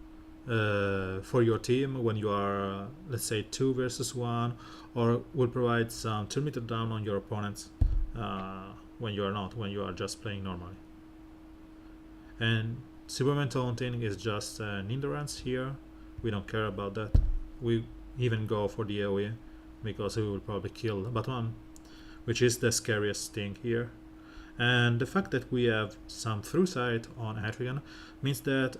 for your team when you are, let's say, 2 versus 1, or will provide some turn meter down on your opponents when you are not, when you are just playing normally. And Superman taunting is just an hindrance here. We don't care about that. We even go for the AoE because we will probably kill Batman, which is the scariest thing here. And the fact that we have some through sight on Hadrian means that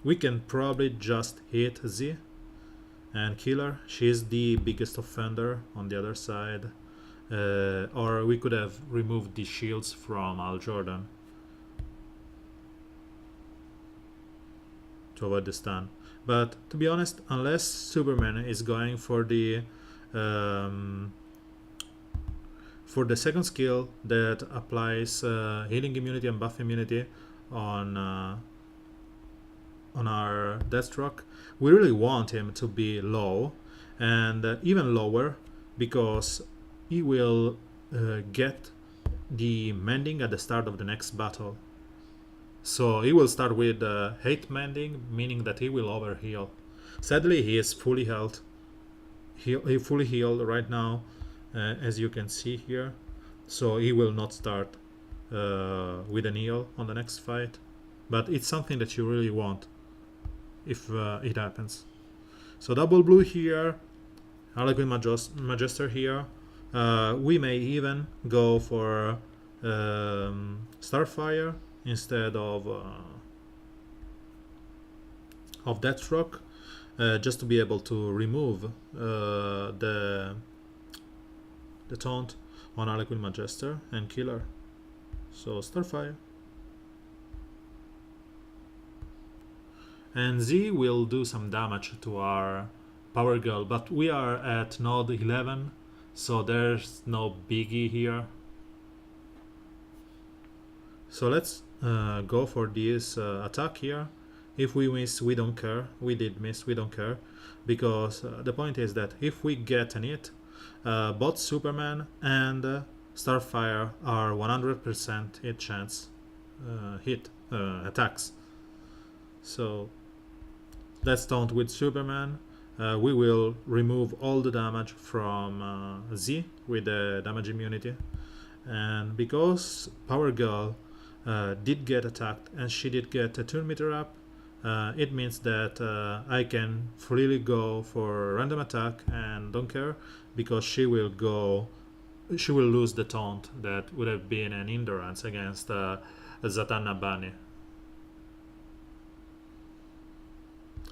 we can probably just hit Z and kill her. She's the biggest offender on the other side. Or we could have removed the shields from Al Jordan to avoid the stun. But to be honest, unless Superman is going for the second skill that applies healing immunity and buff immunity on our Deathstroke, we really want him to be low and even lower, because he will get the mending at the start of the next battle. So he will start with 8 mending, meaning that he will overheal. Sadly, he is fully healed. He fully healed right now, as you can see here. So he will not start with an heal on the next fight. But it's something that you really want if it happens. So double blue here, Harlequin Magister here. We may even go for Starfire instead of Deathstroke, just to be able to remove the taunt on Harlequin Magister and kill her. So Starfire. And Z will do some damage to our Power Girl, but we are at node 11, so there's no biggie here. So let's go for this attack here. If we miss, we don't care. We did miss, we don't care, because the point is that if we get an hit, both Superman and Starfire are 100% hit chance attacks. So let's taunt with Superman. We will remove all the damage from Z with the damage immunity, and because Power Girl did get attacked and she did get a turn meter up, it means that I can freely go for random attack and don't care, because she will lose the taunt that would have been an hindrance against Zatanna Bunny.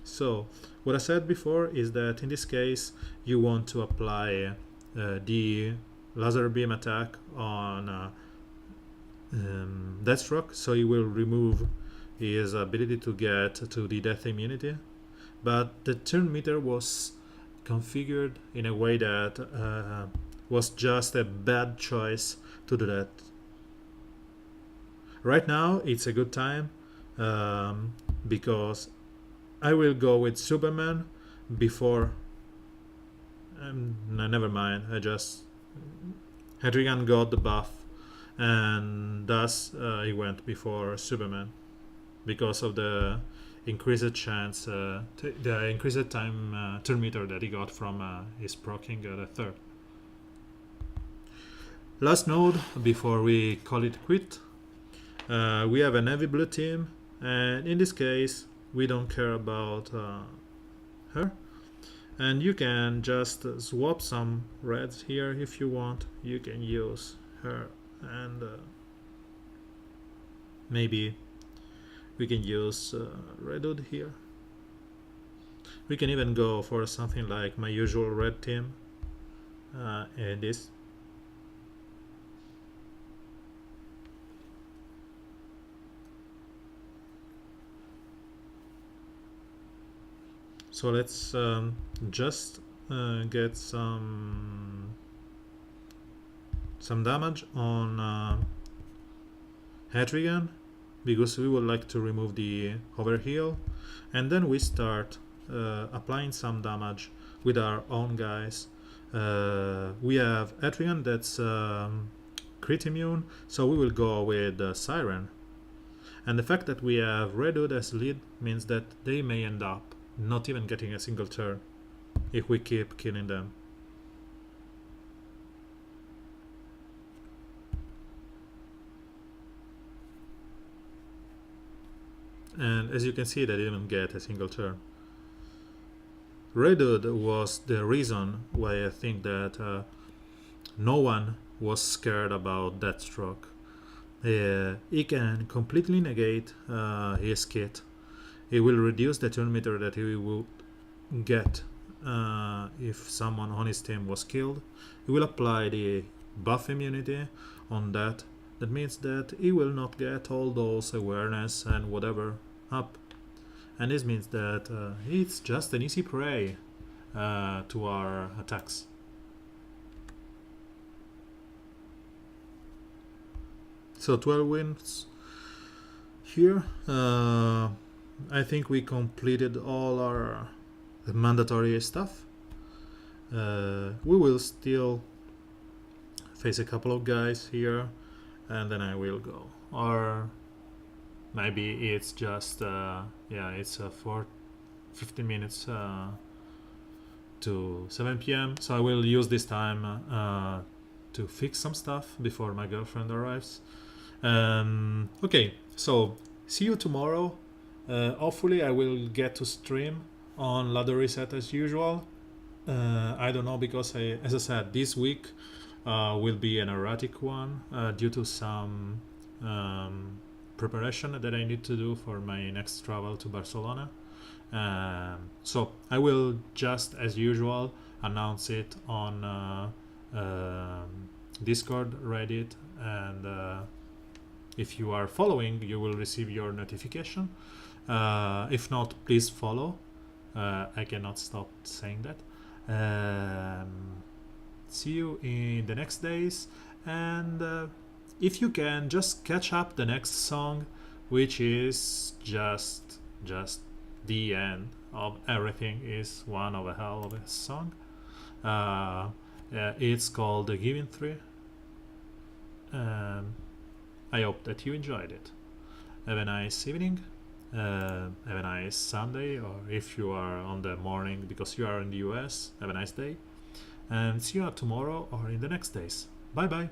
So what I said before is that in this case you want to apply the laser beam attack on Deathstroke, so he will remove his ability to get to the death immunity. But the turn meter was configured in a way that was just a bad choice to do that. Right now it's a good time because I will go with Superman before no, never mind, Hadrian got the buff, and thus he went before Superman because of the increased chance, the increased time turn meter that he got from his proccing the third. Last node before we call it quit. We have a navy blue team, and in this case we don't care about her. And you can just swap some reds here if you want. You can use her, and maybe we can use redwood here. We can even go for something like my usual red team and this. So let's just get some damage on Hadrigan, because we would like to remove the overheal, and then we start applying some damage with our own guys. We have Hadrigan that's crit immune, so we will go with Siren. And the fact that we have Redwood as lead means that they may end up not even getting a single turn if we keep killing them. And as you can see, they didn't get a single turn. Redwood was the reason why I think that no one was scared about Deathstroke. He can completely negate his kit. It will reduce the turn meter that he will get if someone on his team was killed. He will apply the buff immunity on that. That means that he will not get all those awareness and whatever up. And this means that it's just an easy prey to our attacks. So 12 wins here. I think we completed all our mandatory stuff. We will still face a couple of guys here, and then I will go. Or maybe it's just it's for 15 minutes to 7 p.m. So I will use this time to fix some stuff before my girlfriend arrives. Okay, so see you tomorrow. Hopefully I will get to stream on Ladder Reset as usual. I don't know, because as I said, this week will be an erratic one due to some preparation that I need to do for my next travel to Barcelona. So I will just, as usual, announce it on Discord, Reddit, and if you are following, you will receive your notification. If not, please follow. I cannot stop saying that. See you in the next days, and if you can, just catch up the next song, which is just the end of everything. Is one of a hell of a song. It's called The Giving Tree. I hope that you enjoyed it. Have a nice evening. Have a nice Sunday, or if you are on the morning because you are in the US, have a nice day. And see you tomorrow or in the next days. Bye bye.